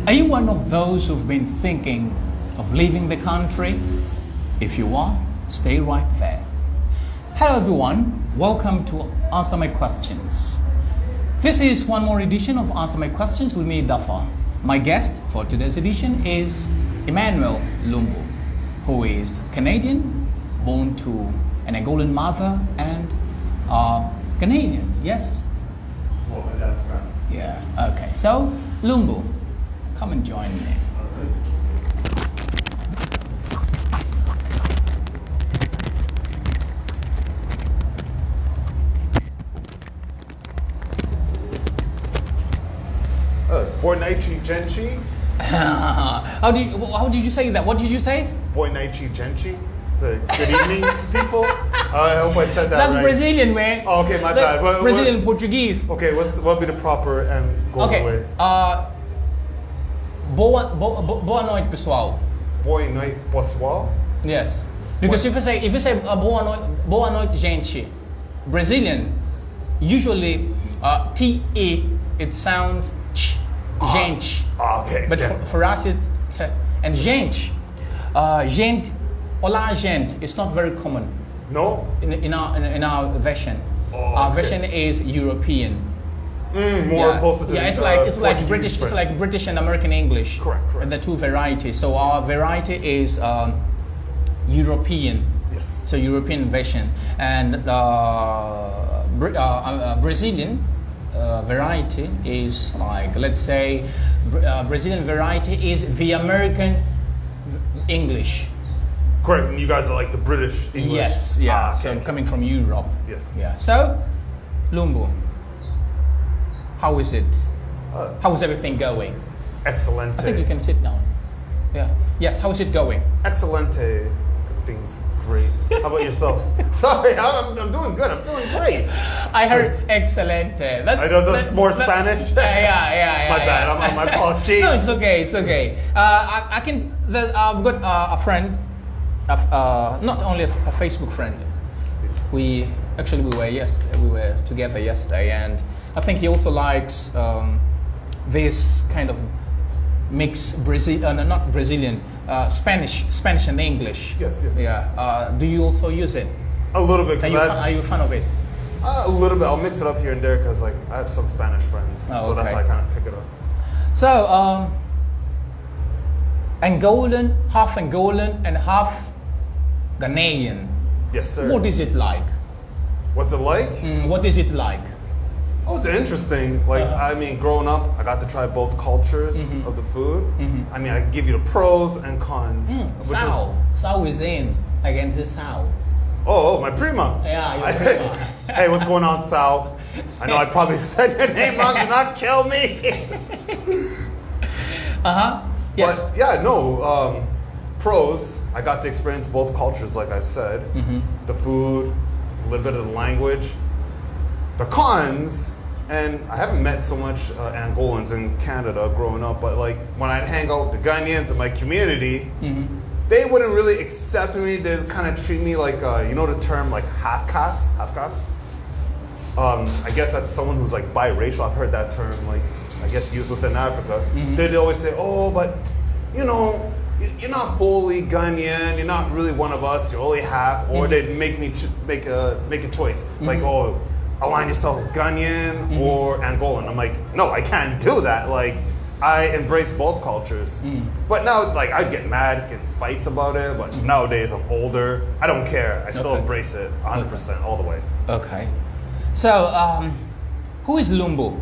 Are you one of those who've been thinking of leaving the country? If you are, stay right there. Hello everyone, welcome to Answer My Questions. This is one more edition of Answer My Questions with me, Dapher. My guest for today's edition is Emmanuel Lumbu, who is Canadian, born to an Angolan mother and Canadian, yes? Well, that's right. Yeah, okay. So, Lumbu, come and join me. Boinaichi Genchi. How did you say that? What did you say? Boinaichi Genchi. The good evening, people. I hope I said that That's right. Brazilian, man. Oh, okay, my bad. Brazilian Portuguese. Okay, what would be the proper golden way? Boa noite, pessoal. Boa noite, pessoal. Yes, because if you say boa noite, gente, Brazilian, usually te it sounds ch, gente. Okay. But yeah. for us it's t. And gente, olá gente, it's not very common. No. In our version, Oh, our okay. version is European. More closer to it's like British. It's like British and American English. Correct. And the two varieties. So our variety is European. Yes. So European version and Brazilian variety is like, let's say Brazilian variety is the American English. Correct. And you guys are like the British English. Yes. Yeah. Okay. So I'm coming from Europe. Yes. Yeah. So, Lumbu, how is it? How is everything going? Excellente. I think you can sit down. Yeah. Yes. How is it going? Excellente. Everything's great. How about yourself? Sorry, I'm doing good. I'm feeling great. I heard excelente. I know that's more Spanish. Yeah. My bad. My apologies. No, it's okay. It's okay. I can. I've got a friend. Not only a Facebook friend. We were together yesterday, and I think he also likes this kind of mix not Brazilian, Spanish and English. Yes. Yeah. Do you also use it? A little bit. Are you a fan of it? A little bit. I'll mix it up here and there because I have some Spanish friends, so that's how I kind of pick it up. So Angolan and half Ghanaian. Yes, sir. What is it like? What's it like? What is it like? Oh, it's interesting. Like, I mean, growing up, I got to try both cultures of the food. I mean, I can give you the pros and cons. Sal is in against the Sal. Oh, my prima. Yeah, your prima. Hey, what's going on, Sal? I know I probably said your name wrong. Do not kill me. Yes. But yeah, no. Pros. I got to experience both cultures, like I said. The food, a little bit of the language. The cons, and I haven't met so much Angolans in Canada growing up, but like when I'd hang out with the Ghanaians in my community, they wouldn't really accept me. They'd kind of treat me like, you know the term like half caste? I guess that's someone who's like biracial. I've heard that term, like, I guess used within Africa. They'd always say, oh, but you know, you're not fully Ghanaian, you're not really one of us, you're only half, or they'd make me make a choice, like, oh, align yourself with Ghanaian or Angolan. I'm like, no, I can't do that. Like, I embrace both cultures. But now, like, I get mad, get in fights about it, but nowadays I'm older, I don't care, I still embrace it 100% all the way. Okay. So, who is Lumbu?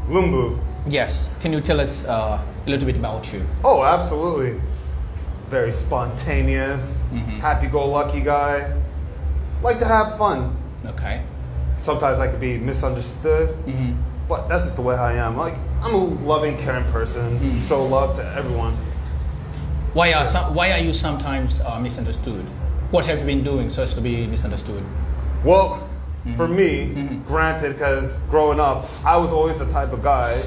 Lumbu. Yes. Can you tell us a little bit about you? Oh, absolutely. Very spontaneous, happy-go-lucky guy. Like to have fun. Okay. Sometimes I could be misunderstood, but that's just the way I am. Like, I'm a loving, caring person, show love to everyone. Why are you sometimes misunderstood? What have you been doing so as to be misunderstood? Well, for me, granted, because growing up, I was always the type of guy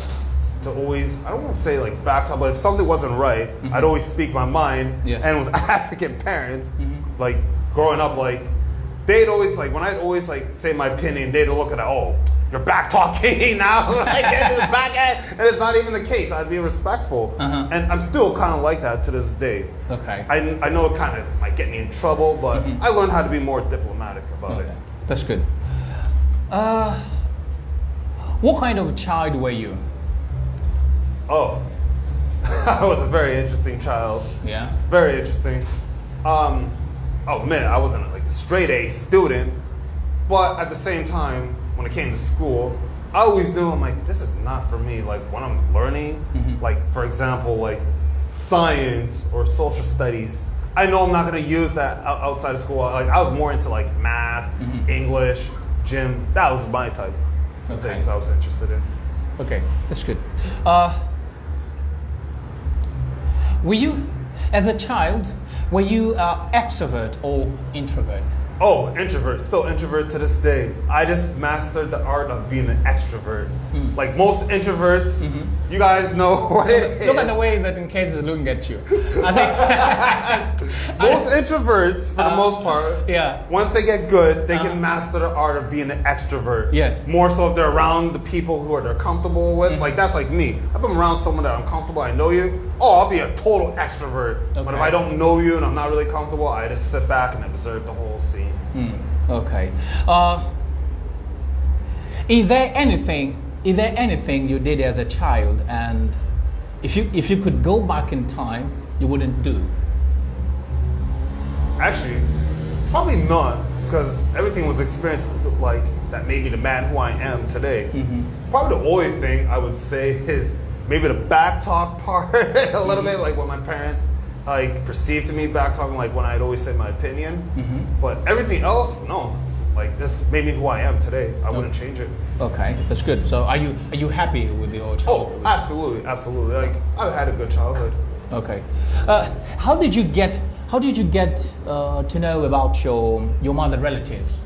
to always, I don't want to say like backtalk, but if something wasn't right, I'd always speak my mind. Yes. And with African parents, like growing up, like they'd always like when I'd always like say my opinion, they'd look at it, oh, you're back talking now, like back at, and it's not even the case. I'd be respectful, and I'm still kind of like that to this day. Okay. I know it kind of might get me in trouble, but I learned how to be more diplomatic about it. That's good. What kind of child were you? Oh, I was a very interesting child. Yeah. Very interesting. Oh man, I wasn't like a straight A student, but at the same time, when it came to school, I always knew I'm like, this is not for me. Like when I'm learning, like for example, like science or social studies, I know I'm not gonna use that outside of school. Like I was more into like math, English, gym. That was my type of things I was interested in. Okay, that's good. Were you, as a child, were you extrovert or introvert? Oh, introvert. Still introvert to this day. I just mastered the art of being an extrovert. Like most introverts, you guys know what it is. Look at the way that in case is looking at you. I think most introverts, for the most part, yeah. once they get good, they can master the art of being an extrovert. Yes. More so if they're around the people who they're comfortable with. Like that's like me. If I'm around someone that I'm comfortable, I know you, I'll be a total extrovert. Okay. But if I don't know you and I'm not really comfortable, I just sit back and observe the whole scene. Okay. Is there anything you did as a child, and if you could go back in time, you wouldn't do? Actually, probably not, because everything was experienced like that made me the man who I am today. Probably the only thing I would say is maybe the back talk part a little bit, like what my parents like perceived to me back talking, like when I'd always say my opinion. But everything else, no. Like this made me who I am today. I wouldn't change it. Okay, that's good. So are you happy with your childhood? Oh, absolutely, absolutely. Like I've had a good childhood. Okay. How did you get to know about your mother relatives?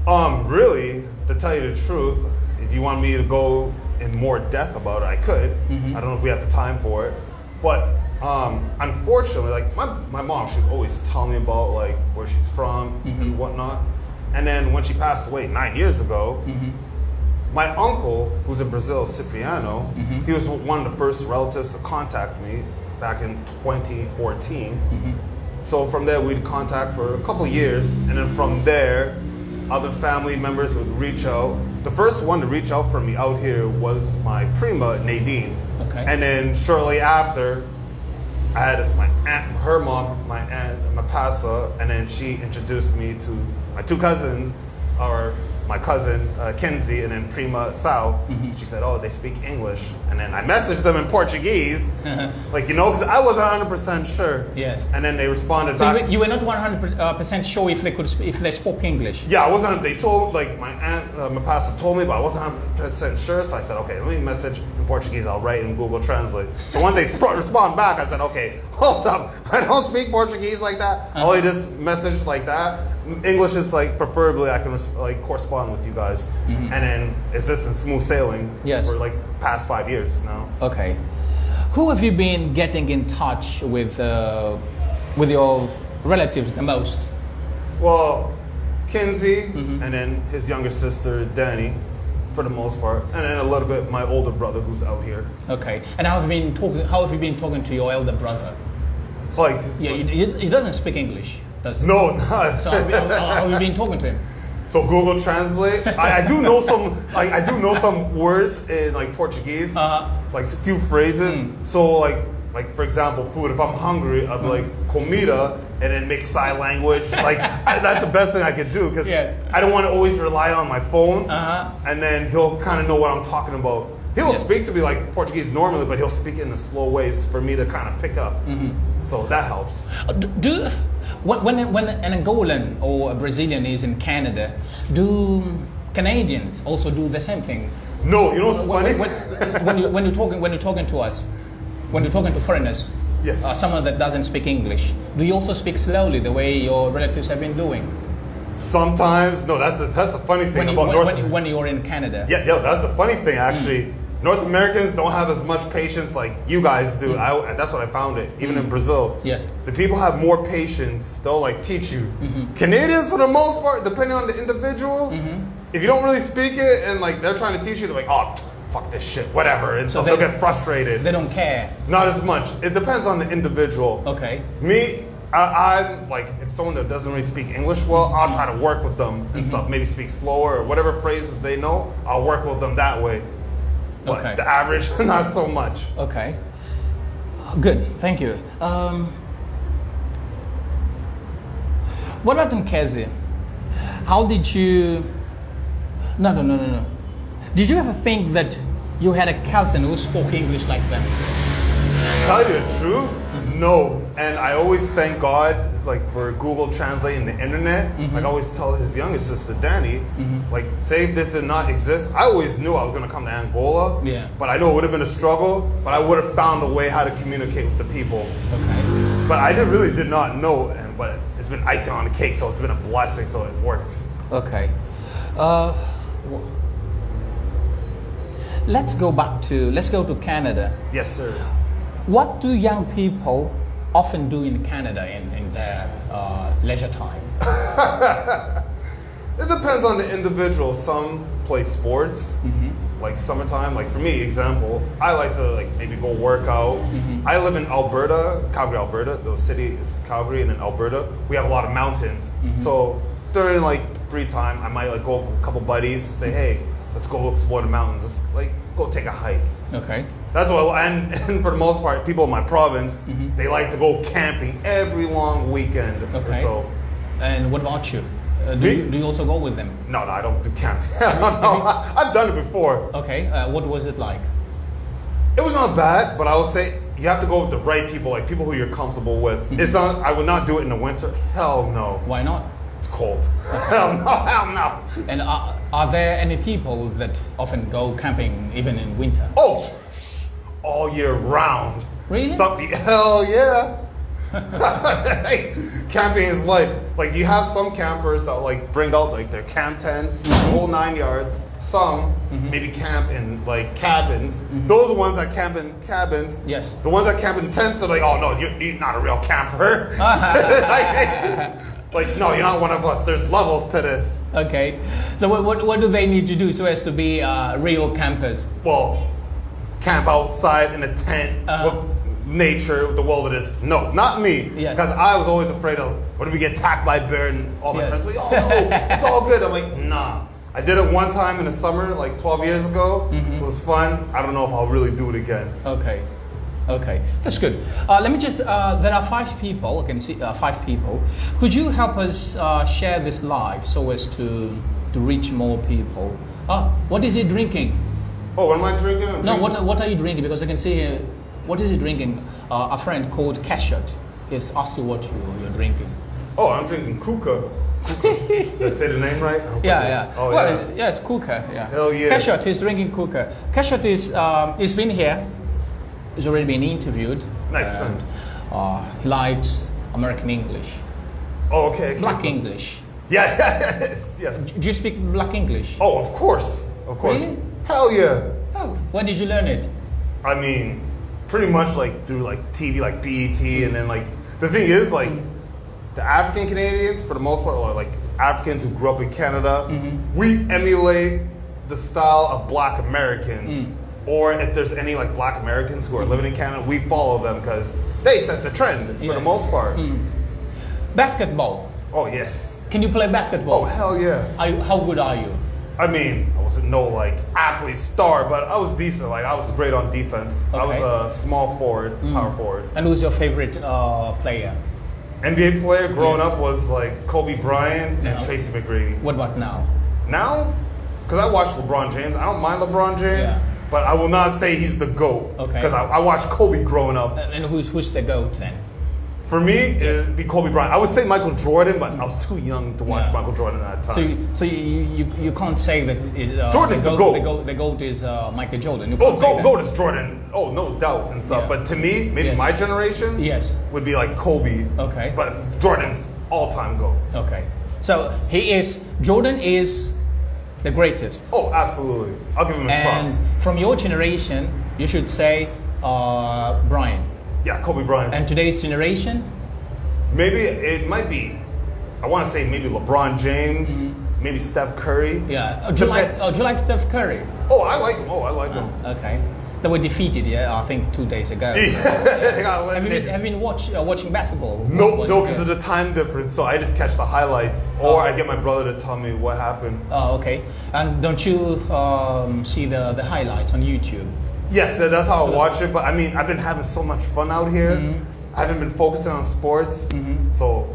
Really, to tell you the truth, if you want me to go in more depth about it, I could. I don't know if we have the time for it, but unfortunately, like my mom, she'd always tell me about like where she's from and whatnot. And then when she passed away 9 years ago, my uncle, who's in Brazil, Cipriano, he was one of the first relatives to contact me back in 2014. So from there, we'd contact for a couple years, and then from there, other family members would reach out. The first one to reach out for me out here was my prima, Nadine. Okay. And then shortly after, I had my aunt, her mom, my aunt, Mapasa, and then she introduced me to my two cousins, or my cousin Kenzie, and then prima Sal. She said, oh, they speak English. And then I messaged them in Portuguese, like, you know, because I wasn't 100% sure. Yes. And then they responded So back. you were not 100% sure if they spoke English? Yeah, I wasn't, they told, like my aunt, Mapasa told me, but I wasn't 100% sure. So I said, okay, let me message in Portuguese. I'll write in Google Translate. So when they respond back, I said, okay, hold up. I don't speak Portuguese like that. I'll only just message like that. English is like preferably I can like correspond with you guys. And then it's just been smooth sailing for like past 5 years now. Okay. Who have you been getting in touch with your relatives the most? Well, Kenzie, and then his younger sister Danny, for the most part, and then a little bit my older brother who's out here. Okay. And how have you been talking to your elder brother? Like, yeah, he doesn't speak English, does he? No, not. So how have you been talking to him? So Google Translate. I do know some. I do know some words in like Portuguese, like a few phrases. So like for example, food. If I'm hungry, I'll be like comida, and then make sign language. Like that's the best thing I could do because I don't want to always rely on my phone. And then he'll kind of know what I'm talking about. He'll speak to me like Portuguese normally, but he'll speak in the slow ways for me to kind of pick up. So that helps. When an Angolan or a Brazilian is in Canada, do Canadians also do the same thing? No, you know what's funny? When you're talking to us, when you're talking to foreigners, someone that doesn't speak English, do you also speak slowly the way your relatives have been doing? Sometimes, no. That's a funny thing about when you're in Canada. Yeah, that's the funny thing actually. North Americans don't have as much patience like you guys do. That's what I found it. Even in Brazil, Yes. the people have more patience. They'll like teach you. Canadians, for the most part, depending on the individual, if you don't really speak it and like they're trying to teach you, they're like, oh, fuck this shit, whatever, and so they'll get frustrated. They don't care. Not as much. It depends on the individual. Okay. Me, I'm like, if someone that doesn't really speak English well, I'll try to work with them and stuff. Maybe speak slower or whatever phrases they know, I'll work with them that way. But Okay. the average, not so much. Okay. Good. Thank you. What about Nkezi? How did you... No. Did you ever think that you had a cousin who spoke English like that? Tell you the truth, no. And I always thank God, like for Google Translate and the internet. Like I always tell his youngest sister, Danny, like say if this did not exist, I always knew I was gonna come to Angola. Yeah. But I know it would have been a struggle, but I would have found a way how to communicate with the people. Okay. But I really did not know, but it's been icing on the cake, so it's been a blessing, so it works. Okay. Let's go to Canada. Yes, sir. What do young people often do in Canada in their leisure time? It depends on the individual. Some play sports, like summertime. Like for me, example, I like to like maybe go work out. I live in Alberta, Calgary, Alberta. The city is Calgary, and in Alberta, we have a lot of mountains. So during like free time, I might like go with a couple buddies and say, hey, let's go explore the mountains. Let's like go take a hike. Okay. That's what, and for the most part, people in my province, they like to go camping every long weekend or so. And what about you? Do you also go with them? No, I don't do camping. I've done it before. Okay. What was it like? It was not bad, but I will say you have to go with the right people, like people who you're comfortable with. It's not. I would not do it in the winter. Hell no. Why not? It's cold. Hell no. And are there any people that often go camping even in winter? Oh, all year round. Really? Hell yeah. Camping is like you have some campers that like bring out like their camp tents, the whole 9 yards. Some maybe camp in like cabins. Those are the ones that camp in cabins. Yes. The ones that camp in tents, they're like, oh no, you're not a real camper. Like, no, you're not one of us. There's levels to this. Okay. So what do they need to do so as to be real campers? Well, camp outside in a tent with nature, with the wilderness. No, not me. Yes. Because I was always afraid of, what if we get attacked by a bear? And all my friends were like, oh no, it's all good. I'm like, nah. I did it one time in the summer, like 12 years ago. It was fun. I don't know if I'll really do it again. Okay, that's good. Let me just, there are 5 people, I can see 5 people. Could you help us share this live so as to reach more people? What is he drinking? Oh, what am I drinking? No, what are you drinking? Because I can see here, what is he drinking? A friend called Cashot has asked you what you're drinking. Oh, I'm drinking Kuka. Did I say the name right? Yeah. Oh, well, yeah, it's Kuka. Yeah. Hell yeah. Cashot is drinking Kuka. Cashot is, he's been here. He's already been interviewed. Nice. He likes American English. Oh, okay. Black English. Yeah, yes. Do you speak Black English? Oh, of course. Really? Hell yeah. Oh, when did you learn it? I mean, pretty much like through like TV, like BET, and then like the thing is like the African Canadians, for the most part, or like Africans who grew up in Canada, we emulate the style of Black Americans. Or if there's any like Black Americans who are living in Canada, we follow them because they set the trend for the most part. Basketball. Oh yes. Can you play basketball? Oh hell yeah. How good are you? I mean, I wasn't no like athlete star, but I was decent. Like I was great on defense. Okay. I was a small forward, power forward. And who's your favorite player? NBA player growing up was like Kobe Bryant and Tracy McGrady. What about now? Now, because I watch LeBron James. I don't mind LeBron James, but I will not say he's the GOAT. Okay. Because I watched Kobe growing up. And who's the GOAT then? For me, it'd be Kobe Bryant. I would say Michael Jordan, but I was too young to watch Michael Jordan at that time. So you can't say that Jordan's the the GOAT. The GOAT is Michael Jordan. You Oh, can't say that. GOAT is Jordan. Oh, no doubt and stuff. Yeah. But to me, maybe my generation would be like Kobe. Okay. But Jordan's all-time GOAT. Okay. So Jordan is the greatest. Oh, absolutely. I'll give him his And props. from your generation, you should say Brian. Yeah, Kobe Bryant. And today's generation? Maybe it might be, I want to say maybe LeBron James, maybe Steph Curry. Yeah. Do you like Steph Curry? Oh, I like him. Oh, I like him. Okay. They were defeated, I think 2 days ago. Have you been watching basketball? No, because of the time difference. So I just catch the highlights, or I get my brother to tell me what happened. Oh, okay. And don't you see the highlights on YouTube? Yes, that's how I watch it. But I mean, I've been having so much fun out here. I haven't been focusing on sports. So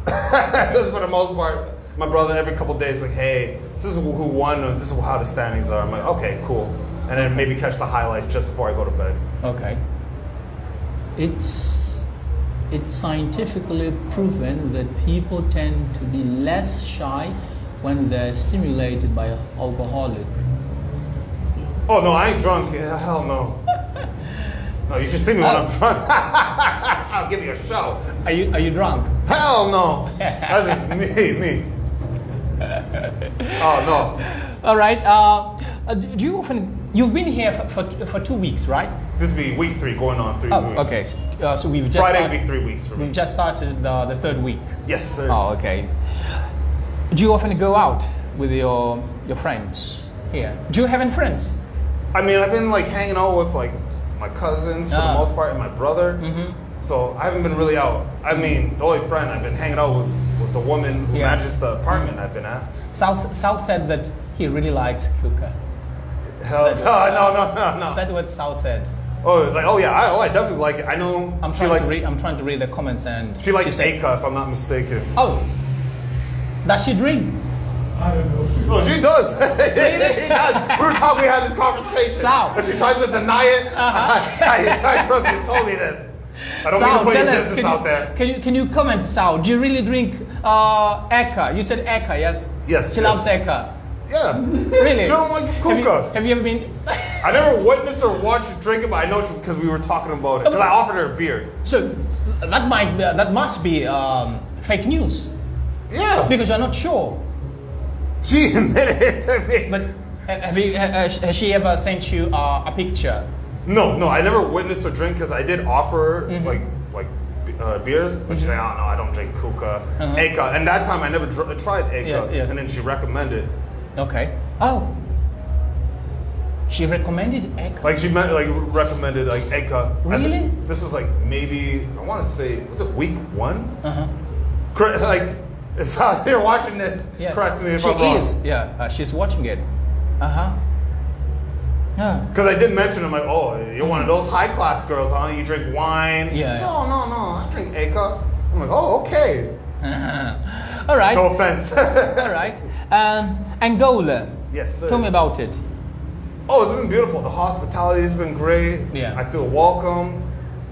for the most part, my brother every couple days like, hey, this is who won, and this is how the standings are. I'm like, okay, cool. And then maybe catch the highlights just before I go to bed. Okay. It's scientifically proven that people tend to be less shy when they're stimulated by an alcoholic. Oh no, I ain't drunk. Yeah, hell no. No, you should see me when I'm drunk. I'll give you a show. Are you drunk? Hell no. That's just me. Oh no. All right. Do you often? You've been here for 2 weeks, right? This will be week 3, going on 3 weeks. Okay. So we've just Friday will be 3 weeks for me. We've just started the 3rd week. Yes, sir. Oh, okay. Do you often go out with your friends here? Do you have any friends? I mean, I've been like hanging out with like my cousins for the most part, and my brother. So I haven't been really out. I mean, the only friend I've been hanging out with the woman who manages the apartment I've been at. Sal said that he really likes Kuka. Hell no. That's what Sal said. Oh yeah, I definitely like it. I know. I'm trying to read the comments, and she likes Aka, if I'm not mistaken. Oh, does she drink? I don't know. No, she does. She does. We had this conversation. Sal. If she tries to deny it, I trust you told me this. I don't mean to put your business out there. Can you comment, Sal? Do you really drink Eka? You said Eka, yeah? Yes. She loves Eka. Yeah. Really? She don't like Kuka. Have you ever been? I never witnessed or watched her drink it, but I know because we were talking about it. Because I offered her a beer. So that must be fake news. Yeah. Because you're not sure. She admitted it to me. But has she ever sent you a picture? No, I never witnessed her drink because I did offer her like beers, but she's like, oh no, I don't drink Kuka, Aka. And that time I never tried Aka, Yes. and then she recommended. Okay. Oh. She recommended Aka? Like she recommended like Aka. Really? This was like maybe, I want to say, was it week 1? Like, it's out here watching this. Yeah. Correct me if I'm wrong. She is. Yeah. She's watching it. Yeah. Because I did mention, I'm like, oh, you're one of those high class girls, huh? You drink wine. Yeah. She's, oh, no, I drink Aka. I'm like, oh, okay. All right. No offense. All right. Angola. Yes, sir. Tell me about it. Oh, it's been beautiful. The hospitality has been great. Yeah. I feel welcome.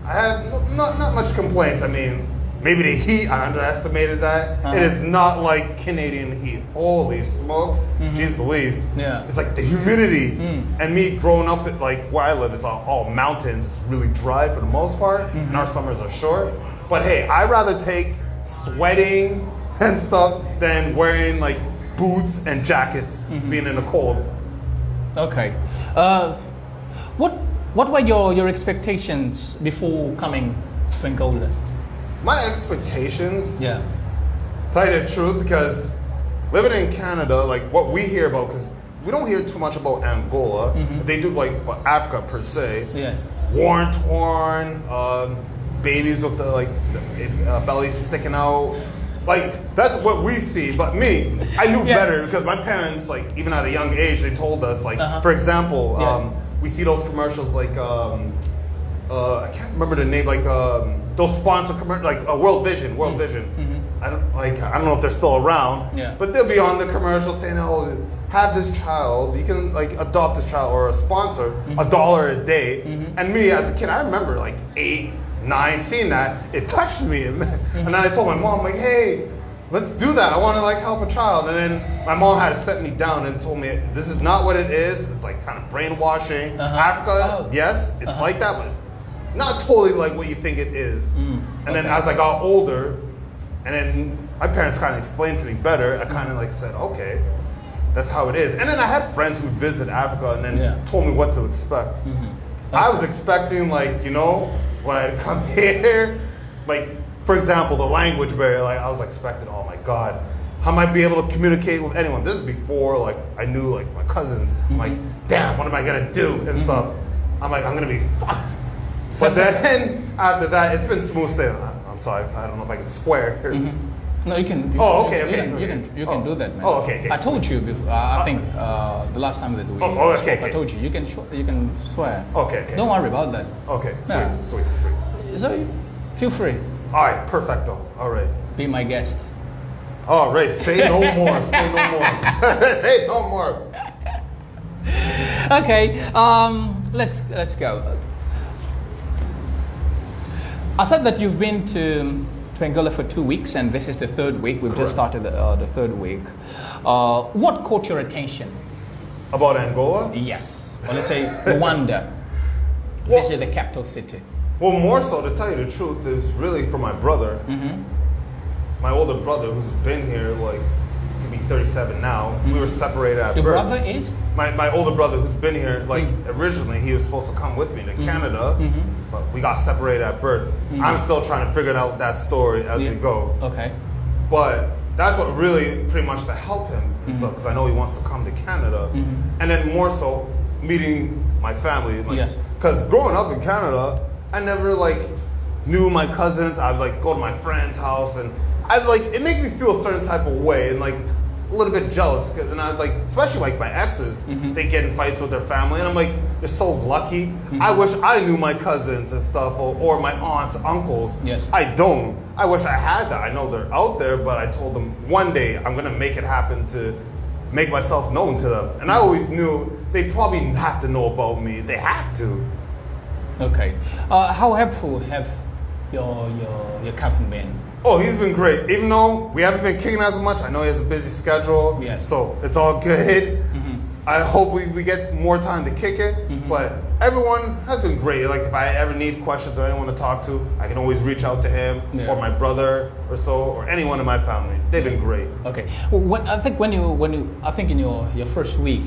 I have not much complaints. I mean, maybe the heat, I underestimated that. It is not like Canadian heat. Holy smokes. Jeez Louise. Yeah. It's like the humidity. And me growing up at like where I live, it's all mountains. It's really dry for the most part. And our summers are short. But hey, I'd rather take sweating and stuff than wearing like boots and jackets being in the cold. Okay. What were your expectations before coming to Angola? My expectations, Yeah. tell you the truth, because living in Canada, like what we hear about, because we don't hear too much about Angola. They do like Africa per se. Yeah. War torn, babies with the bellies sticking out. Like that's what we see. But me, I knew better because my parents, like even at a young age, they told us, like for example, we see those commercials like I can't remember the name, like those sponsor commercials, like World Vision. I don't know if they're still around. Yeah. But they'll be on the commercial saying, "Oh, have this child. You can like adopt this child or a sponsor $1 a day." And me as a kid, I remember like 8, 9 seeing that. It touched me, and then I told my mom like, "Hey, let's do that. I want to like help a child." And then my mom had to set me down and told me, "This is not what it is. It's like kind of brainwashing. Africa, yes, it's like that, but not totally like what you think it is." And then as I got older, and then my parents kind of explained to me better, I kind of like said, okay. that's how it is. And then I had friends who visit Africa and then Yeah. told me what to expect. I was expecting, like, you know, when I come here, like, for example, the language barrier, like, I was expecting, oh my God, how am I be able to communicate with anyone? This is before, like, I knew, like, my cousins. I'm like, damn, what am I gonna do and stuff? I'm like, I'm gonna be fucked. But then after that, it's been smooth sailing. I'm sorry, I don't know if I can swear. No, you can. You can do that, man. Oh, okay. I told you before. I think the last time that we. okay. I told you you can swear. Okay. Don't worry about that. Okay, Yeah. sweet. So feel free. All right, perfecto. All right. Be my guest. All right, say no more. Say no more. Say no more. Okay. Let's go. I said that you've been to Angola for 2 weeks, and this is the third week. We've just started the third week. What caught your attention? About Angola? Yes. Or let's say Rwanda. This is the capital city. Well, more so, to tell you the truth, is really for my brother. My older brother, who's been here, like, he'll be 37 now. We were separated at Your birth. brother is? My older brother, who's been here, like, originally he was supposed to come with me to Canada, but we got separated at birth. I'm still trying to figure out that story as we go. Okay. But that's what really pretty much to help him, because I know he wants to come to Canada. And then more so, meeting my family. Like, Yes. because growing up in Canada, I never, like, knew my cousins. I'd, like, go to my friend's house, and I'd, like, it made me feel a certain type of way, and, like, a little bit jealous. And I, like, especially, like, my exes, they get in fights with their family, and I'm like, they're so lucky. I wish I knew my cousins and stuff, or my aunts, uncles. Yes. I don't. I wish I had that. I know they're out there, but I told them one day I'm gonna make it happen to make myself known to them. And I always knew they probably have to know about me. They have to. Okay. How helpful have your cousin been? Oh, he's been great. Even though we haven't been kicking as much, I know he has a busy schedule. Yes. So it's all good. I hope we get more time to kick it. But everyone has been great. Like, if I ever need questions or anyone to talk to, I can always reach out to him or my brother or so, or anyone in my family. They've been great. Okay. Well, I think in your first week,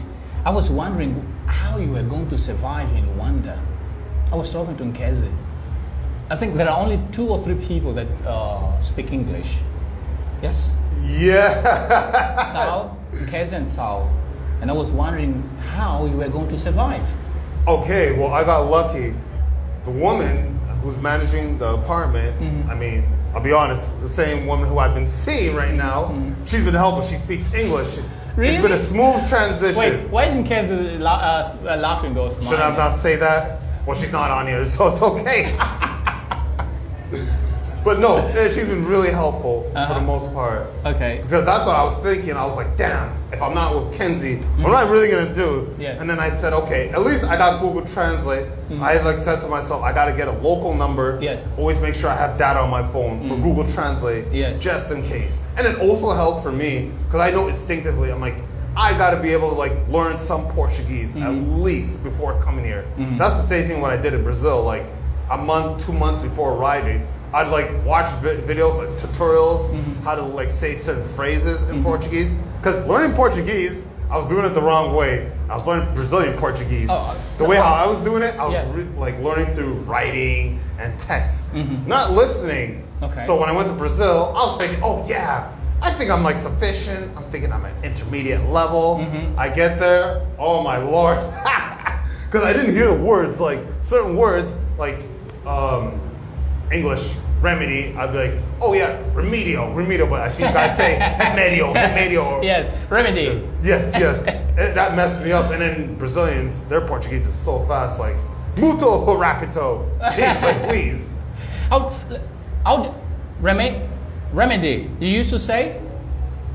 I was wondering how you were going to survive in Rwanda. I was talking to Nkezi. I think there are only 2 or 3 people that speak English. Yes? Yeah. Sal, Nkezi and Sal. And I was wondering how you were going to survive. Okay, well, I got lucky. The woman who's managing the apartment, I mean, I'll be honest, the same woman who I've been seeing right now, she's been helpful. She speaks English. Really? It's been a smooth transition. Wait, why isn't Nkezi laughing or smiling? Should I not say that? Well, she's not on here, so it's okay. But no, she's been really helpful for the most part. Okay. Because that's what I was thinking. I was like, damn, if I'm not with Kenzie, what am I really gonna do? Yes. And then I said, okay, at least I got Google Translate. I like said to myself, I gotta get a local number. Yes. Always make sure I have data on my phone for Google Translate, Yes. just in case. And it also helped for me, because I know instinctively, I'm like, I gotta be able to like learn some Portuguese at least before coming here. That's the same thing what I did in Brazil. Like a month, 2 months before arriving, I'd like watch videos, like tutorials, how to like say certain phrases in Portuguese. Because learning Portuguese, I was doing it the wrong way. I was learning Brazilian Portuguese. The way how I was doing it, I was like learning through writing and text, not listening. Okay. So when I went to Brazil, I was thinking, oh yeah, I think I'm like sufficient. I'm thinking I'm at intermediate level. I get there, oh my Lord. Because I didn't hear the words, like certain words, like English, remedy, I'd be like, oh yeah, remedio, but I think you guys say remedio. Yes, remedy. Yes. That messed me up. And then Brazilians, their Portuguese is so fast, like, muito rapido. Jeez, like, please. How remedy, you used to say?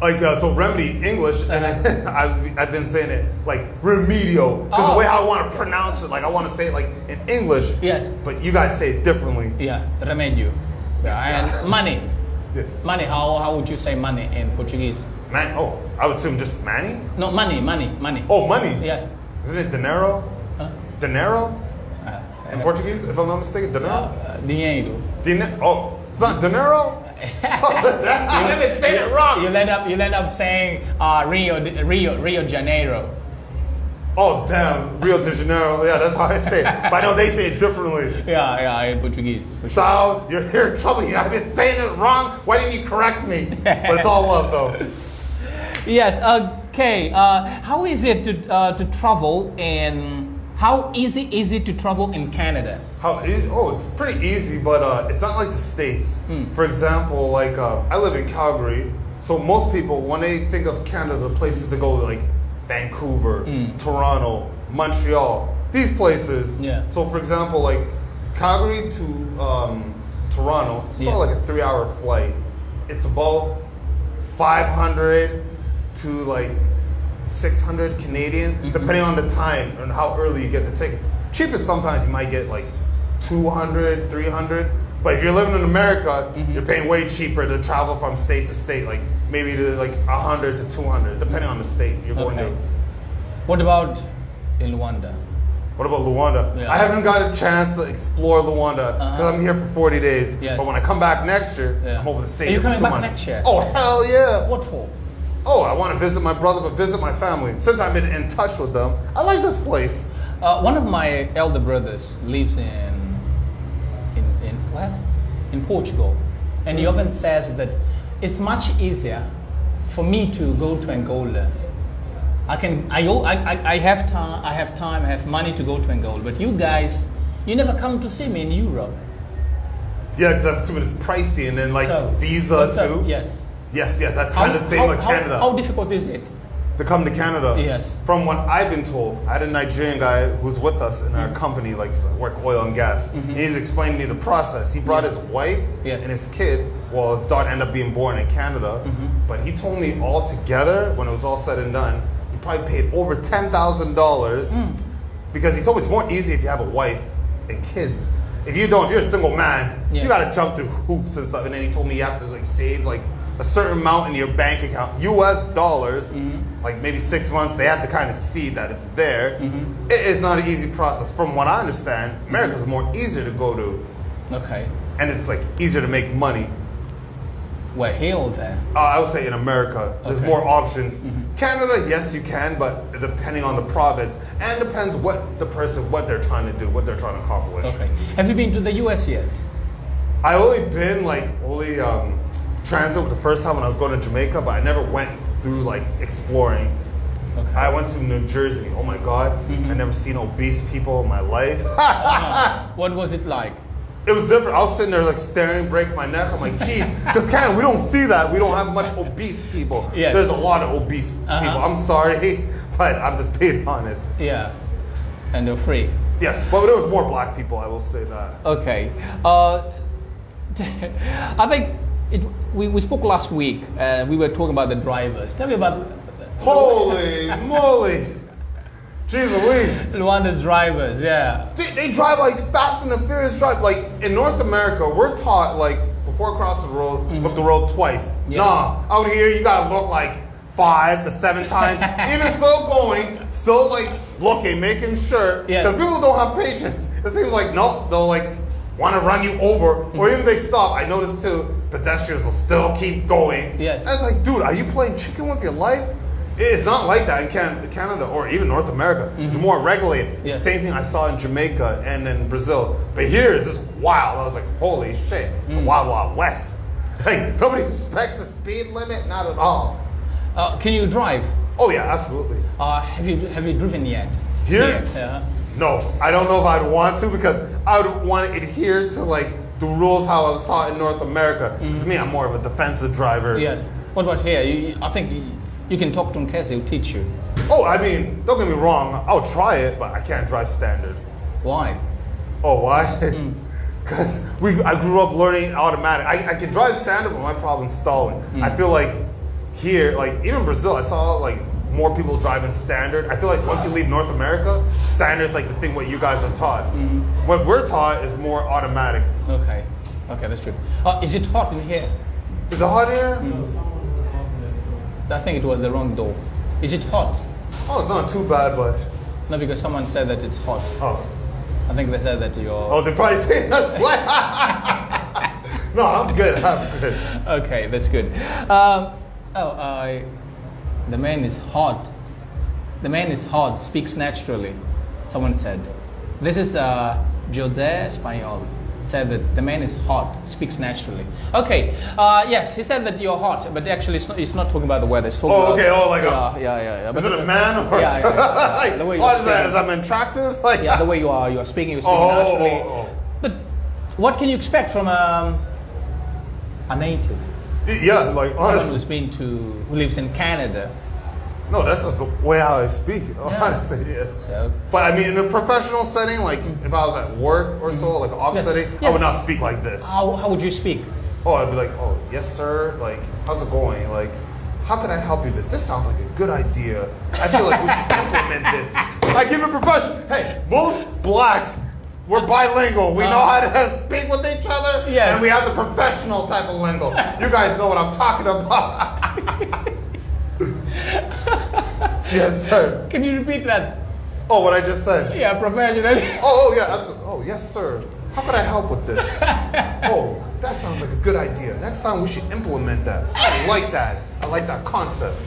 Like, so remedy, English, and then I've been saying it like remedio, because the way how I want to pronounce it, like I want to say it like in English. Yes. But you guys say it differently. Yeah, remedio. And money. Yes. Money, how would you say money in Portuguese? Man, I would assume just money? No, money. Oh, money? Yes. Isn't it dinero? Dinero? In Uh, Portuguese, if I'm not mistaken, dinero? Dinheiro. Oh, it's not dinero? I didn't say it wrong. You'll end up saying Rio Janeiro. Oh damn, Rio de Janeiro. Yeah, that's how I say it. But I know they say it differently. Yeah, in Portuguese. Sal, you're here in trouble. I've been saying it wrong. Why didn't you correct me? But it's all love though. Yes. Okay. How is it to travel how easy is it to travel in Canada? How easy? Oh, it's pretty easy, but it's not like the States. For example, like I live in Calgary, so most people, when they think of Canada, the places to go like Vancouver, Toronto, Montreal, these places. Yeah. So for example, like Calgary to Toronto, it's about like a 3-hour flight. It's about 500 to like 600 Canadian, depending on the time and how early you get the tickets. Cheapest sometimes you might get like 200, 300. But if you're living in America, you're paying way cheaper to travel from state to state, like maybe to like 100 to 200, depending on the state you're going to. What about in Luanda? What about Luanda? Yeah. I haven't got a chance to explore Luanda because I'm here for 40 days. Yes. But when I come back next year, I'm hoping to stay Are you here for coming 2 back months. next year? Oh, hell yeah. What for? Oh, I want to visit my brother, but visit my family. Since I've been in touch with them, I like this place. One of my elder brothers lives in Portugal, and he often says that it's much easier for me to go to Angola. I have time, I have money to go to Angola, but you guys, you never come to see me in Europe. Yeah, because I'm assuming it's pricey, and then like visa too. Yes. Yes, that's kind of the same with Canada. How difficult is it? To come to Canada? Yes. From what I've been told, I had a Nigerian guy who's with us in our company, like work oil and gas. And he's explained to me the process. He brought his wife and his kid. Well, his daughter ended up being born in Canada. But he told me all together, when it was all said and done, he probably paid over $10,000 because he told me it's more easy if you have a wife and kids. If you don't, if you're a single man, you gotta jump through hoops and stuff. And then he told me you have to like save like a certain amount in your bank account, US dollars, like maybe 6 months, they have to kind of see that it's there. It's not an easy process. From what I understand, America's more easier to go to. Okay. And it's like easier to make money. We're here or there? I would say in America, there's more options. Canada, yes you can, but depending on the province, and depends what the person, what they're trying to do, what they're trying to accomplish. Okay. Have you been to the US yet? I only been transit the first time when I was going to Jamaica, but I never went through like exploring. Okay. I went to New Jersey. Oh my God, I never seen obese people in my life. What was it like? It was different. I was sitting there like staring, breaking my neck. I'm like, geez, because Canada, we don't see that. We don't have much obese people. Yes. There's a lot of obese people. I'm sorry, but I'm just being honest. Yeah, and they're free. Yes, but there was more black people, I will say that. Okay. I think we spoke last week. We were talking about the drivers. Tell me about. Holy moly! Jeez Louise. Luanda's drivers, yeah. They drive like Fast and the Furious drive. Like in North America, we're taught like before crossing the road, look the road twice. Yeah. Nah, out here you gotta look like 5 to 7 times. Even still going, still like looking, making sure. Because people don't have patience. It seems like nope, they'll like want to run you over, or even if they stop. I noticed too, pedestrians will still keep going. Yes. And it's like, dude, are you playing chicken with your life? It's not like that in Canada or even North America. It's more regulated. Yes. Same thing I saw in Jamaica and in Brazil. But here it's just wild. I was like, holy shit, it's a wild, wild west. Like nobody respects the speed limit, not at all. Can you drive? Oh yeah, absolutely. Have you driven yet? Here? Yeah. No, I don't know if I'd want to because I would want to adhere to like the rules how I was taught in North America. Because me, I'm more of a defensive driver. Yes. What about here? I think you can talk to him, Casey, he'll teach you. Oh, I mean, don't get me wrong. I'll try it, but I can't drive standard. Why? Oh, why? Because I grew up learning automatic. I can drive standard, but my problem's stalling. I feel like here, like even Brazil, I saw like more people driving standard. I feel like once you leave North America, standard's like the thing what you guys are taught. What we're taught is more automatic. Okay, that's true. Is it hot in here? Is it hot here? I think it was the wrong door. Is it hot? Oh, it's not too bad, but... No, because someone said that it's hot. Oh. I think they said that you're... Oh, they probably say that's why. No, I'm good. I'm good. Okay, that's good. The man is hot. The man is hot, speaks naturally. Someone said. This is José Espanol. Said that the man is hot, speaks naturally. Okay, yes, he said that you're hot, but actually it's not talking about the weather. It's talking about, okay, like yeah. Is it a man or? Yeah. Like, the way is that attractive? Like, yeah, the way you're speaking naturally. Oh. But what can you expect from a native? Yeah, like honestly. Someone who lives in Canada. No, that's just the way how I speak. Honestly, yes. So, but I mean, in a professional setting, like if I was at work or so, like an office setting, I would not speak like this. How would you speak? Oh, I'd be like, oh, yes, sir. Like, how's it going? Like, how can I help you? This sounds like a good idea. I feel like we should implement this. I keep it professional. Hey, most blacks, we're bilingual. We know how to speak with each other, and we have the professional type of lingo. You guys know what I'm talking about. Yes, sir. Can you repeat that? Oh, what I just said? Yeah, professionally. Oh, yeah. Absolutely. Oh, yes, sir. How can I help with this? Oh, that sounds like a good idea. Next time we should implement that. I like that. I like that concept.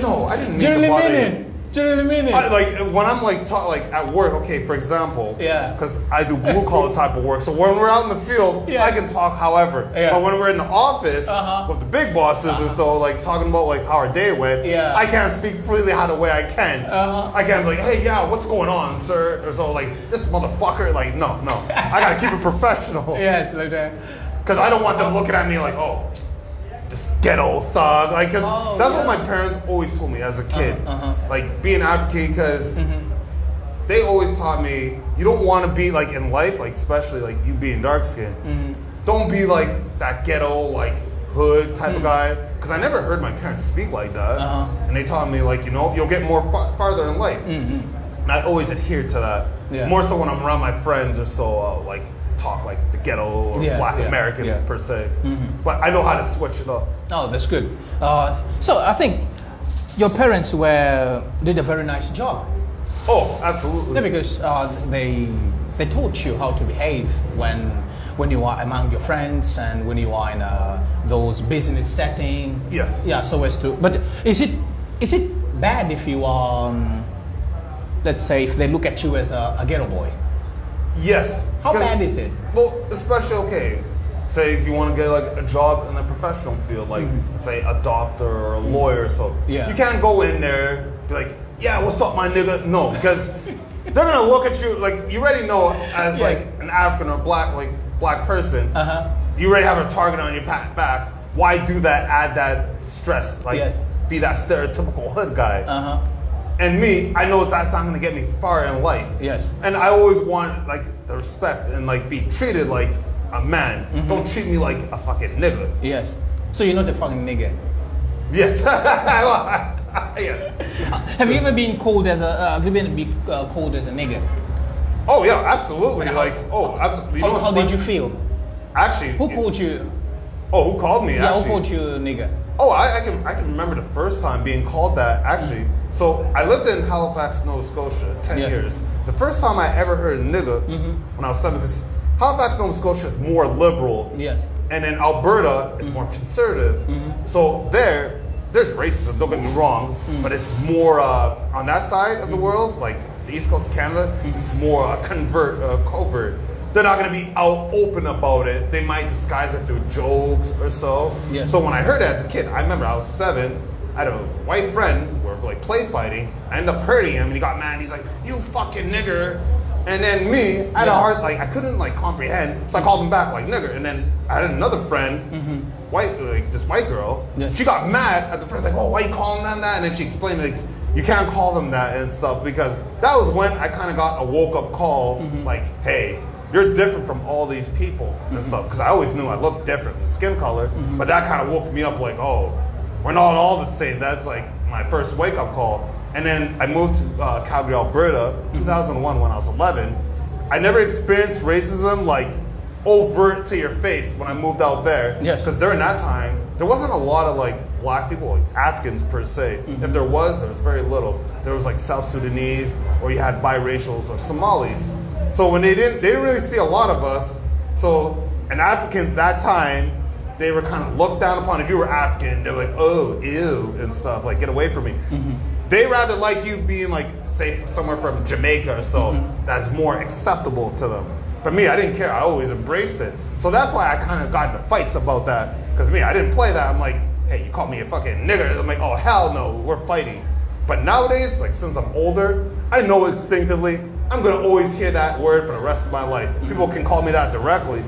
No, I didn't mean to bother you. Like when I'm like at work, okay, for example, because I do blue collar type of work. So when we're out in the field, I can talk however. But when we're in the office with the big bosses and so like talking about like how our day went, I can't speak freely how the way I can. I can't be like, hey, yeah, what's going on, sir? Or so like this motherfucker, like no, I gotta keep it professional. Yeah, it's like that. Because I don't want them looking at me like, oh, this ghetto thug, like, cause that's what my parents always told me as a kid, like being African, because they always taught me you don't want to be like in life, like especially like you being dark skinned, don't be like that ghetto like hood type of guy, because I never heard my parents speak like that, and they taught me like you'll get more farther in life, and I always adhere to that, more so when I'm around my friends or so, like talk like the ghetto or black American per se, but I know how to switch it up. Oh, that's good. So I think your parents did a very nice job. Oh, absolutely. Yeah, because they taught you how to behave when you are among your friends and when you are in those business setting. Yes. Yeah. So as to, but is it bad if you let's say if they look at you as a ghetto boy? Yes. How bad is it? Well, especially, okay, say if you want to get like a job in the professional field, like say a doctor or a lawyer, so you can't go in there be like, yeah, what's up, my nigga? No, because they're gonna look at you like you already know as like an African or black person, you already have a target on your back. Why do that? Add that stress, like be that stereotypical hood guy. And me, I know that's not gonna get me far in life. Yes. And I always want like the respect and like be treated like a man. Don't treat me like a fucking nigga. Yes. So you're not a fucking nigga. Yes. Yes. Have you ever been called as a called as a nigga? Oh yeah, absolutely. Absolutely. How did you feel? Actually, who called you? Oh, who called me? Yeah, actually? who called you a nigga? Oh, I can remember the first time being called that, actually. So I lived in Halifax, Nova Scotia, 10 years. The first time I ever heard nigga when I was 7, because Halifax, Nova Scotia is more liberal. Yes. And then Alberta is more conservative. So there's racism, don't get me wrong, but it's more on that side of the world, like the East Coast of Canada, it's more covert. They're not going to be out open about it. They might disguise it through jokes or so. Yes. So when I heard it as a kid, I remember I was 7. I had a white friend. We were like play fighting. I ended up hurting him, and he got mad. He's like, "You fucking nigger!" And then me, I had a hard I couldn't like comprehend, so I called him back like nigger. And then I had another friend, this white girl. Yes. She got mad at the friend, like, "Oh, why you calling them that?" And then she explained like, you can't call them that and stuff, because that was when I kind of got a woke up call, like, hey, you're different from all these people and stuff. Because I always knew I looked different, the skin color, but that kind of woke me up like, oh, we're not all the same. That's like my first wake up call. And then I moved to Calgary, Alberta, 2001 when I was 11. I never experienced racism like overt to your face when I moved out there. Yes. Because during that time, there wasn't a lot of like black people, like Africans per se. If there was very little. There was like South Sudanese, or you had biracials or Somalis. So when they didn't really see a lot of us. So And Africans that time, they were kind of looked down upon. If you were African, they were like, oh, ew, and stuff, like, get away from me. They rather like you being like, say, somewhere from Jamaica or so, that's more acceptable to them. But me, I didn't care. I always embraced it. So that's why I kind of got into fights about that. Because me, I didn't play that. I'm like, hey, you called me a fucking nigger. I'm like, oh, hell no, we're fighting. But nowadays, like, since I'm older, I know instinctively, I'm going to always hear that word for the rest of my life. People can call me that directly.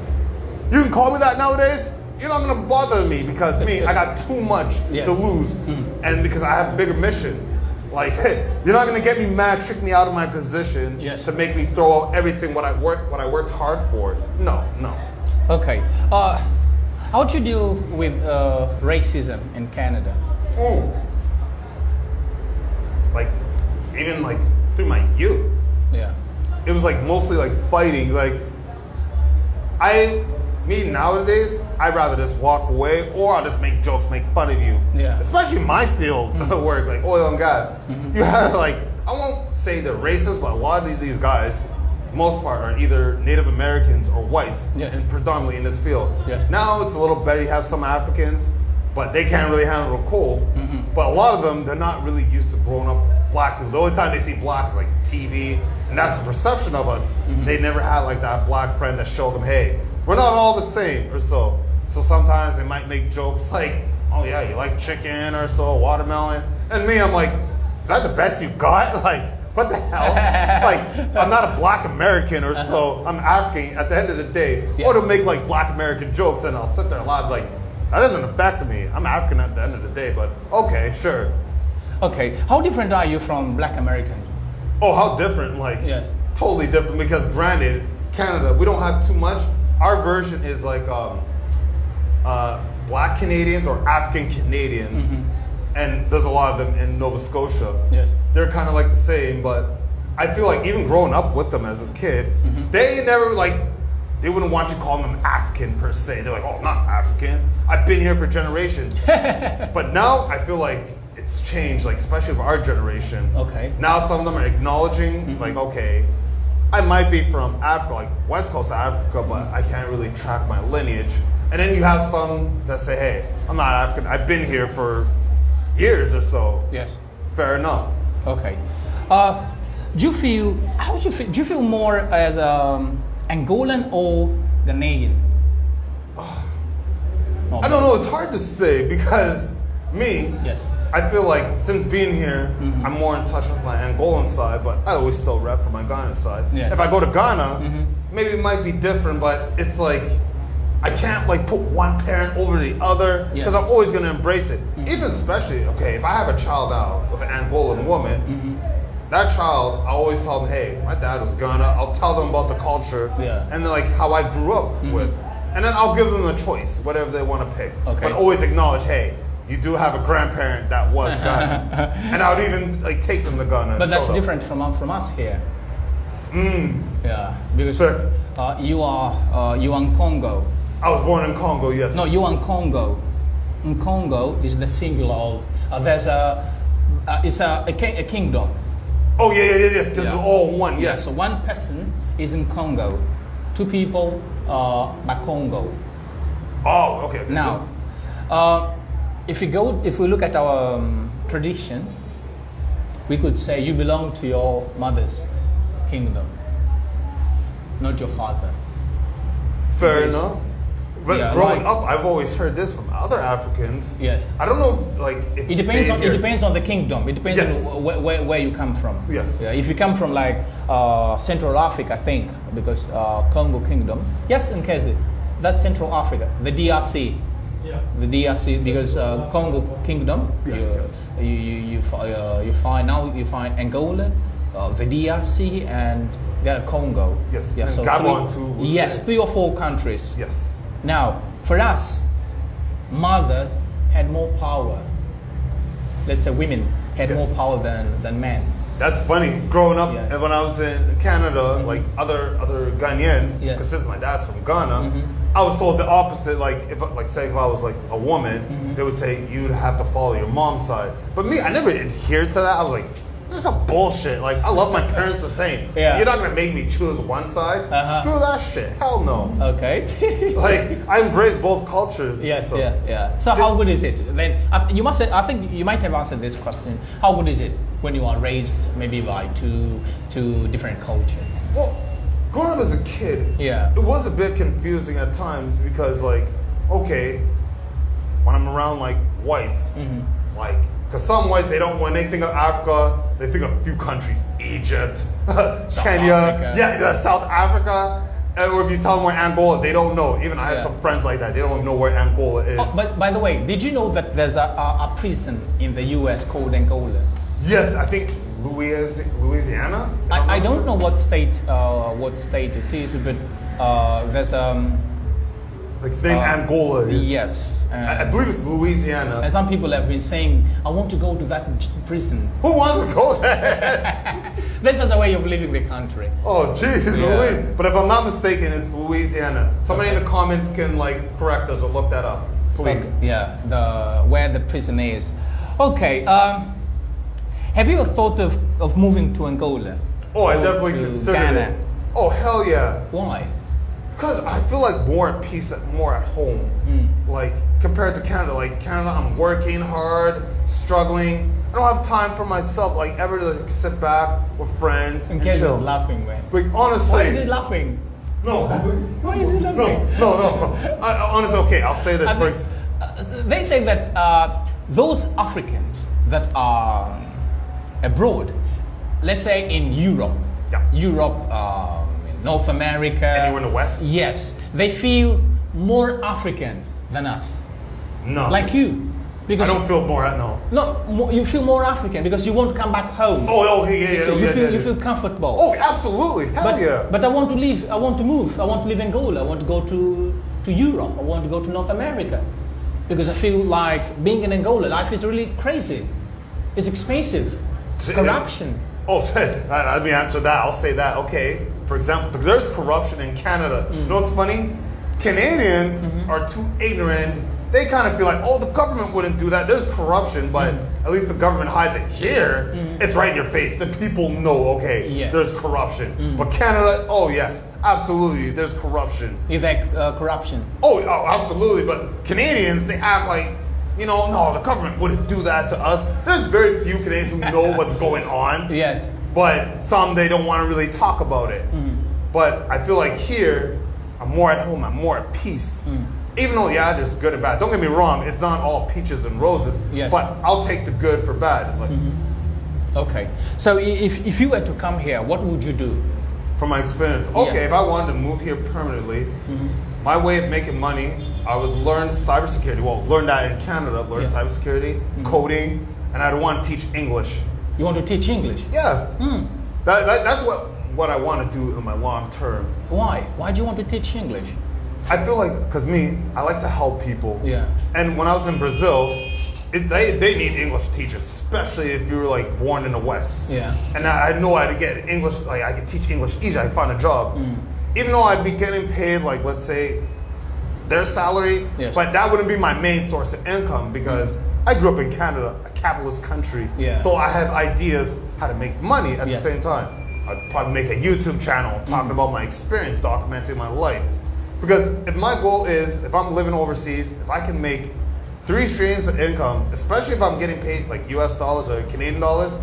You can call me that nowadays, you're not going to bother me because me, I got too much to lose. And because I have a bigger mission. Like, hey, you're not going to get me mad, trick me out of my position to make me throw out everything what I worked hard for. No. Okay. How do you deal with racism in Canada? Like, even like through my youth. Yeah. It was like mostly like fighting. Like, me nowadays, I'd rather just walk away or I'll just make jokes, make fun of you. Yeah. Especially my field of work, like oil and gas. You have like, I won't say they're racist, but a lot of these guys, most part, are either Native Americans or whites, and predominantly in this field. Now it's a little better, you have some Africans, but they can't really handle the cold. But a lot of them, they're not really used to growing up black people. The only time they see black is like TV, and that's the perception of us. They never had like that black friend that showed them, hey, we're not all the same or so. So sometimes they might make jokes like, oh yeah, you like chicken or so, watermelon. And me, I'm like, is that the best you got? Like, what the hell? Like, I'm not a black American or so, I'm African at the end of the day. Or to make like black American jokes and I'll sit there and laugh like, that doesn't affect me. I'm African at the end of the day, but okay, sure. Okay, how different are you from black American? Oh, how different, like, totally different because granted, Canada, we don't have too much. Our version is like black Canadians or African Canadians. And there's a lot of them in Nova Scotia. They're kind of like the same, but I feel like even growing up with them as a kid, they never like, they wouldn't want you calling them African per se. They're like, oh, I'm not African. I've been here for generations. But now I feel like it's changed, like especially with our generation. Now some of them are acknowledging, like, okay, I might be from Africa, like West Coast Africa, but I can't really track my lineage. And then you have some that say, hey, I'm not African. I've been here for years or so. Fair enough. Okay. Do you feel more as Angolan or Ghanaian? I don't know. It's hard to say because me, I feel like since being here, I'm more in touch with my Angolan side, but I always still rep for my Ghana side. If I go to Ghana, maybe it might be different, but it's like I can't like put one parent over the other because I'm always going to embrace it. Even especially, okay, if I have a child now with an Angolan woman, that child, I always tell them, hey, my dad was Ghana. I'll tell them about the culture and then like how I grew up with. And then I'll give them the choice, whatever they want to pick. But always acknowledge, hey, you do have a grandparent that was Ghana. And I would even like take them to Ghana. But that's different from us here. Yeah, because you are in Congo. I was born in Congo, yes. No, you are in Congo. In Congo is the singular of, there's a kingdom. Oh yes, because it's all one, yes. So one person is in Congo, two people by Congo. Oh, okay. Now, if we look at our tradition, we could say you belong to your mother's kingdom, not your father. Fair enough. But growing up, I've always heard this from other Africans. I don't know, like if it depends on the kingdom. It depends on where you come from. If you come from like Central Africa, I think, because Congo Kingdom. Yes, in Kezi, that's Central Africa, the DRC. The DRC, because Congo Kingdom. You find Angola, the DRC, and Congo. And so Gabon too. 3 or 4 countries. Now, for us, mothers had more power. Let's say women had more power than men. That's funny. Growing up, and when I was in Canada, like other Ghanaians, because since my dad's from Ghana, I was told the opposite. Like if I was like a woman, they would say you'd have to follow your mom's side. But me, I never adhered to that. I was like, this is a bullshit. Like, I love my parents the same. Yeah. You're not gonna make me choose one side. Screw that shit. Hell no. Okay. Like, I embrace both cultures. Yes, so. yeah. So how good is it? Then you must say, I think you might have answered this question. How good is it when you are raised maybe by two different cultures? Well, growing up as a kid, Yeah. it was a bit confusing at times because, like, okay, when I'm around like whites, like, because some whites, they don't, when they think of Africa, they think of a few countries, Egypt, Kenya, Africa. South Africa. Or if you tell them where Angola, they don't know. Even I have some friends like that, they don't even know where Angola is. Oh, but by the way, did you know that there's a prison in the US called Angola? Yes, I think Louisiana. I don't know what state it is, but there's like it's named Angola. Yes. I believe it's Louisiana. And some people have been saying, I want to go to that prison. Who wants to go there? That's just a way of living the country. Oh, jeez, Louis. But if I'm not mistaken, it's Louisiana. Somebody in the comments can like correct us or look that up, please. Yeah, where the prison is. Okay. Have you ever thought of moving to Angola? Oh, I Or definitely to considered Ghana? it. Oh, hell yeah. Why? Because I feel like more at peace, more at home. Like, compared to Canada. Like, Canada, I'm working hard, struggling. I don't have time for myself, like, ever to like, sit back with friends and Ken's chill. laughing, man. Like, honestly. Why is he laughing? No. Why is he laughing? No. Honestly, okay, I'll say this first. They say that those Africans that are abroad, let's say in Europe, North America, Anywhere in the West? yes, they feel more African than us. No. Like you, I because don't feel more at no. no, you feel more African because you want to come back home. Oh, okay, So you yeah. feel comfortable. Oh, absolutely. Hell yeah. But I want to leave. I want to move. I want to live in Angola. I want to go to Europe. I want to go to North America, because I feel like being in Angola, life is really crazy. It's expensive. Corruption. Oh, let me answer that. I'll say that. Okay. For example, there's corruption in Canada. You know what's funny? Canadians are too ignorant. They kind of feel like, oh, the government wouldn't do that. There's corruption, but at least the government hides it. Here, it's right in your face. The people know, okay, there's corruption. But Canada, oh yes, absolutely, there's corruption. Is that corruption? Oh, absolutely. But Canadians, they act like, you know, no, the government wouldn't do that to us. There's very few Canadians who know what's going on. Yes. But some, they don't want to really talk about it. But I feel like here, I'm more at home, I'm more at peace. Even though, yeah, there's good and bad. Don't get me wrong, it's not all peaches and roses. Yes. But I'll take the good for bad. Like, Okay. So if you were to come here, what would you do? from my experience, okay, if I wanted to move here permanently, my way of making money, I would learn cybersecurity. Well, learn that in Canada, learn cybersecurity, coding, and I'd want to teach English. You want to teach English? Yeah. That's what I want to do in my long term. Why? Why do you want to teach English? I feel like, because me, I like to help people. Yeah. And when I was in Brazil, they need English teachers, especially if you were like born in the West. Yeah. And I know I could get English, like I could teach English easy, I could find a job. Even though I'd be getting paid, like let's say, their salary, but that wouldn't be my main source of income because I grew up in Canada, a capitalist country. Yeah. So I have ideas how to make money at the same time. I'd probably make a YouTube channel talking about my experience, documenting my life. Because if my goal is, if I'm living overseas, if I can make 3 streams of income, especially if I'm getting paid like US dollars or Canadian dollars,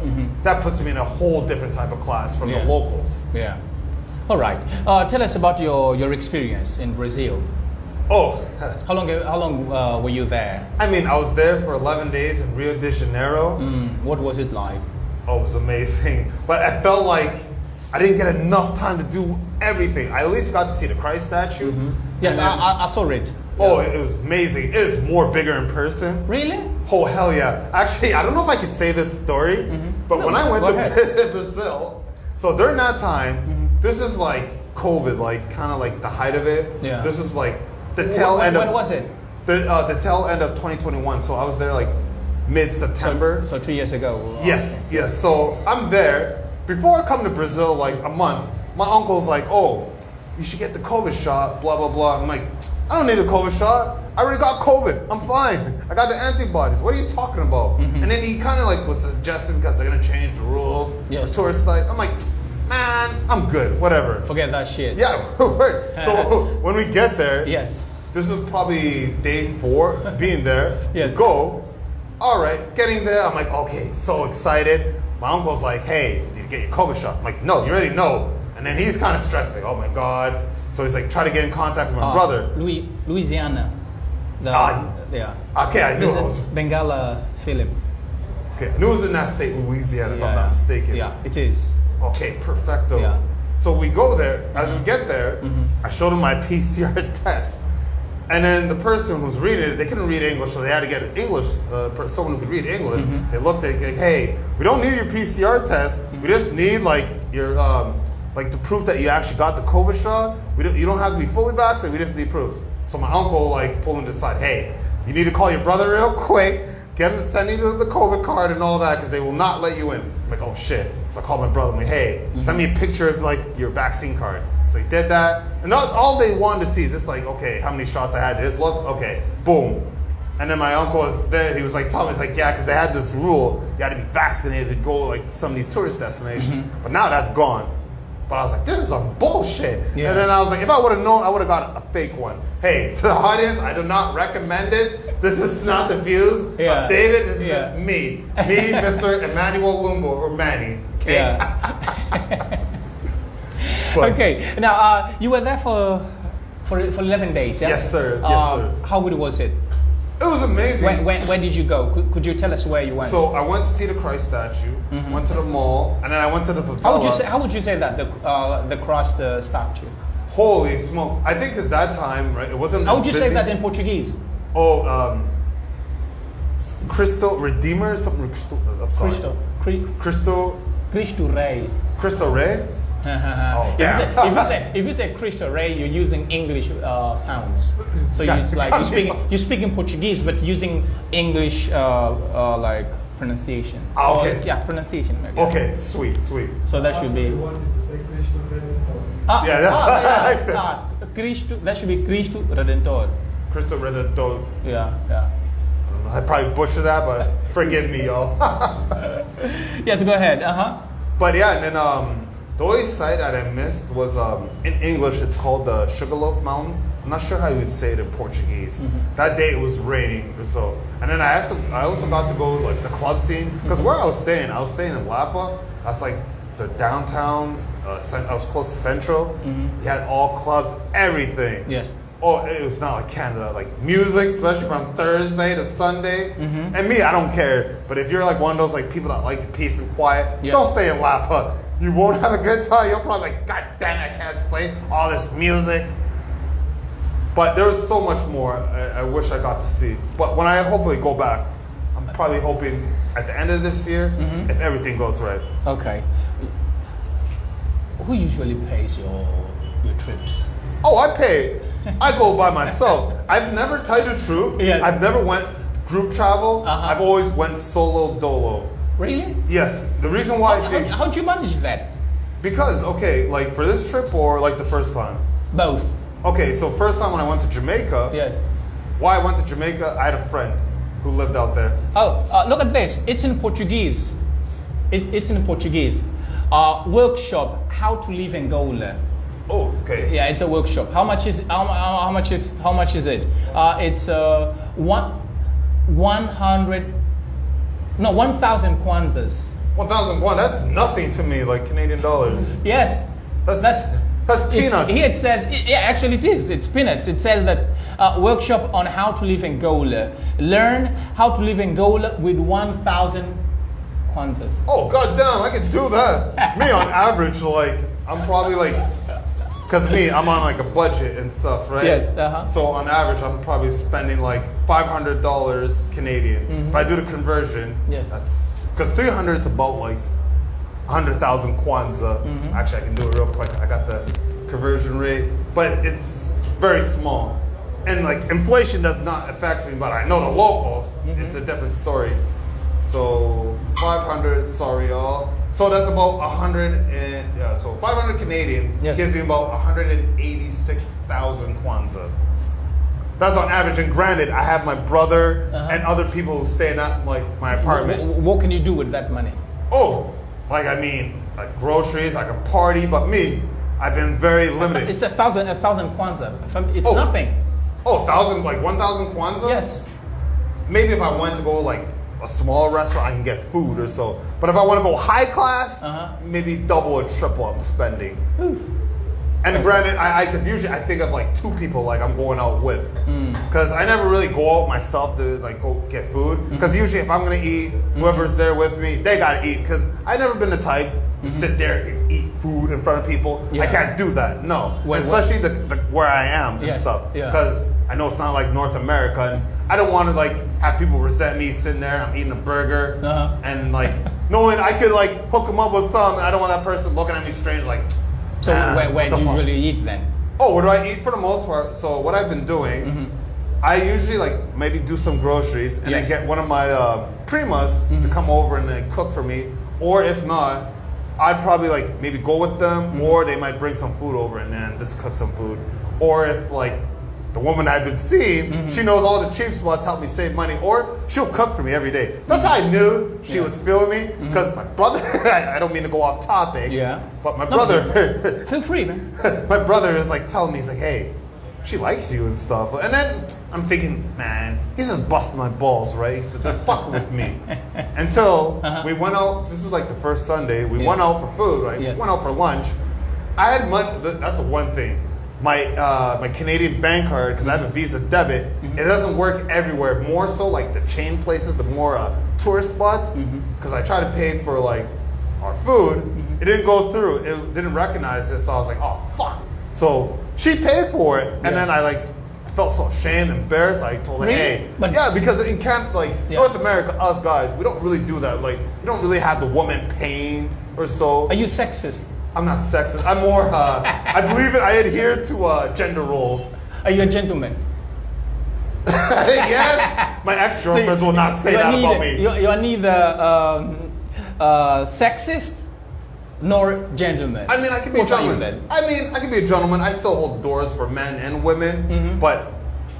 that puts me in a whole different type of class from the locals. Yeah. All right. Tell us about your experience in Brazil. Oh. How long were you there? I mean, I was there for 11 days in Rio de Janeiro. What was it like? Oh, it was amazing. But I felt like I didn't get enough time to do everything. I at least got to see the Christ statue. Yes, I saw it. Oh, it was amazing. It is more bigger in person. Really? Oh, hell yeah. Actually, I don't know if I can say this story, but when I went to Brazil, so during that time, this is like COVID, like kind of like the height of it. Yeah. This is like the tail end of... When was it? The tail end of 2021. So I was there like mid-September. So 2 years ago. Yes, yes. So I'm there. Before I come to Brazil, like a month, my uncle's like, oh, you should get the COVID shot, blah, blah, blah. I'm like, I don't need a COVID shot. I already got COVID. I'm fine. I got the antibodies. What are you talking about? And then he kind of like was suggesting because they're gonna change the rules for tourist sites. I'm like, man, I'm good. Whatever. Forget that shit. Yeah. So when we get there, Yes. this is probably day 4 being there. Yes. We go. All right, getting there. I'm like, okay, so excited. My uncle's like, hey, did you get your COVID shot? I'm like, no, you already know. And then he's kind of stressed, like, oh my God. So he's like, try to get in contact with my brother. Louisiana. Yeah. Okay, I knew it was. Bengala Philip. Okay, I knew it was in that state, Louisiana, if I'm not mistaken. Yeah, it is. Okay, perfecto. Yeah. So we go there. As we get there, I showed him my PCR test. And then the person who's reading it, they couldn't read English, so they had to get an English, someone who could read English. They looked at it, like, hey, we don't need your PCR test. We just need like your, like the proof that you actually got the COVID shot. You don't have to be fully vaccinated. We just need proof. So my uncle like pulled him to the side. Hey, you need to call your brother real quick. Get him to send you the COVID card and all that because they will not let you in. I'm like, oh shit. So I called my brother. I'm like, hey, send me a picture of like your vaccine card. So he did that. And all they wanted to see is just like, okay, how many shots I had. Just look, okay, boom. And then my uncle was there. He was like telling me, he's like, yeah, because they had this rule. You had to be vaccinated to go like some of these tourist destinations. But now that's gone. But I was like, this is some bullshit. Yeah. And then I was like, if I would have known, I would have got a fake one. Hey, to the audience, I do not recommend it. This is not the views of David. This is just me. Me, Mr. Emmanuel Lumbu, or Manny. Okay? Yeah. Okay. Now, you were there for 11 days, yes? Yes, sir. Yes, sir. How good was it? It was amazing. When did you go? Could you tell us where you went? So I went to see the Christ statue, went to the mall, and then I went to the favela. How would you say that, the Christ statue? Holy smokes. I think it's that time, right? It wasn't How would you busy. say that in Portuguese? Oh, Cristo Redeemer? Something, Cristo Rei. Cristo Rey? Oh, if you say Cristo Rey, you're using English sounds. So you speak in Portuguese, but using English like pronunciation. Ah, okay. Pronunciation. Okay, sweet. So that should be. Cristo. That should be Cristo Redentor. Cristo Redentor. Yeah. I don't know. I probably butchered that, but forgive me, y'all. Yes, go ahead. But yeah, and then the only site that I missed was in English. It's called the Sugarloaf Mountain. I'm not sure how you would say it in Portuguese. That day it was raining or so. And then I also got to go like the club scene because where I was staying in Lapa. That's like the downtown. I was close to Central. You had all clubs, everything. Yes. Oh, it was not like Canada. Like music, especially from Thursday to Sunday. And me, I don't care. But if you're like one of those like people that like peace and quiet, don't stay in Lapa. You won't have a good time. You'll probably like, God damn it, I can't sleep. All this music. But there was so much more I wish I got to see. But when I hopefully go back, I'm probably hoping at the end of this year, if everything goes right. Okay. Who usually pays your trips? Oh, I pay. I go by myself. I've never, tell you the truth, I've never went group travel. I've always went solo dolo. Really? Yes. The reason why how'd you manage that? Because, okay, like for this trip or like the first time? Both. Okay, so first time when I went to Jamaica, why I went to Jamaica, I had a friend who lived out there. Oh, look at this. It's in Portuguese. It's in Portuguese. Workshop, how to live in Angola. Oh, okay. Yeah, it's a workshop. How much is it? It's 1,000 kwanzas. 1,000 kwan. That's nothing to me, like Canadian dollars. Yes. That's peanuts. Here it says, actually it is. It's peanuts. It says that workshop on how to live in Angola. Learn how to live in Angola with 1,000 kwanzas. Oh, goddamn, I can do that. Me on average, like, I'm probably like, because me, I'm on like a budget and stuff, right? Yes, So on average, I'm probably spending like $500 Canadian. If I do the conversion, that's, because 300 is about like 100,000 kwanza. Actually, I can do it real quick. I got the conversion rate, but it's very small. And like inflation does not affect me, but I know the locals, it's a different story. So 500, sorry y'all. So that's about 100 so 500 Canadian gives me about 186,000 kwanza. That's on average. And granted, I have my brother and other people who stay in like my apartment. What can you do with that money? Oh, like like groceries, I can party, but me, I've been very limited. It's a thousand kwanza. It's nothing. Oh, 1,000 kwanza? Yes. Maybe if I went to go like a small restaurant, I can get food or so. But if I want to go high class, maybe double or triple I'm spending. Oof. And granted, because usually I think of like 2 people like I'm going out with. Because I never really go out myself to like go get food. Because usually if I'm going to eat, whoever's there with me, they got to eat. Because I've never been the type to sit there and eat food in front of people. Yeah. I can't do that, no. Especially the where I am and stuff. Because I know it's not like North America. And I don't want to like have people resent me sitting there, I'm eating a burger. And like knowing I could like hook them up with something. I don't want that person looking at me strange like, so where do you usually eat then? Oh, where do I eat for the most part? So what I've been doing, I usually like maybe do some groceries and then get one of my primas to come over and then cook for me. Or if not, I'd probably like maybe go with them or they might bring some food over and then just cook some food. Or if like the woman I've been seeing, she knows all the cheap spots, help me save money, or she'll cook for me every day. That's how I knew she was feeling me, because my brother, I don't mean to go off topic, but my brother, feel free, man. My brother is like telling me, he's like, hey, she likes you and stuff. And then I'm thinking, man, he's just busting my balls, right? He's they're fucking with me. Until we went out, this was like the first Sunday, we went out for food, right? We went out for lunch. I had money, that's the one thing. My Canadian bank card, because I have a Visa debit, it doesn't work everywhere. More so like the chain places, the more tourist spots. Because I tried to pay for like our food, it didn't go through. It didn't recognize it, so I was like, oh fuck. So she paid for it, and then I felt so ashamed, embarrassed. I told her, hey, because in North America, us guys, we don't really do that. Like, we don't really have the woman paying or so. Are you sexist? I'm not sexist. I'm more, I believe it, I adhere to gender roles. Are you a gentleman? Yes. My ex-girlfriends will not say that about me. You're neither sexist nor gentleman. I mean, I can be a gentleman. I mean, I can be a gentleman. I still hold doors for men and women. But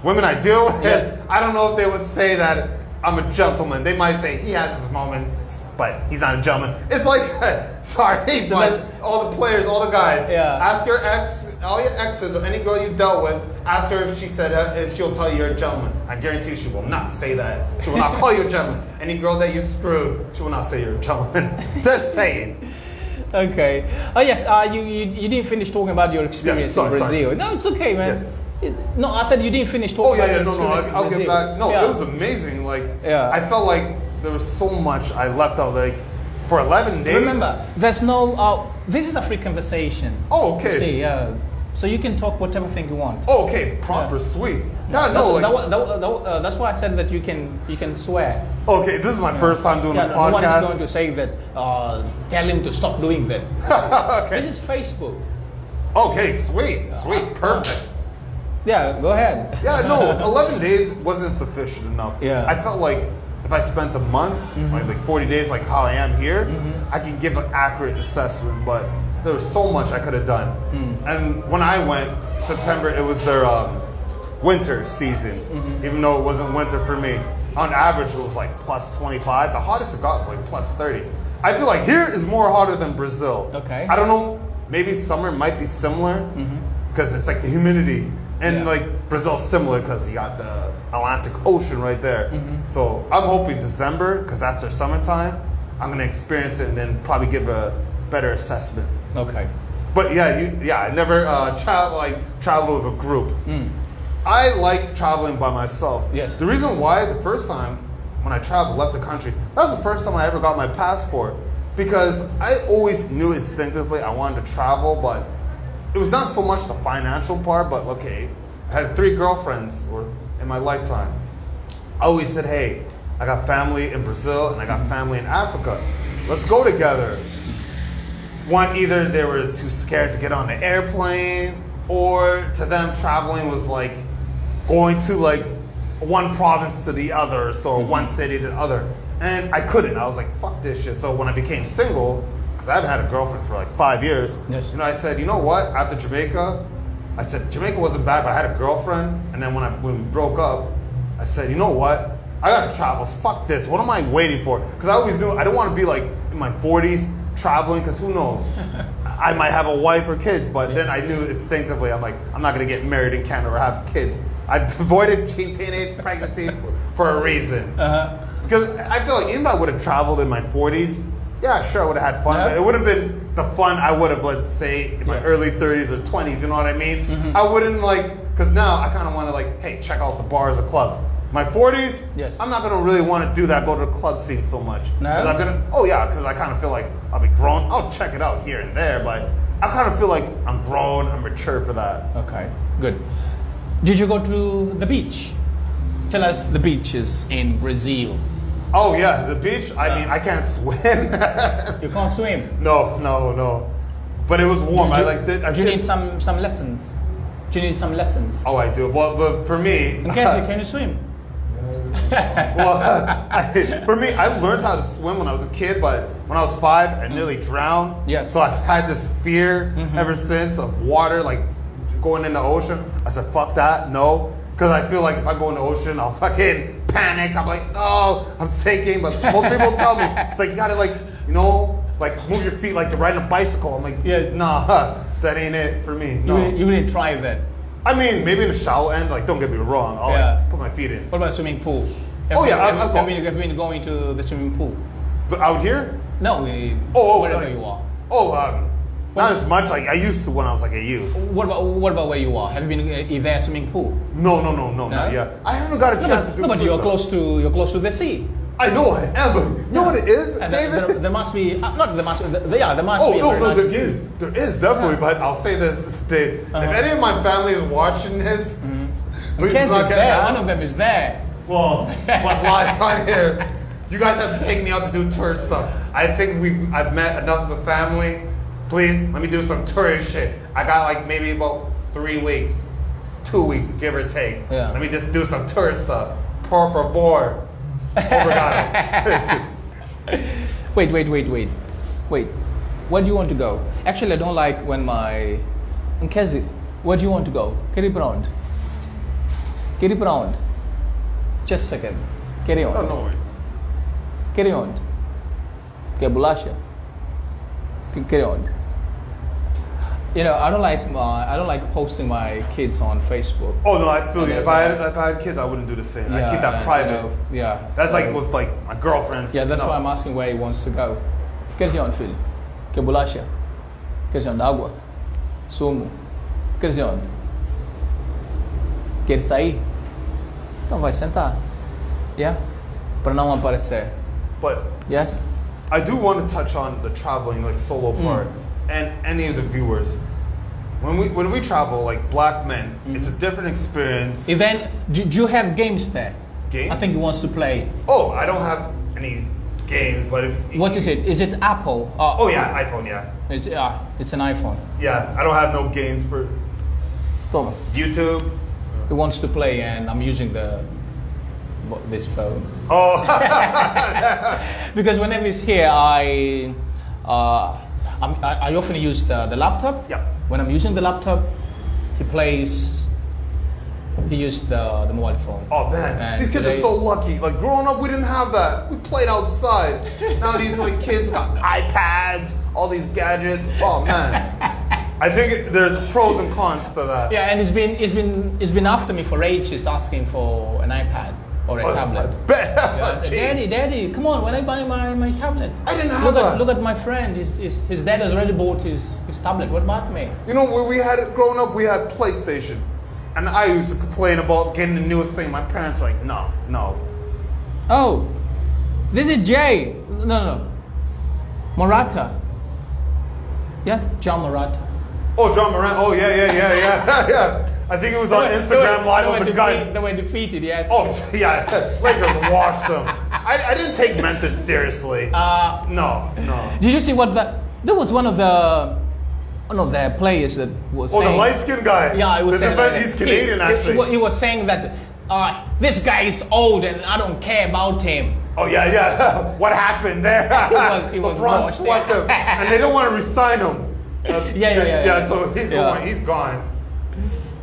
women I deal with, I don't know if they would say that I'm a gentleman. They might say he has his moments, but he's not a gentleman. It's like, sorry, but all the players, all the guys, ask your ex, all your exes or any girl you dealt with, ask her if she said if she'll tell you you're a gentleman. I guarantee you she will not say that. She will not call you a gentleman. Any girl that you screwed, she will not say you're a gentleman. Just saying. Okay. Oh yes. You didn't finish talking about your experience in Brazil. Sorry. No, it's okay, man. Yes. No, I said you didn't finish talking about your experience. I'll get back. No, it was amazing. Like, I felt like there was so much I left out. Like, for 11 days. Remember, there's no. This is a free conversation. Oh, okay. See, so you can talk whatever thing you want. Oh, okay. Proper, sweet. That's why I said that you can swear. Okay, this is my first time doing a podcast. No one is going to say that. Tell him to stop doing that. Okay. This is Facebook. Okay, sweet, perfect. Yeah, go ahead. Yeah, no, 11 days wasn't sufficient enough. Yeah. I felt like if I spent a month, like 40 days, like how I am here, I can give an accurate assessment, but there was so much I could have done. And when I went, September, it was their winter season, even though it wasn't winter for me. On average, it was like plus 25. The hottest it got was like plus 30. I feel like here is more hotter than Brazil. Okay. I don't know, maybe summer might be similar, because it's like the humidity. And like Brazil's similar because you got the Atlantic Ocean right there. So I'm hoping December, because that's their summertime, I'm gonna experience it and then probably give a better assessment. Okay. But I never traveled with a group. I like traveling by myself. Yes. The reason why, the first time when I traveled, left the country, that was the first time I ever got my passport, because I always knew instinctively I wanted to travel, but it was not so much the financial part, but okay, I had 3 girlfriends in my lifetime. I always said, hey, I got family in Brazil and I got family in Africa. Let's go together. One, either they were too scared to get on the airplane, or to them traveling was like going to like one province to the other, so one city to the other. And I couldn't. I was like, fuck this shit. So when I became single, because I haven't had a girlfriend for like 5 years, I said, you know what? After Jamaica, I said Jamaica wasn't bad, but I had a girlfriend, and then when we broke up, I said, you know what? I gotta travel. Fuck this. What am I waiting for? Because I always knew I don't want to be like in my 40s traveling, because who knows? I might have a wife or kids, but then I knew instinctively, I'm like, I'm not gonna get married in Canada or have kids. I avoided teenage pregnancy for a reason. Because I feel like even if I would have traveled in my 40s, yeah, sure, I would have had fun. But it would have been the fun I would have, let's say, in my early 30s or 20s, you know what I mean? I wouldn't because now I kind of want to hey, check out the bars or clubs. My 40s, I'm not going to really want to do that, go to the club scene so much. No? Because I kind of feel like I'll be grown. I'll check it out here and there, but I kind of feel like I'm grown, I'm mature for that. Okay, good. Did you go to the beach? Tell us the beaches in Brazil. Oh yeah, the beach. I mean, I can't swim. You can't swim? No. But it was warm. Do you need some lessons? Do you need some lessons? Oh, I do. Well, but for me, can you swim? For me, I learned how to swim when I was a kid, but when I was 5, I nearly drowned. Yes. So I've had this fear ever since of water, like going in the ocean. I said, fuck that, no. Because I feel like if I go in the ocean, I'll fucking panic. I'm like, oh, I'm sinking. But most people tell me, it's like, you gotta move your feet like you're riding a bicycle. I'm like, nah, that ain't it for me. No. You didn't try that? I mean, maybe in the shallow end, don't get me wrong, I'll put my feet in. What about swimming pool? I've been going to the swimming pool? But out here? No, wherever you are. Not as much. I used to when I was a youth. What about where you are? Have you been in their swimming pool? No, not yet. I haven't got a chance to do it. But you're close to the sea. I know I am, but you know what it is, David? There must be, there must be. There is definitely. But I'll say this: if any of my family is watching this, please do not get mad. One of them is there. Well, while I'm here, you guys have to take me out to do tourist stuff. I think I've met enough of the family. Please let me do some tourist shit. I got maybe about 3 weeks, 2 weeks, give or take. Yeah. Let me just do some tourist stuff. Por favor. Obrigado. Wait. Where do you want to go? Actually, I don't like when my... Nkezi, where do you want to go? Carry around. Just a second. Carry on. Oh, no worries. Carry on. Que bolacha. Carry on. You know, I don't like posting my kids on Facebook. Oh no, I feel you. If I had kids, I wouldn't do the same. I keep that private. That's with my girlfriends. Yeah, that's why I'm asking where he wants to go. Queres ir onde, filho? Que bolacha? Queres ir onde? Água? Sumo? Queres ir onde? Queres sair? Então vai sentar. Yeah? Para não aparecer. But yes? I do want to touch on the traveling, solo part, and any of the viewers. When we travel, black men, it's a different experience. Then, do you have games there? Games? I think he wants to play. Oh, I don't have any games, but what is it? Is it Apple? Oh yeah, iPhone, yeah. It's an iPhone. Yeah, I don't have no games for Toma. YouTube. He wants to play, and I'm using this phone. Oh. Because whenever he's here, I often use the laptop. Yeah. When I'm using the laptop, he used the mobile phone. Oh man, and these kids are so lucky. Growing up, we didn't have that. We played outside. Now these kids got iPads, all these gadgets. Oh man. I think there's pros and cons to that. Yeah, and he's been after me for ages, asking for an iPad or a tablet. Daddy, come on! When I buy my tablet, I didn't have that. Look at my friend. His dad has already bought his tablet. What about me? You know, where we had it growing up, we had PlayStation, and I used to complain about getting the newest thing. My parents were like, no. Oh, this is Jay. No. Morata. Yes, John Morata. Oh, John Morant. Oh, yeah. I think it was on Instagram Live with the guy. They were defeated, yes. Oh, yeah. Lakers washed them. I didn't take Memphis seriously. No. Did you see there was one of the players that was saying... Oh, the light-skinned guy. Yeah, he was saying... He's Canadian, actually. He was saying that this guy is old and I don't care about him. Oh, yeah. What happened there? He was washed. And they don't want to re-sign him. Yeah. So he's gone.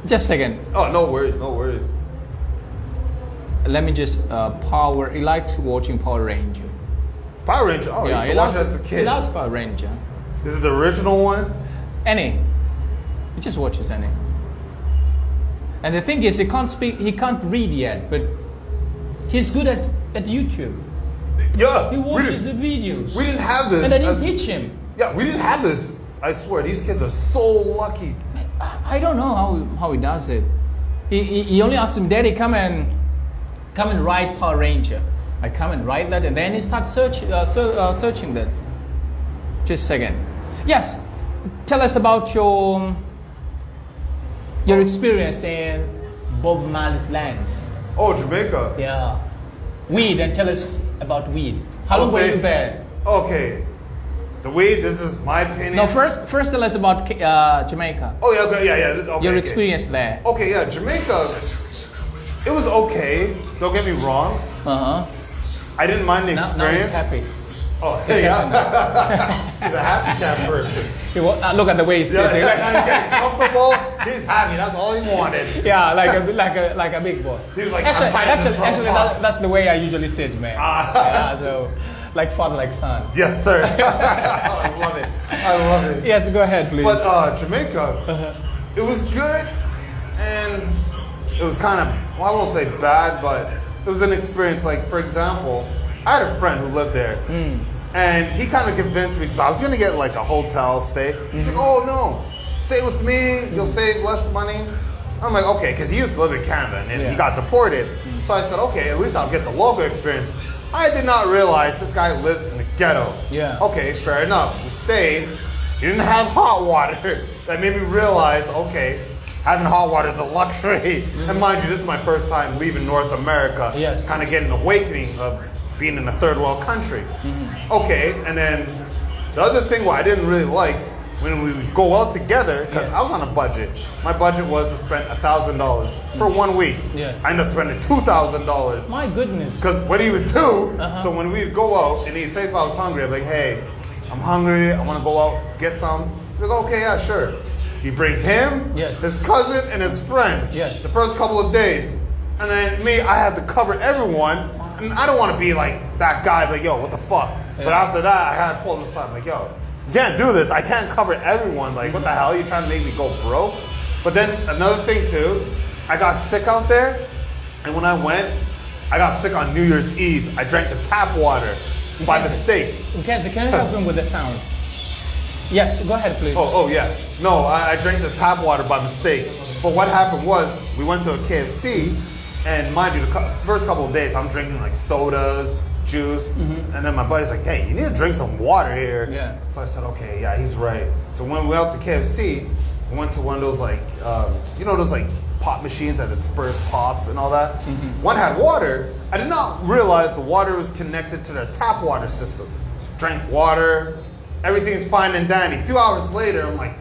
Just a second. Oh, no worries, no worries. Let me just He likes watching Power Ranger. Power Ranger. Oh, Yeah, he used to watch as a kid. He loves Power Ranger. This is the original one. Any. He just watches any. And the thing is, he can't speak. He can't read yet, but he's good at YouTube. Yeah. He watches the videos. We didn't have this. And I didn't teach him. Yeah, we didn't have this. I swear, these kids are so lucky. I don't know how he does it. He only asks him, Daddy, come and write Power Ranger. I come and write that, and then he starts searching that. Just a second. Yes, tell us about your experience in Bob Marley's land. Oh, Jamaica. Yeah. Weed, and tell us about weed. How long were you there? Okay. The weed, this is my opinion. No, first tell us about Jamaica. Oh, yeah, okay, yeah. Okay, your experience there. Okay, yeah, Jamaica, it was okay. Don't get me wrong. Uh-huh. I didn't mind the experience. Now he's happy. Oh, yeah. He's a happy camper. Look at the way he's sitting. Yeah, he's getting comfortable. He's happy. That's all he wanted. Yeah, like a big boss. He was like, actually, that's the way I usually sit, man. Yeah, so like father, like son. Yes, sir. I love it. I love it. Yes, go ahead, please. But Jamaica, it was good, and it was kind of, well, I won't say bad, but it was an experience. Like, for example, I had a friend who lived there, and he kind of convinced me, because I was going to get like a hotel stay. He's like, oh no, stay with me, you'll save less money. I'm like, okay, because he used to live in Canada, and he got deported. So I said, okay, at least I'll get the local experience. I did not realize this guy lives in the ghetto. Yeah. Okay, fair enough. We stayed. He didn't have hot water. That made me realize, okay, having hot water is a luxury. And mind you, this is my first time leaving North America. Yes. Kind of getting an awakening of being in a third world country. Okay, and then the other thing what I didn't really like, when we would go out together, because I was on a budget. My budget was to spend $1,000 for 1 week. Yeah. I ended up spending $2,000. My goodness. Because what he would do, so when we would go out, and he'd say if I was hungry, I'd be like, hey, I'm hungry, I want to go out, get some. He'd go, okay, yeah, sure. He'd bring him, his cousin, and his friend the first couple of days. And then me, I had to cover everyone. And I don't want to be like that guy, like, yo, what the fuck? But after that, I had to pull him aside, like, yo, you can't do this. I can't cover everyone. Like, what the hell? You trying to make me go broke? But then another thing too, I got sick out there, and when I went, I got sick on New Year's Eve. I drank the tap water by mistake. Can you help him with the sound? Yes, go ahead, please. Oh yeah. No, I drank the tap water by mistake. But what happened was, we went to a KFC, and mind you, the first couple of days, I'm drinking like sodas, juice, and then my buddy's like, hey, you need to drink some water here. Yeah. So I said, okay, yeah, he's right. So when we went out to KFC, we went to one of those like, you know those like pop machines that disperse pops and all that? One had water. I did not realize the water was connected to their tap water system. Drank water, everything's fine and dandy. A few hours later, I'm like,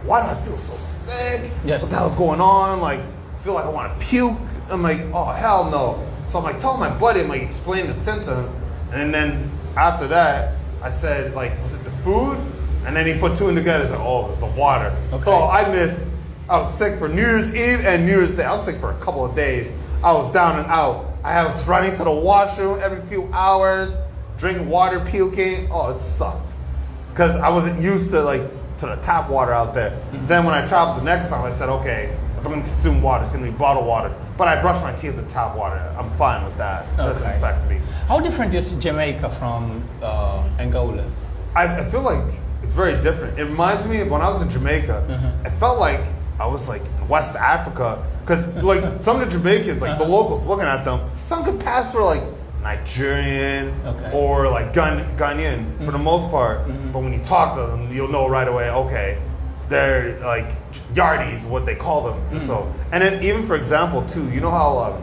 why do I feel so sick? Yes. What the hell's going on? Like, I feel like I want to puke. I'm like, oh, hell no. So I'm like telling my buddy, I'm like explaining the symptoms. And then after that, I said, like, was it the food? And then he put two and together and said, oh, it's the water. Okay. So I was sick for New Year's Eve and New Year's Day. I was sick for a couple of days. I was down and out. I was running to the washroom every few hours, drinking water, puking. Oh, it sucked. Because I wasn't used to the tap water out there. Then when I traveled the next time, I said, okay, if I'm gonna consume water, it's gonna be bottled water. But I brush my teeth with tap water. I'm fine with that. It doesn't affect me. How different is Jamaica from Angola? I feel like it's very different. It reminds me of when I was in Jamaica, I felt like I was like in West Africa. Because like some of the Jamaicans, like the locals looking at them, some could pass for like Nigerian or like Ghanaian for the most part. But when you talk to them, you'll know right away, okay, they're like yardies, what they call them. So, and then even for example too, you know how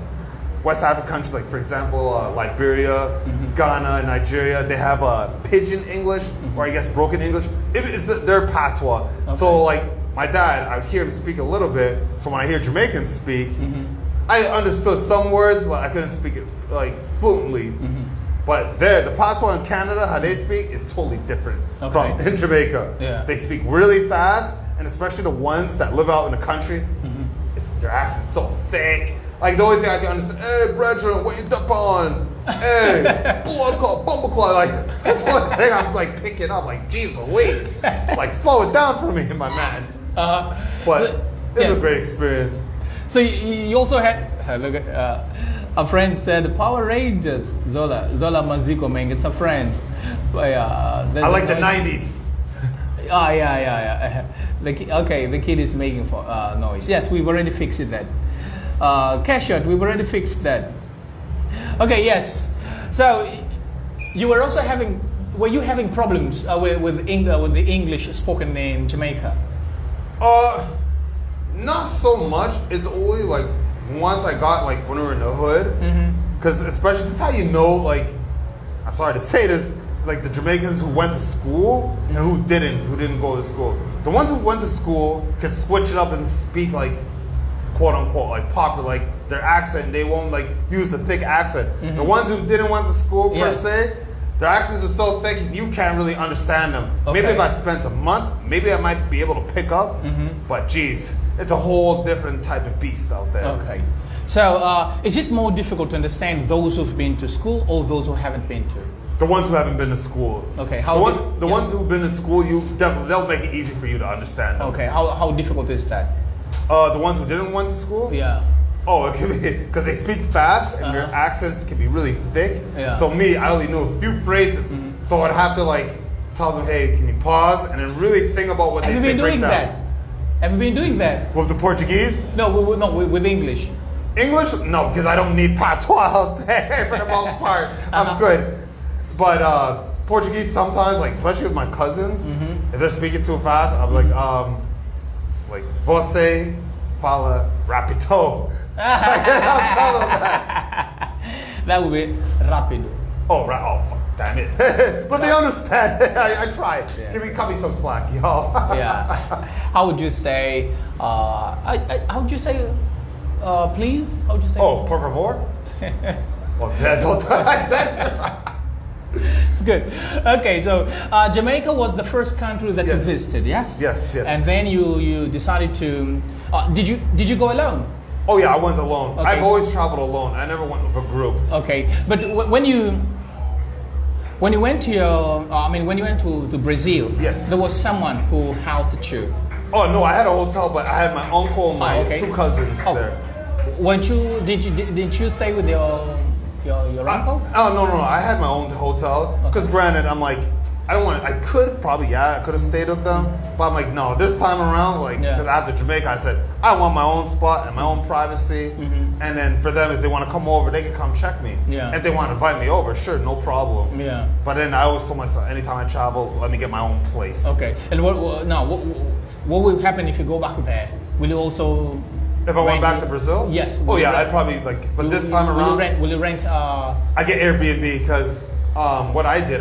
West African countries, like for example Liberia, Ghana, Nigeria, they have pidgin English, or I guess broken English. It's their patois. So like my dad, I hear him speak a little bit. So when I hear Jamaicans speak, I understood some words, but I couldn't speak it like fluently. But there, the patois in Canada, how they speak, is totally different from in Jamaica. They speak really fast, and especially the ones that live out in the country, their accent's so thick. Like the only thing I can understand, hey, brethren, what you up on? Hey, blood clot, bumble clot. Like that's one thing I'm like picking up. Like, geez Louise, like slow it down for me, my man. But it's a great experience. So you also had look at a friend said Power Rangers. Zola Maziko, man, it's a friend. But, I like the 90s. Oh yeah. The kid is making noise. Yes, we've already fixed that. Cashot, we've already fixed that. Okay, yes. So you were also were you having problems with the English spoken in Jamaica? Not so much. It's only like once I got like when we were in the hood, because especially this is how you know. Like, I'm sorry to say this, like the Jamaicans who went to school and who didn't go to school. The ones who went to school can switch it up and speak like quote unquote like proper, like their accent. They won't like use a thick accent. The ones who didn't went to school per se, their accents are so thick you can't really understand them. Okay. Maybe if I spent a month, maybe I might be able to pick up. But geez, it's a whole different type of beast out there. Okay. So is it more difficult to understand those who've been to school or those who haven't been to? The ones who haven't been to school. Okay. The ones who've been to school, they'll make it easy for you to understand them. Okay. How difficult is that? The ones who didn't went to school? Yeah. Oh, it can be because they speak fast and their accents can be really thick. Yeah. So I only knew a few phrases, so I'd have to like tell them, hey, can you pause and then really think about what they say. Have you been doing that? Have you been doing that? With the Portuguese? No, with English. English? No, because I don't need patois out there for the most part. I'm good. But Portuguese sometimes, like especially with my cousins, if they're speaking too fast, I'll be like você fala rápido. I'll tell them that. That would be rápido. Oh, right. Oh, fuck. Damn it. But they understand. I tried. Yeah. Cut me some slack, y'all. Yeah. How would you say? How would you say? Please. How would you say? Oh, por favor. Well, don't I said it right. It's good. Okay, so Jamaica was the first country that you visited, yes? Yes. And then you decided to. Did you go alone? Oh yeah, I went alone. Okay. I've always traveled alone. I never went with a group. Okay, but when you went to to Brazil, yes, there was someone who housed you. Oh no, I had a hotel, but I had my uncle and my two cousins there. Didn't you stay with your uncle? Oh no, I had my own hotel. Because granted, I'm like, I could have stayed with them, but I'm like, no, this time around, like, because after Jamaica, I said, I want my own spot and my own privacy. And then for them, if they want to come over, they can come check me. Yeah. If they want to invite me over, sure, no problem. Yeah. But then I always told myself, anytime I travel, let me get my own place. Okay. And what will happen if you go back there? Will you also... If I went back to Brazil? Yes. Oh yeah, I'd probably but this time around... Will you rent... I get Airbnb because what I did,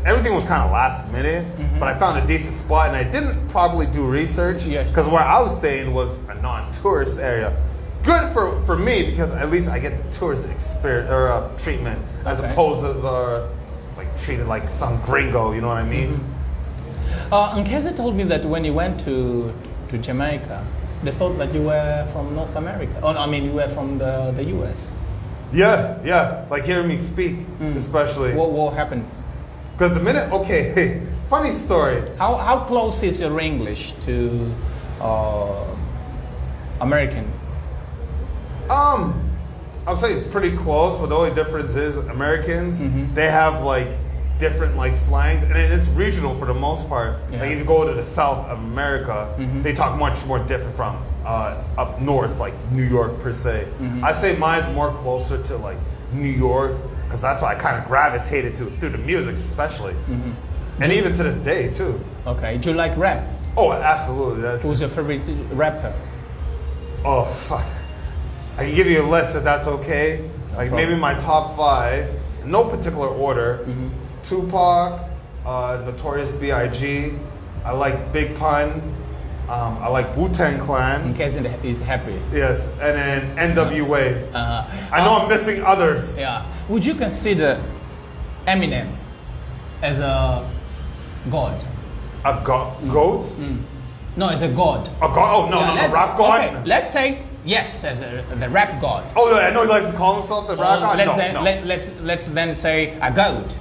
everything was kind of last minute, but I found a decent spot and I didn't probably do research because where I was staying was a non-tourist area. Good for me because at least I get the tourist experience or treatment as opposed to treated like some gringo, you know what I mean? Nkeza told me that when you went to Jamaica, they thought that you were from North America. Oh, I mean, you were from the US. Yeah. Like hearing me speak, especially. What happened? Because the minute, funny story. How close is your English to American? I'll say it's pretty close, but the only difference is Americans, they have like different like slangs, and it's regional for the most part. Like if you go to the South of America, they talk much more different from up north, like New York per se. I say mine's more closer to like New York, because that's what I kind of gravitated to through the music especially. And even to this day too. Okay, do you like rap? Oh, absolutely. Who's your favorite rapper? Oh, fuck. I can give you a list if that's okay. Like maybe my top 5, no particular order. Tupac, Notorious B.I.G. I like Big Pun. I like Wu-Tang Clan. In case he's happy. Yes, and then N.W.A. I know I'm missing others. Yeah. Would you consider Eminem as a god? A goat? No, as a god. A god? Oh, no, rap god? Okay, let's say Yes, as the rap god. Oh, yeah, I know he likes to call himself the rap god. Let's then say a goat.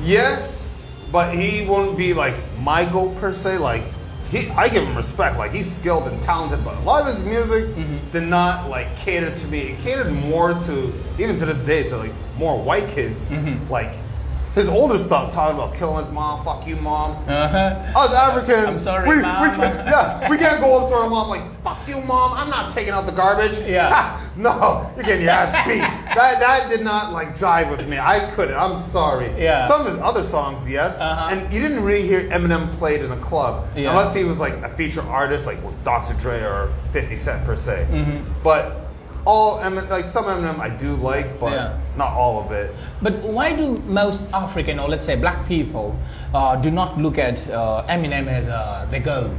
Yes, but he won't be like my goat per se. Like I give him respect. Like he's skilled and talented, but a lot of his music did not like cater to me. It catered more to, even to this day, to like more white kids. Like his older stuff, talking about killing his mom, fuck you, mom. Us Africans, I'm sorry, Mom. We can't go up to our mom like, fuck you, mom. I'm not taking out the garbage. Yeah. No, you're getting your ass beat. That did not like jive with me. I couldn't. I'm sorry. Yeah. Some of his other songs, yes. And you didn't really hear Eminem played in a club, unless he was like a featured artist, like with Dr. Dre or 50 Cent per se. But some Eminem I do like, but not all of it. But why do most African, or let's say black people, do not look at Eminem as the goat?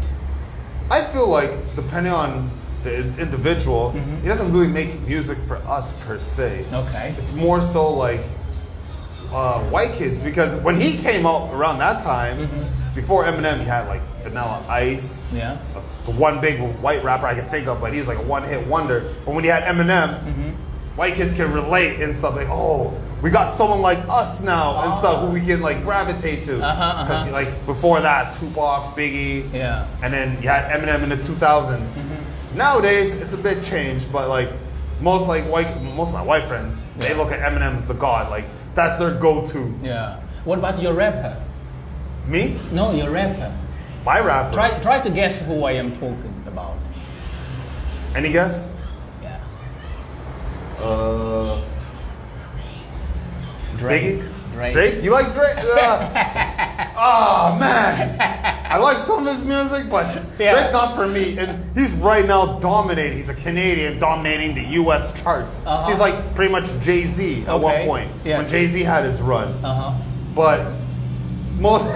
I feel like depending on the individual, he doesn't really make music for us per se. Okay. It's more so like white kids, because when he came out around that time, before Eminem, he had like Vanilla Ice. Yeah. The one big white rapper I can think of, but he's like a one-hit wonder. But when you had Eminem, white kids can relate and stuff like, oh, we got someone like us now and stuff who we can like gravitate to. Because like before that, Tupac, Biggie, and then you had Eminem in the 2000s. Nowadays, it's a bit changed, but like most of my white friends, they look at Eminem as the god. Like that's their go-to. Yeah. What about your rapper? Me? No, your rapper. My rapper. Try to guess who I am talking about. Any guess? Yeah. Drake. Drake? You like Drake? Oh man, I like some of his music, but Drake's not for me. And he's right now dominating. He's a Canadian dominating the U.S. charts. He's like pretty much Jay-Z at one point when Jay-Z had his run. But most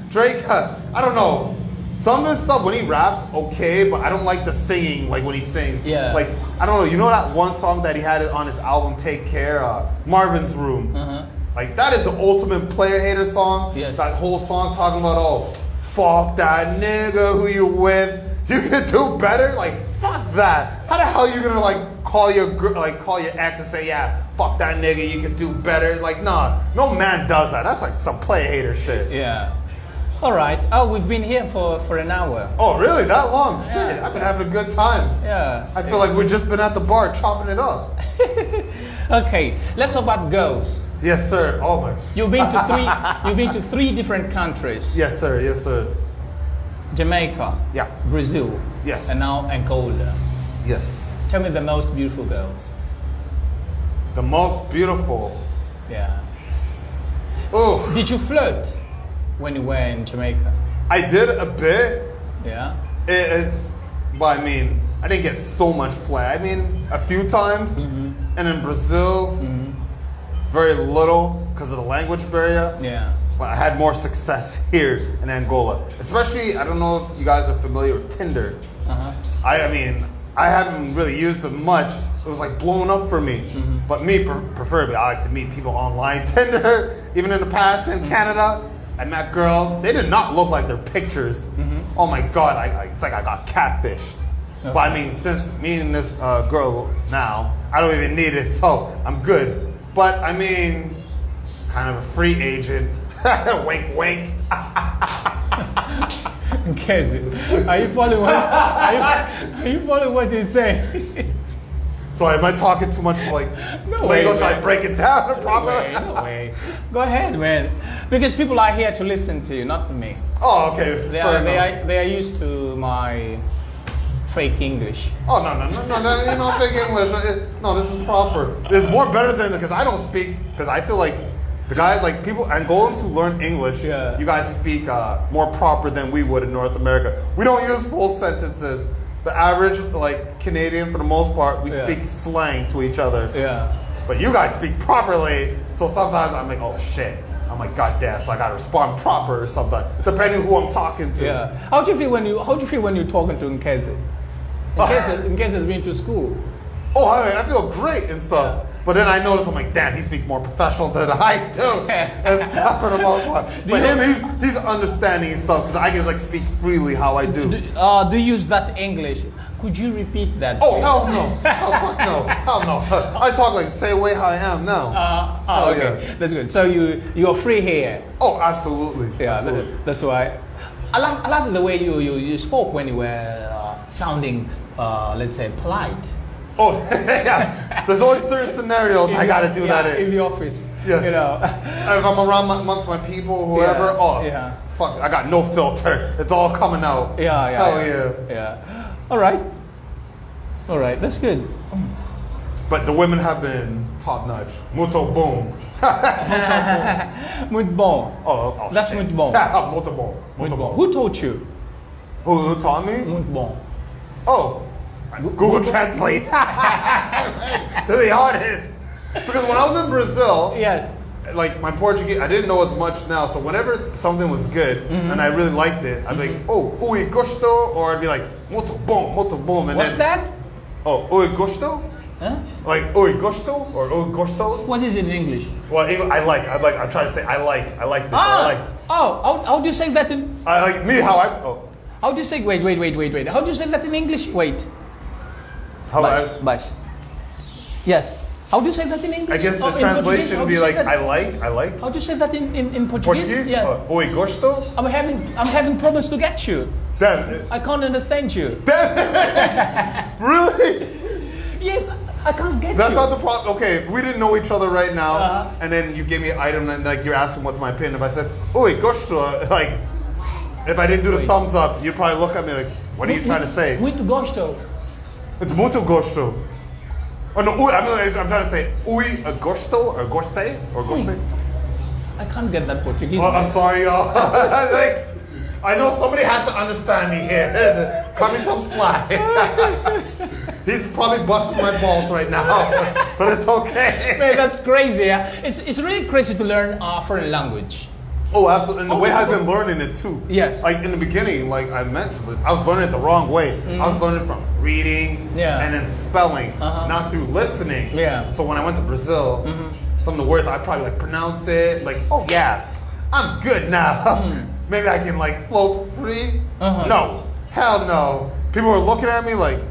Drake, I don't know. Some of his stuff when he raps, okay, but I don't like the singing, like when he sings. Yeah. Like, I don't know, you know that one song that he had on his album, Take Care, Marvin's Room? Like, that is the ultimate player-hater song. Yes. That whole song talking about, oh, fuck that nigga who you with. You can do better? Like, fuck that. How the hell are you gonna, like, call your ex and say, yeah, fuck that nigga, you can do better? Like, nah, no man does that. That's like some player-hater shit. Yeah. All right. Oh, we've been here for an hour. Oh, really? That long? Shit, I've been having a good time. Yeah. I feel like we've just been at the bar chopping it up. Okay, let's talk about girls. Yes, sir. Always. You've been to three different countries. Yes, sir. Yes, sir. Jamaica. Yeah. Brazil. Yes. And now Angola. Yes. Tell me the most beautiful girls. The most beautiful. Yeah. Oh. Did you flirt when you were in Jamaica? I did a bit. Yeah. But I mean, I didn't get so much play. I mean, a few times. And in Brazil, very little because of the language barrier. Yeah. But I had more success here in Angola. Especially, I don't know if you guys are familiar with Tinder. I mean, I haven't really used it much. It was like blowing up for me. But me, preferably, I like to meet people online. Tinder, even in the past in Canada, I met girls. They did not look like their pictures. Oh my God, it's like I got catfished. Okay. But I mean, since meeting this girl now, I don't even need it, so I'm good. But I mean, kind of a free agent. Wink, wink. Kezi, are you following what he's saying? So am I talking too much like Lego? Should I break it down properly? No way. Go ahead, man. Because people are here to listen to you, not me. Oh, okay. They are used to my fake English. Oh no! You're not fake English. No, this is proper. It's more better than because I don't speak. Because I feel like the guys, like people, Angolans who learn English, you guys speak more proper than we would in North America. We don't use full sentences. The average, like Canadian, for the most part, we speak slang to each other. Yeah. But you guys speak properly, so sometimes I'm like, oh shit. I'm like, goddamn, so I gotta respond proper or something, depending who I'm talking to. Yeah. How do you feel when you're talking to Nkezi? Nkezi has been to school. Oh, I feel great and stuff. But then I noticed, I'm like, damn, he speaks more professional than I do. And stuff for the most part. But him, he's understanding and stuff because I can like speak freely how I do. Do you use that English? Could you repeat that? Oh, hell no. Hell fuck no. Hell no. I talk like the same way how I am now. Okay. Yeah. That's good. So you're free here. Oh, absolutely. Yeah, absolutely. That's why. I love the way you spoke when you were sounding, let's say, polite. Oh, yeah. There's always certain scenarios I got to do that in the office. Yes. You know. If I'm around amongst my people, whoever, fuck, I got no filter. It's all coming out. Yeah. All right, that's good. But the women have been top notch. Muito bom. Muito bom. Oh, that's shit. muito bom. Muito bom. Muito bom. Who taught you? Who taught me? Muito bom. Oh, Google Translate. To be honest, because when I was in Brazil, yes, like my Portuguese, I didn't know as much now. So whenever something was good and I really liked it, I'd be like, oh, ui gosto, or I'd be like, muito bom. And what's then, that? Oh, ui gosto? Huh? Like ui gosto or ui gosto? What is it in English? Well, I'm trying to say I like this. I like. Oh, how do you say that in? I like me how I. Oh. How do you say? Wait. How do you say that in English? Wait. How Bash. Yes. How do you say that in English? I guess the translation would be like I like. How do you say that in Portuguese? Portuguese? Yes. Oi gosto? I'm having problems to get you. Damn. I can't understand you. Really? Yes, I can't get That's you. not the problem. Okay, if we didn't know each other right now, and then you gave me an item and like you're asking what's my opinion. If I said oi gosto, like if I didn't do the thumbs up, you'd probably look at me like, what are you trying to say? Muito gosto. It's muito gosto. Oh no, I'm trying to say ui gosto or goste or goste. I can't get that Portuguese. Oh, I'm sorry, y'all. Like, I know somebody has to understand me here. Cut me some slack. He's probably busting my balls right now, but it's okay. Man, that's crazy. Yeah? It's really crazy to learn a foreign language. Oh, absolutely. And the way I've been learning it too. Yes. Like in the beginning, like I was learning it the wrong way. I was learning from reading and then spelling, not through listening. Yeah. So when I went to Brazil, some of the words I probably like pronounce it like, oh yeah, I'm good now. Maybe I can like flow free. No, hell no. People were looking at me like,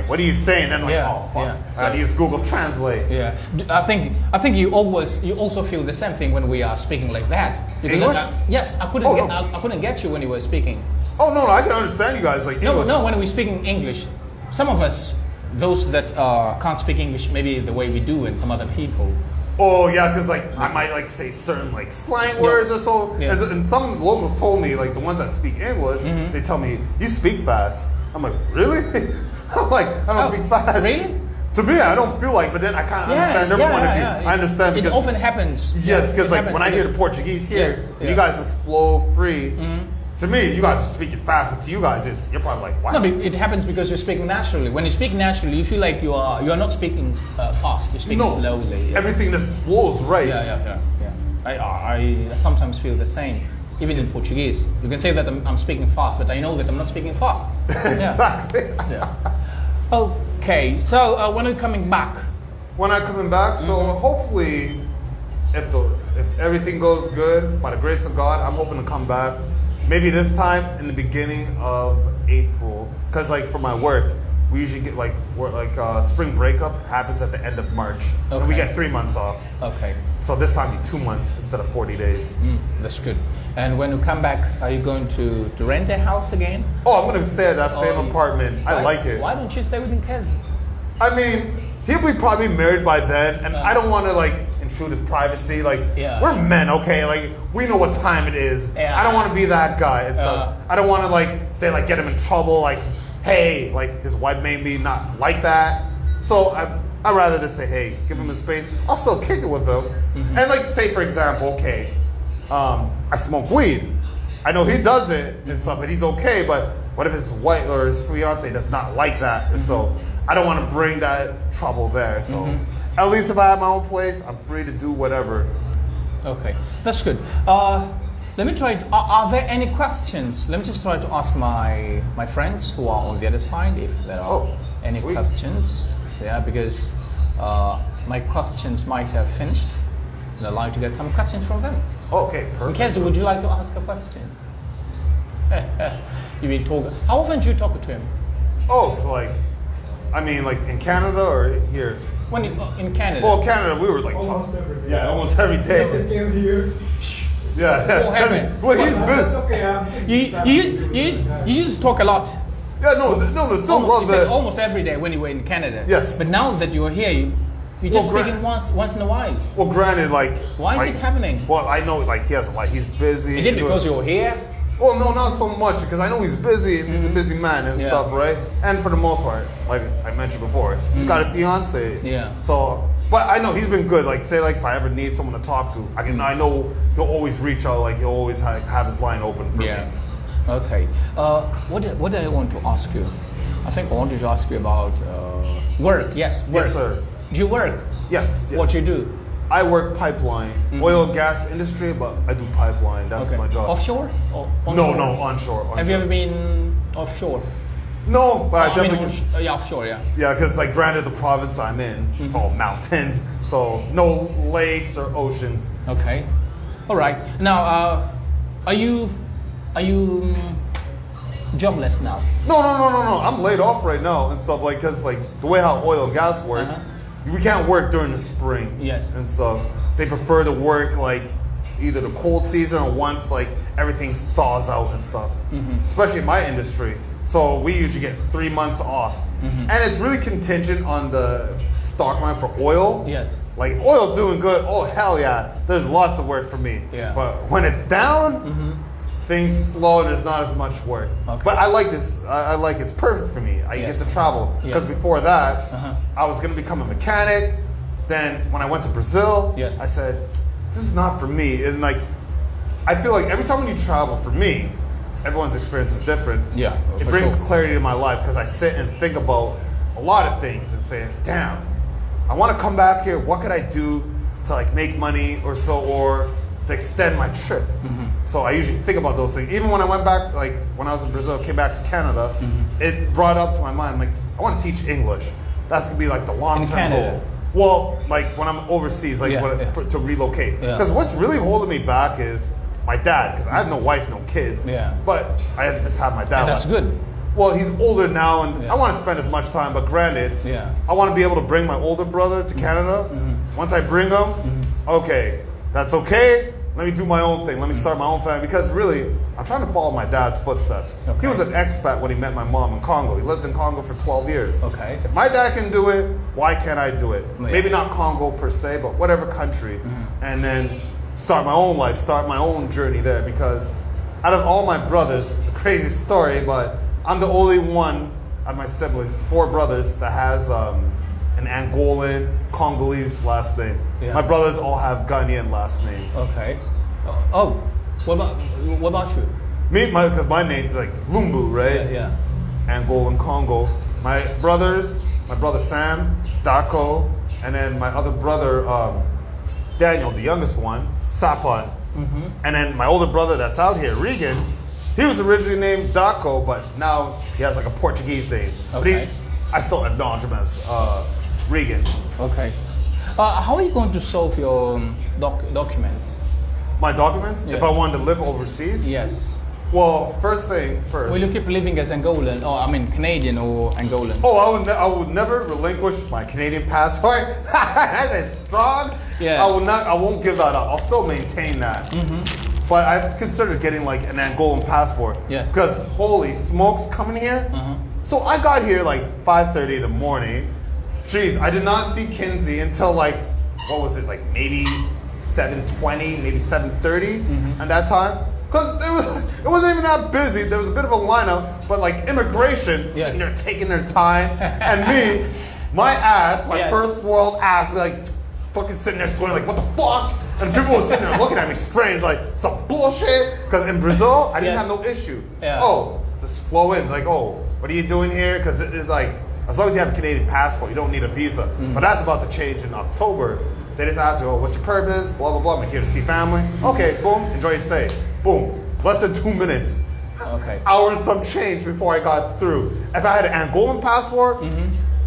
what are you saying? And I'm like, oh fuck, I had to use Google Translate. Yeah, I think you also feel the same thing when we are speaking like that. Because English? Yes, I couldn't get you when you were speaking. Oh no, I can understand you guys like English. No, when we're speaking English, some of us, those that can't speak English maybe the way we do, and some other people. Oh yeah, because like I might like say certain like slang words or so. Yeah. And some locals told me, like the ones that speak English, they tell me you speak fast. I'm like, really? I'm like, I don't speak fast. Really? To me, I don't feel like, but then I kind of understand their point of view. I understand because it often happens. Yes, because like when I hear the Portuguese here, you guys just flow free. To me, you guys are speaking fast, but to you guys, you're probably like, wow. No, it happens because you're speaking naturally. When you speak naturally, you feel like you are not speaking fast. You're speaking slowly. Yeah. Everything just flows right. Yeah. I sometimes feel the same. Even in Portuguese, you can say that I'm speaking fast, but I know that I'm not speaking fast. Exactly. Okay, so when are you coming back? When I'm coming back, so hopefully, if everything goes good, by the grace of God, I'm hoping to come back. Maybe this time in the beginning of April, because like for my work, we usually get like spring breakup happens at the end of March, and we get 3 months off. Okay. So this time be 2 months instead of 40 days. That's good. And when you come back, are you going to rent a house again? Oh, I'm going to stay at that same apartment. I like it. Why don't you stay with your cousin? I mean, he'll be probably married by then, and I don't want to like intrude his privacy. Like, we're men, okay? Like, we know what time it is. I don't want to be that guy. It's I don't want to like say like get him in trouble. Like, hey, like his wife made me not like that. So I'd rather just say, hey, give him his space. I'll still kick it with him. And like say for example, okay, I smoke weed. I know he does it and stuff, but he's okay. But what if his wife or his fiance does not like that? So I don't want to bring that trouble there. So at least if I have my own place, I'm free to do whatever. Okay, that's good. Let me try. Are there any questions? Let me just try to ask my friends who are on the other side if there are any questions. Yeah, because my questions might have finished. And I'd like to get some questions from them. Okay, perfect. Kenzie, would you like to ask a question? You been talking. How often do you talk to him? Oh, like in Canada or here? When you, in Canada? Well, Canada, we were like Almost every day. Yeah, almost every day. Since I came here. Yeah. What happened? Well, he's That's busy. okay. You used to talk a lot. Yeah, no, still Almost, love you said that. almost every day when you were in Canada. Yes. But now that you're here, you're just Well, speaking once in a while. Well, granted, like. Why is like, it happening? Well, I know, like, he's busy. Is it because you're here? Well, no, not so much, because I know he's busy, and he's a busy man and Yeah. stuff, right? And for the most part, like I mentioned before, he's got a fiance. Yeah. So, but I know he's been good. Like, say, like, if I ever need someone to talk to, I know he'll always reach out. Like, he'll always have his line open for Yeah. me. Okay. What do I want to ask you? I think I wanted to ask you about work. Yes, work. Yes, sir. Do you work? Yes. What you do? I work pipeline, oil and gas industry, but I do pipeline. That's my job. Offshore? Or No, onshore? onshore. Have you ever been offshore? No, but I I mean, definitely. yeah, offshore, yeah. Yeah, because like granted, the province I'm in, it's all mountains, so no lakes or oceans. Okay. All right. Now, are you jobless now? No. I'm laid off right now and stuff like because like the way how oil and gas works, we can't work during the spring. Yes. And stuff. They prefer to work like either the cold season or once like everything thaws out and stuff. Especially in my industry. So we usually get 3 months off, and it's really contingent on the stock market for oil. Yes. Like oil's doing good. Oh hell yeah! There's lots of work for me. Yeah. But when it's down, things slow and there's not as much work. Okay. But I like this. I like it's perfect for me. I Yes. get to travel because Yeah. before that, I was gonna become a mechanic. Then when I went to Brazil, Yes. I said, this is not for me. And like, I feel like every time when you travel, for me, everyone's experience is different. Yeah, It for brings sure. clarity to my life because I sit and think about a lot of things and say, damn, I want to come back here. What could I do to like make money or to extend my trip? So I usually think about those things. Even when I went back, like when I was in Brazil, came back to Canada, it brought up to my mind, like, I want to teach English. That's gonna be like the long-term Canada? goal. Well, like when I'm overseas, like to relocate. Yeah. Because what's really holding me back is my dad, because I have no wife, no kids. Yeah. But I just have my dad. And that's good. Well, he's older now, and Yeah. I want to spend as much time. But granted, Yeah. I want to be able to bring my older brother to Canada. Once I bring him, okay, that's okay. Let me do my own thing. Let me start my own family. Because really, I'm trying to follow my dad's footsteps. Okay. He was an expat when he met my mom in Congo. He lived in Congo for 12 years. Okay. If my dad can do it, why can't I do it? Yeah. Maybe not Congo per se, but whatever country. And then start my own life, start my own journey there. Because out of all my brothers, it's a crazy story, but I'm the only one of my siblings, 4 brothers, that has an Angolan, Congolese last name. Yeah. My brothers all have Ghanaian last names. Okay. Oh, what about you? Because my name, like Lumbu, right? Yeah. Angolan, Congo. My brother Sam, Dako, and then my other brother, Daniel, the youngest one, Sapan. And then my older brother that's out here, Regan, he was originally named Dako, but now he has like a Portuguese name. Okay. But I still acknowledge him as Regan. Okay. How are you going to solve your documents? My documents, Yeah. if I wanted to live overseas? Yes. Well, first thing first. Will you keep living as Angolan, or I mean Canadian or Angolan? Oh, I would never relinquish my Canadian passport. That is strong. Yeah. I won't give that up. I'll still maintain that. But I've considered getting like an Angolan passport. Yes. Because holy smokes, coming here. So I got here like 5:30 in the morning. Jeez, I did not see Kinsey until like, what was it, like maybe 7:20, maybe 7:30 at that time. Because it wasn't even that busy. There was a bit of a lineup, but like immigration, Yes. sitting there taking their time. And me, my ass, my Yes. first world ass, be like fucking sitting there sweating like, what the fuck? And people were sitting there looking at me strange, like some bullshit. Because in Brazil, I didn't Yes. have no issue. Yeah. Oh, just flow in. Like, oh, what are you doing here? Because it's like, as long as you have a Canadian passport, you don't need a visa. But that's about to change in October. They just ask you, oh, what's your purpose? Blah, blah, blah. I'm here to see family. Okay, boom, enjoy your stay. Boom. Less than 2 minutes. Okay. Hours some change before I got through. If I had an Angolan passport,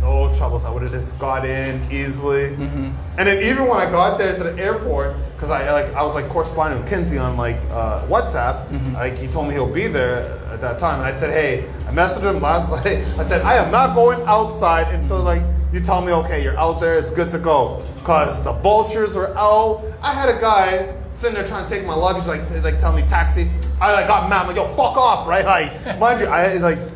no troubles. I would have just got in easily. And then even when I got there to the airport, because I was like corresponding with Kinsey on like WhatsApp. Like he told me he'll be there at that time, and I said, hey, I messaged him last night. I said I am not going outside until like you tell me, okay, you're out there, it's good to go. Because the vultures were out. I had a guy sitting there trying to take my luggage, like tell me taxi. I like got mad. I'm like, yo, fuck off, right? Like, mind you,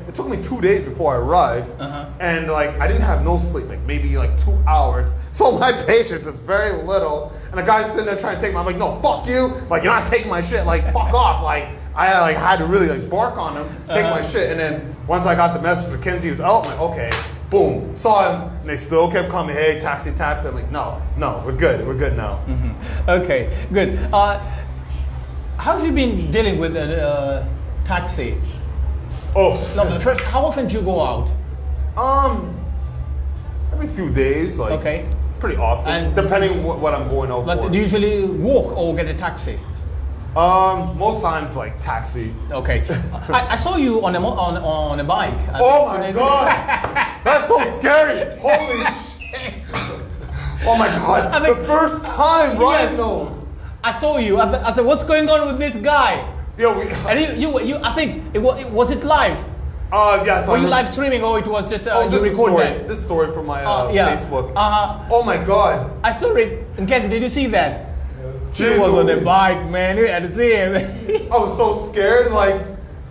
it took me 2 days before I arrived, and like I didn't have no sleep, like maybe like 2 hours. So my patience is very little. And the guy's sitting there trying to take my, I'm like, no, fuck you. Like you're not taking my shit. Like fuck off. Like I like had to really like bark on him, take my shit. And then once I got the message from Kinsey, he was out. I'm like, okay. Boom, saw him, and they still kept coming, hey, taxi, taxi. I'm like, no, we're good now. Okay, good. How have you been dealing with taxi? Oh, No, first, how often do you go out? every few days, like pretty often, And- depending what I'm going out But for. do you usually walk or get a taxi? Most times like taxi. Okay. I saw you on a bike. Oh my god, that's so scary! Holy shit! Oh my god, I think- the first time, Ryan Yeah. knows. I saw you. I said, what's going on with this guy? Yo, And you I think was it live? yeah. So Were you I'm- live streaming or it was just Oh, you this is record story. that? This story from my Yeah. Facebook. Uh-huh. Oh my god. I saw it. In case, did you see that? He Jeez, was on the Louise. bike, man. You had to see him. I was so scared, like,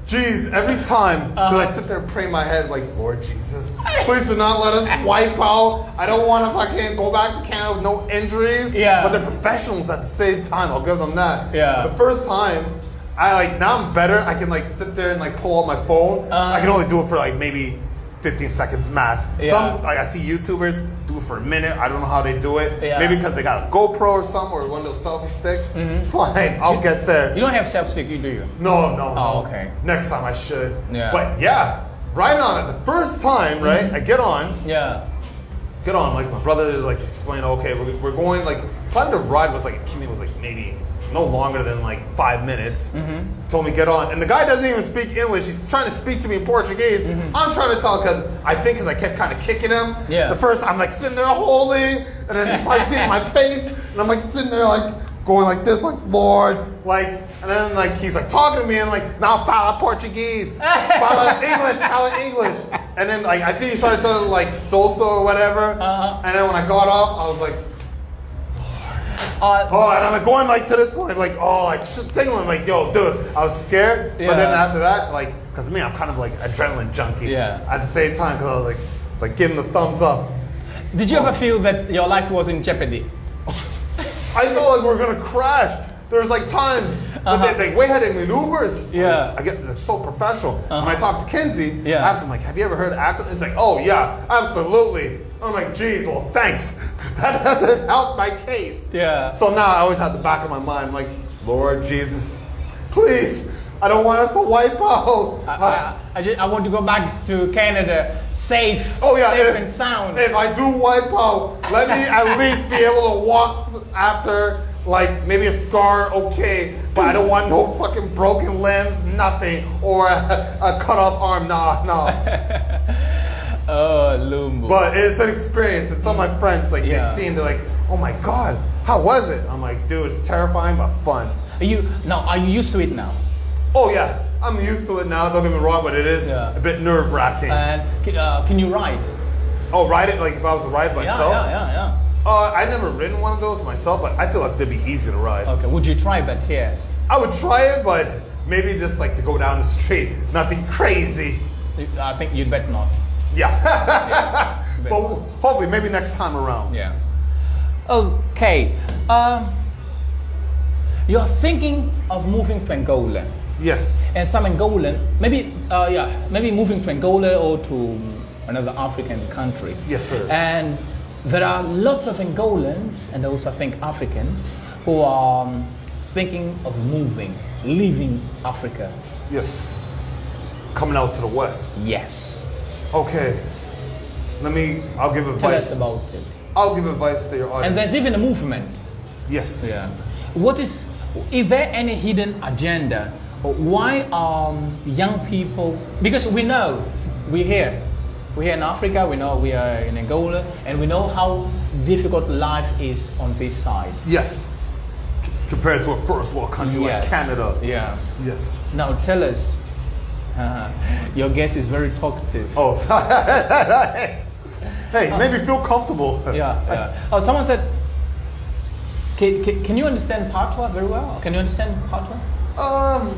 geez, every time, because I sit there and pray in my head, like, Lord Jesus, please do not let us wipe out. I don't want to fucking go back to Canada with no injuries. Yeah. But they're professionals at the same time. I'll give them that. Yeah. The first time, now I'm better. I can, like, sit there and, like, pull out my phone. I can only do it for, like, maybe 15 seconds max. Yeah. Some, like, I see YouTubers do it for a minute. I don't know how they do it. Yeah. Maybe because they got a GoPro or something, or one of those selfie sticks. Fine, I'll get there. You don't have self-stick, do you? No. Oh, okay. Next time I should. Yeah. But yeah, right on it. The first time, right, I get on, Yeah. like my brother like explained, okay, we're going, like, plan to ride was like, commute was like maybe no longer than like 5 minutes. Told me get on, and the guy doesn't even speak English. He's trying to speak to me in Portuguese. I'm trying to tell because I kept kind of kicking him. Yeah. The first I'm like sitting there holding, and then he probably seeing my face, and I'm like sitting there like going like this, like Lord, like, and then like he's like talking to me, and I'm like, now fala Portuguese, fala English, and then like I think he started telling like salsa or whatever, and then when I got off, I was like. Oh, and I'm like going like to this like signaling like, yo, dude, I was scared, but then Yeah. after that, like, cause me, I'm kind of like adrenaline junkie. Yeah. At the same time, cause I was like giving the thumbs up. Did you ever feel that your life was in jeopardy? I felt like we were gonna crash. There's like times, but they way ahead in maneuvers. Yeah. I get it's so professional. When I talk to Kinsey, Yeah. I asked him like, have you ever heard of accident? It's like, oh yeah, absolutely. I'm like, geez, well, thanks. That doesn't help my case. Yeah. So now I always have the back of my mind, I'm like, Lord Jesus, please, I don't want us to wipe out. I want to go back to Canada safe, safe and sound. If I do wipe out, let me at least be able to walk after, like maybe a scar, okay, but I don't want no fucking broken limbs, nothing, or a cut off arm, no. Oh, Lumbu. But it's an experience, and some of my friends, like, Yeah. they see and they're like, oh my God, how was it? I'm like, dude, it's terrifying, but fun. Are you used to it now? Oh yeah, I'm used to it now, don't get me wrong, but it is a bit nerve wracking. And can you ride? Oh, ride it like if I was to ride myself? Yeah. I've never ridden one of those myself, but I feel like they'd be easy to ride. Okay, would you try that here? I would try it, but maybe just like to go down the street, nothing crazy. I think you'd better not. Yeah. But hopefully, maybe next time around. Yeah. Okay. You're thinking of moving to Angola. Yes. And some Angolan, maybe moving to Angola or to another African country. Yes, sir. And there are lots of Angolans and also I think Africans who are thinking of leaving Africa. Yes. Coming out to the West. Yes. Okay. I'll give advice. Tell us about it. I'll give advice to your audience. And there's even a movement. Yes. Yeah. Is there any hidden agenda? Or why are young people, because we know, we hear we're here in Africa, we know we are in Angola, and we know how difficult life is on this side. Yes. Compared to a first world country like Yes. Canada. Yeah. Yes. Now tell us, your guest is very talkative. Oh, hey, made me feel comfortable. Yeah. Oh, someone said, can you understand Patois very well? Can you understand Patois?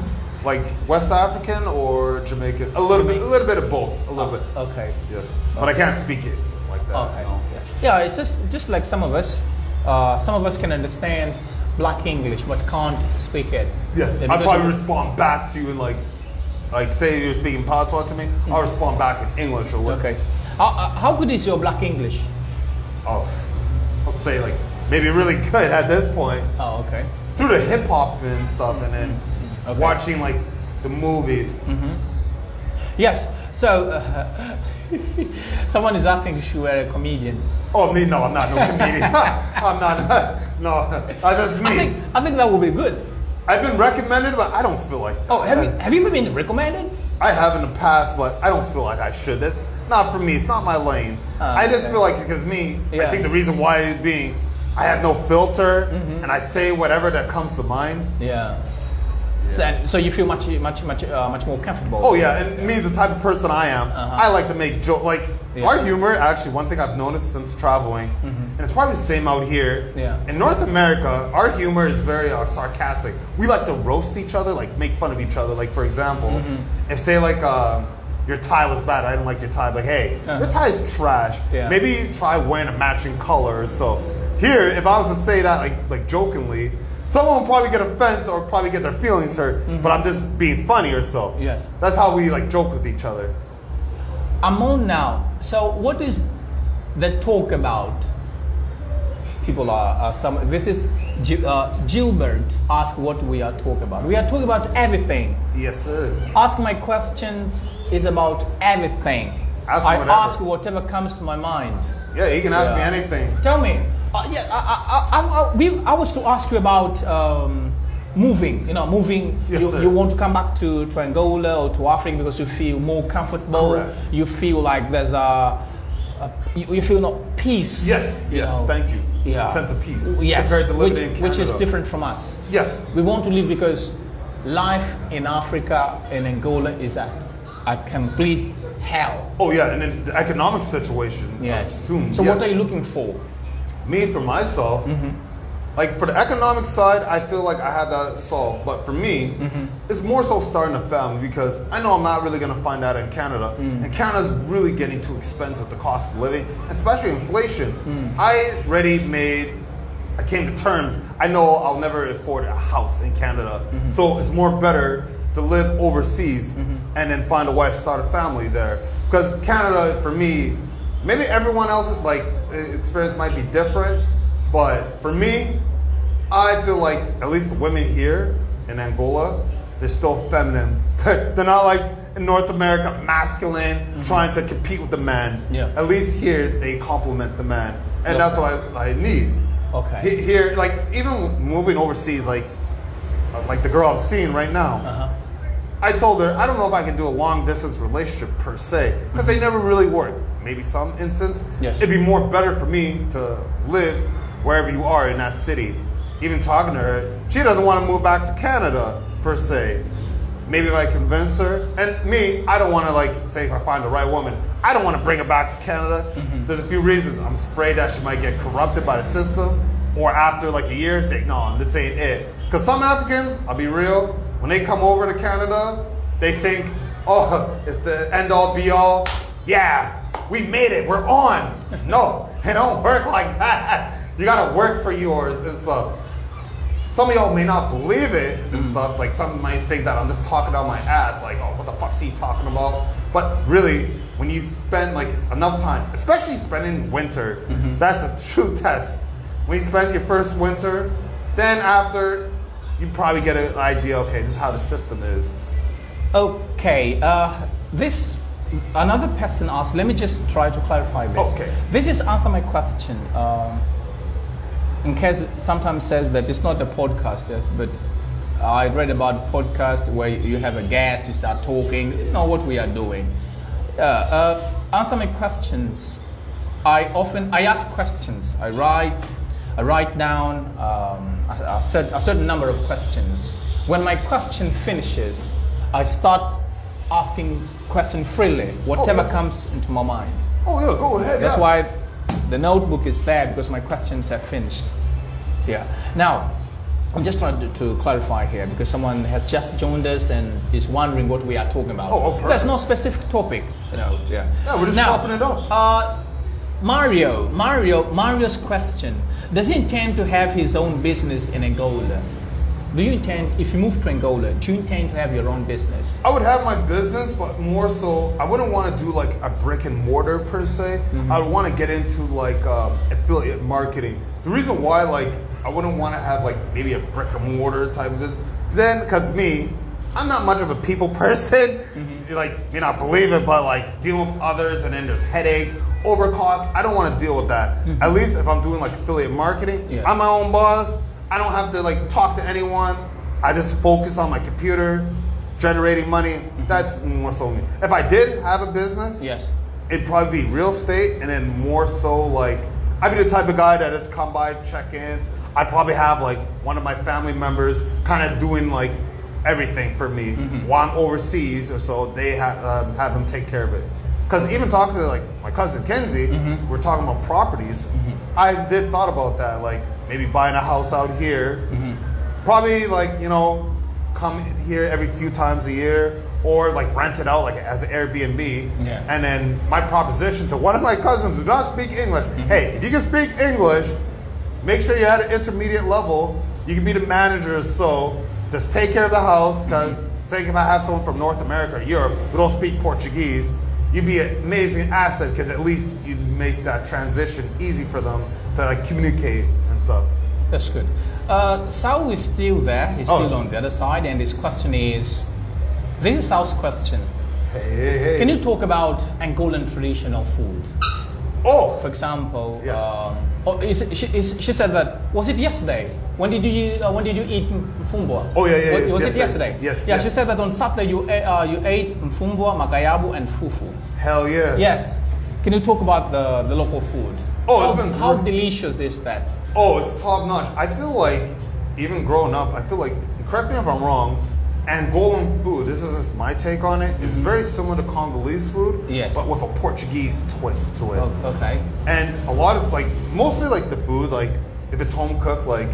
Like West African or Jamaican? A little bit of both. A little bit. Okay. Yes. But I can't speak it like that. Okay. No. Yeah, it's just like some of us. Some of us can understand Black English, but can't speak it. Yes. Yeah, I'd probably you- respond back to you in like say you're speaking Patois to me, I'll respond back in English or what. Okay. How good is your Black English? Oh, I'll say like maybe really good at this point. Oh, okay. Through the hip hop and stuff, and then Okay. watching like the movies. Yes. So, someone is asking if you were a comedian. Oh, me? No, I'm not no comedian. I'm not. No, that's just me. I think that would be good. I've been recommended, but I don't feel like. Oh, have you ever been recommended? I have in the past, but I don't feel like I should. It's not for me. It's not my lane. I just okay. feel like because me, I Yeah. think the reason why being, I have no filter and I say whatever that comes to mind. Yeah. So you feel much more comfortable. Oh yeah, and me, the type of person I am, I like to make joke. Like Yeah. our humor, actually, one thing I've noticed since traveling, and it's probably the same out here. Yeah. In North America, our humor is very sarcastic. We like to roast each other, like make fun of each other. Like for example, if say like your tie was bad, I didn't like your tie. Like hey, your tie is trash. Yeah. Maybe you try wearing a matching color. So here, if I was to say that like jokingly. Someone will probably get offense or probably get their feelings hurt, but I'm just being funny or so. Yes. That's how we like joke with each other. I'm on now. So what is the talk about? People are some. This is Gilbert. Ask what we are talking about. We are talking about everything. Yes, sir. Ask my questions is about everything. Ask I whatever. ask whatever comes to my mind. Yeah, you can ask me Yeah. anything. Tell me. I was to ask you about moving. You know, moving. Yes, sir. You want to come back to Angola or to Africa because you feel more comfortable. Correct. You feel like there's you feel no peace. Yes, you yes, know. thank you. Yeah. A sense of peace. Yes, Compared to living in which is Canada. different from us. Yes. We want to live because life in Africa and Angola is a complete hell. Oh yeah, and then the economic situation. I Yes. assume, So yes. what are you looking for? Me, for myself, like for the economic side, I feel like I have that solved. But for me, it's more so starting a family because I know I'm not really going to find that in Canada. And Canada's really getting too expensive, the cost of living, especially inflation. I came to terms, I know I'll never afford a house in Canada. So it's more better to live overseas and then find a wife, start a family there. Because Canada, for me, maybe everyone else's like experience might be different, but for me, I feel like at least the women here in Angola, they're still feminine. They're not like in North America, masculine, trying to compete with the man. Yeah. At least here, they complement the man, and that's what I need. Okay. Here, like even moving overseas, like the girl I'm seeing right now. I told her, I don't know if I can do a long distance relationship per se, because they never really work. Maybe some instance. Yes. It'd be more better for me to live wherever you are in that city. Even talking to her, she doesn't want to move back to Canada per se. Maybe if I convince her, and me, I don't want to like say if I find the right woman, I don't want to bring her back to Canada. There's a few reasons. I'm afraid that she might get corrupted by the system, or after like a year, say no, this ain't it. Because some Africans, I'll be real, when they come over to Canada, they think, oh, it's the end all be all. Yeah, we made it, we're on. No, it don't work like that. You gotta work for yours and stuff. Some of y'all may not believe it and stuff. Like some might think that I'm just talking out my ass, like, oh, what the fuck's he talking about? But really, when you spend like enough time, especially spending winter, that's a true test. When you spend your first winter, then after, you probably get an idea, okay, this is how the system is. Okay, another person asked, let me just try to clarify this. Okay. This is answer my question. In case it sometimes says that it's not a podcast, yes, but I read about a podcast where you have a guest, you start talking, you know what we are doing. answer my questions, I ask questions. I write down a certain number of questions. When my question finishes, I start asking questions freely, whatever comes into my mind. Oh yeah, go ahead. That's why the notebook is there, because my questions have finished here. Now, I'm just trying to clarify here, because someone has just joined us and is wondering what we are talking about. perfect. There's no specific topic, Yeah, we're just chopping it up. Mario's question: does he intend to have his own business in Angola? Do you intend, if you move to Angola, do you intend to have your own business? I would have my business, but more so, I wouldn't want to do like a brick and mortar per se. I would want to get into like affiliate marketing. The reason why, like, I wouldn't want to have like maybe a brick and mortar type of business, then because I'm not much of a people person. Like, you not believe it, but like deal with others, and then there's headaches, overcost. I don't want to deal with that. At least if I'm doing like affiliate marketing, I'm my own boss. I don't have to like talk to anyone. I just focus on my computer, generating money. That's more so me. If I did have a business, it'd probably be real estate, and then more so like, I'd be the type of guy that just come by, check in. I'd probably have like one of my family members kind of doing like everything for me while I'm overseas, or so they have them take care of it. Because even talking to like my cousin Kenzie, we're talking about properties. I did thought about that, like maybe buying a house out here, probably like, come here every few times a year, or like rent it out like as an Airbnb. And then my proposition to one of my cousins who do not speak English: hey, if you can speak English, make sure you're at an intermediate level. You can be the manager, so just take care of the house. Because say if I have someone from North America or Europe who don't speak Portuguese, you'd be an amazing asset, because at least you'd make that transition easy for them to like communicate and stuff. That's good. Saul is still there. He's still on the other side, and his question is, this is Saul's question. Hey. Can you talk about Angolan traditional food? For example, she said that, was it yesterday? When did you eat mfumbwa? Was it yesterday? Yes. She said that on Saturday you ate mfumbwa, makayabu, and fufu. Hell yeah. Yes. Can you talk about the local food? How delicious is that? It's top notch. I feel like, even growing up, correct me if I'm wrong, Angolan food, this is just my take on it, is very similar to Congolese food, but with a Portuguese twist to it. Okay. And a lot of like, mostly like the food, like if it's home cooked, like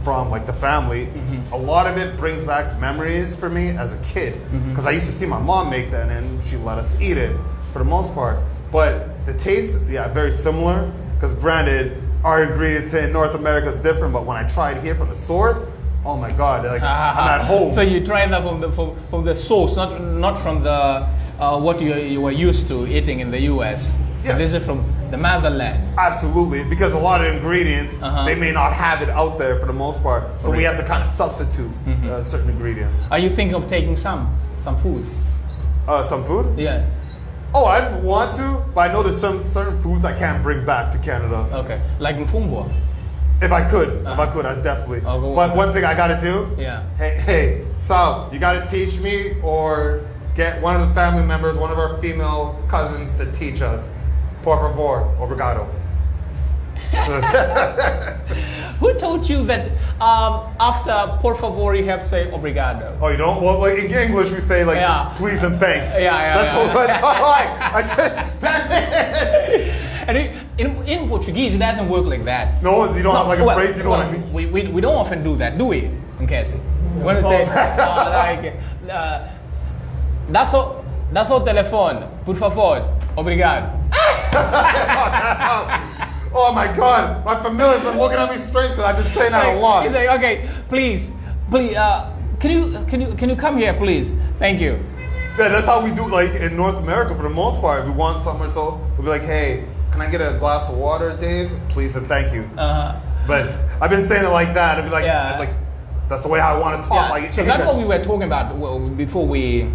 from like the family, a lot of it brings back memories for me as a kid, because I used to see my mom make that, and she let us eat it for the most part. But the taste, very similar, because granted, our ingredients in North America is different, but when I tried here from the source, oh my God, like I'm at home. So you tried that from the source, not from the what you were used to eating in the US. Yes. This is from the motherland. Absolutely, because a lot of ingredients, they may not have it out there for the most part. So we have to kind of substitute certain ingredients. Are you thinking of taking some food? Some food? Yeah. I want to, but I know there's some certain foods I can't bring back to Canada. Okay, like mfumbwa. If I could, I'd definitely. But one thing I gotta do, hey, Sal, you gotta teach me, or get one of the family members, one of our female cousins to teach us. Por favor, obrigado. Who told you that after por favor you have to say obrigado? You don't? Well, like in English we say like please and thanks. That's what I said. And in Portuguese it doesn't work like that. No, you don't have like a phrase, you know what I mean? We don't often do that, do we? In Cassie? When we say that's o telefone, por favor, obrigado. Oh my God, my familiar's been looking at me strange because I've been saying that a lot. He's like, okay, please, can you come here, please? Thank you. Yeah, that's how we do like in North America for the most part. If we want somewhere, so we'll be like, hey, can I get a glass of water, Dave? Please and thank you. But I've been saying it like that. I'd be like, that's the way I want to talk. Like, so that's what we were talking about before we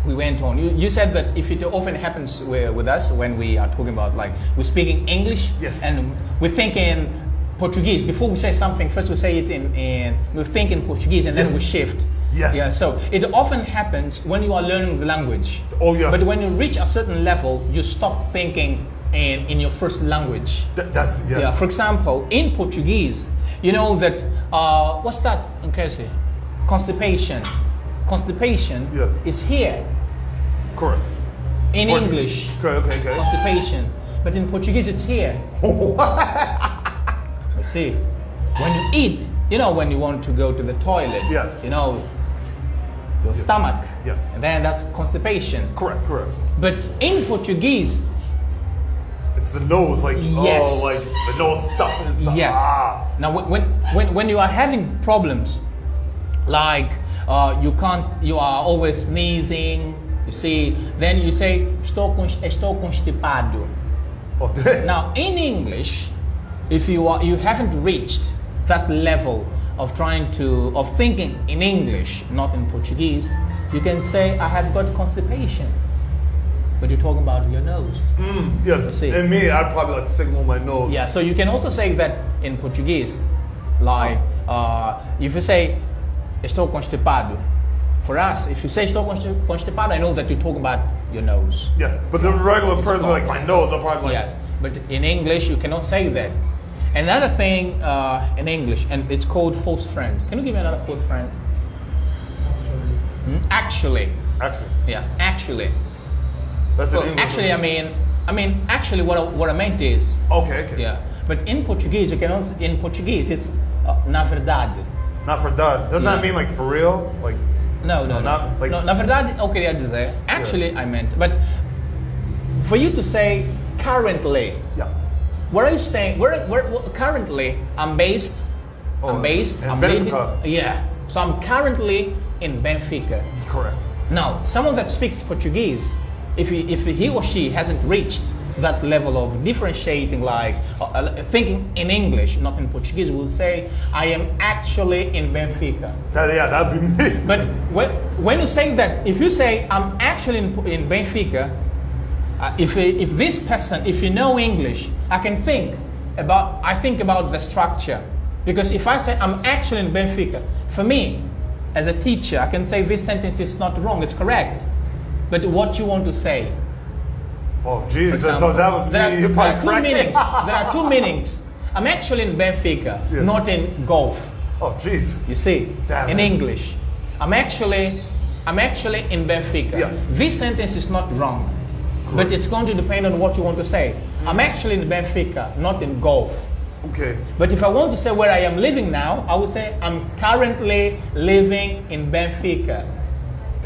went on. You said that if it often happens with us when we are talking about like we're speaking English and we're thinking Portuguese. Before we say something, first we say it in we think in Portuguese and then we shift Yes. Yeah, so it often happens when you are learning the language. Oh, yeah. But when you reach a certain level, you stop thinking in your first language. That's, yes. Yeah, for example, in Portuguese, you know that, what's that? Okay, see. Constipation. Constipation Yeah. is here. Correct. In Portuguese. English, Okay. constipation. But in Portuguese, it's here. You see, when you eat, you know, when you want to go to the toilet, Yeah. you know, your stomach. Yes. And then that's constipation. Correct. But in Portuguese, It's the nose, like, Yes. oh, like the nose stuffing and stuff. yes. Ah. Now, when you are having problems, like you are always sneezing, you see, then you say, estou constipado. Oh, damn. Now, in English, if you haven't reached that level of thinking in English, not in Portuguese, you can say, I have got constipation. But you're talking about your nose. Yes. You see. And me, I'd probably like signal my nose. Yeah, so you can also say that in Portuguese, like if you say estou constipado, for us, if you say estou constipado, I know that you're talking about your nose. Yeah. But the regular It's person, not. like my nose, I'll probably like. Yes, but in English you cannot say that. Another thing in English, and it's called false friend. Can you give me another false friend? Actually, Actually, yeah, actually. that's So in English. actually, I mean, actually, what I meant is, Okay. yeah. But in Portuguese, you cannot. In Portuguese, it's na verdade. Not for that. Doesn't that Yeah. mean like for real? Like, No, not like- no. Na verdade, eu queria dizer. Actually, I meant. But for you to say currently, yeah. where are you staying? Where currently? I'm based. Oh, I'm based. in I'm living. Benfica. Yeah. So I'm currently in Benfica. Correct. Now, someone that speaks Portuguese, if he or she hasn't reached that level of differentiating, like thinking in English, not in Portuguese, will say, I am actually in Benfica. That'd be me. But when you say that, if you say, I'm actually in Benfica, if this person, if you know English, I think about the structure. Because if I say, I'm actually in Benfica, for me, as a teacher, I can say this sentence is not wrong, it's correct. But what you want to say? Oh, For jeez. example, So that was me. there You are probably two correct me. meanings. There are two meanings. I'm actually in Benfica, Yeah. not in golf. Oh, jeez. You see, Damn in it. English, I'm actually in Benfica. Yes. This sentence is not wrong, but it's going to depend on what you want to say. I'm actually in Benfica, not in golf. Okay. But if I want to say where I am living now, I would say I'm currently living in Benfica.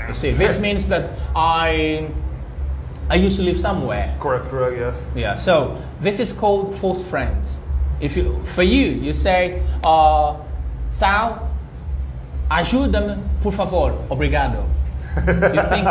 You see, this means that I used to live somewhere. Correct. Yes. Yeah, so this is called false friends. For you, you say, Sal, ajuda-me, por favor, obrigado.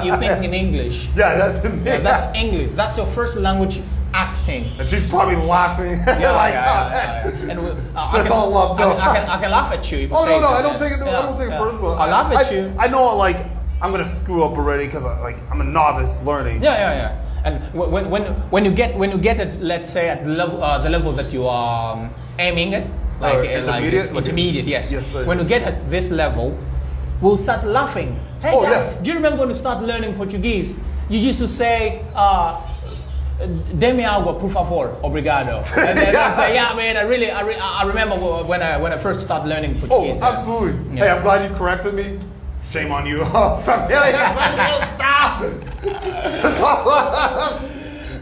You think in English. Yeah, that's me. Yeah, that's English. That's your first language acting. And she's probably laughing. Yeah. And That's all love, though. I can laugh at you if you Oh say no, that. I don't take it. I don't take it personal. I laugh at you. I know, like I'm gonna screw up already because I'm a novice learning. Yeah. And when you get it, let's say at the level that you are aiming at, intermediate? Okay. Intermediate, yes. Yes, sir. When you get at this level, we'll start laughing. Hey, Oh, guys, yeah. do you remember when you start learning Portuguese? You used to say, "Dê-me água, por favor, obrigado." And then I'd say, "Yeah, man, I remember when I first started learning Oh, Portuguese." yeah. absolutely. Yeah. Hey, I'm glad you corrected me. Shame on you. Stop.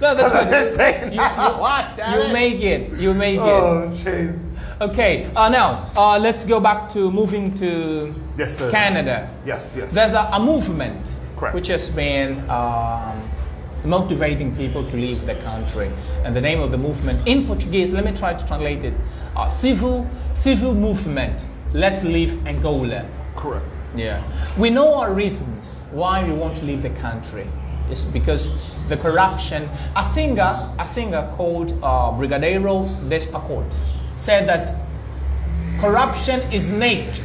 No, that's I'm good. just saying. You What? Damn You it. make it. You make it. Oh, jeez. Okay. Now let's go back to moving to Yes, sir. Canada. Yes. There's a movement Correct. which has been motivating people to leave the country, and the name of the movement in Portuguese. Let me try to translate it. Civil movement. Let's leave Angola. Correct. Yeah, we know our reasons why we want to leave the country. It's because the corruption. A singer called Brigadeiro Dapher said that corruption is naked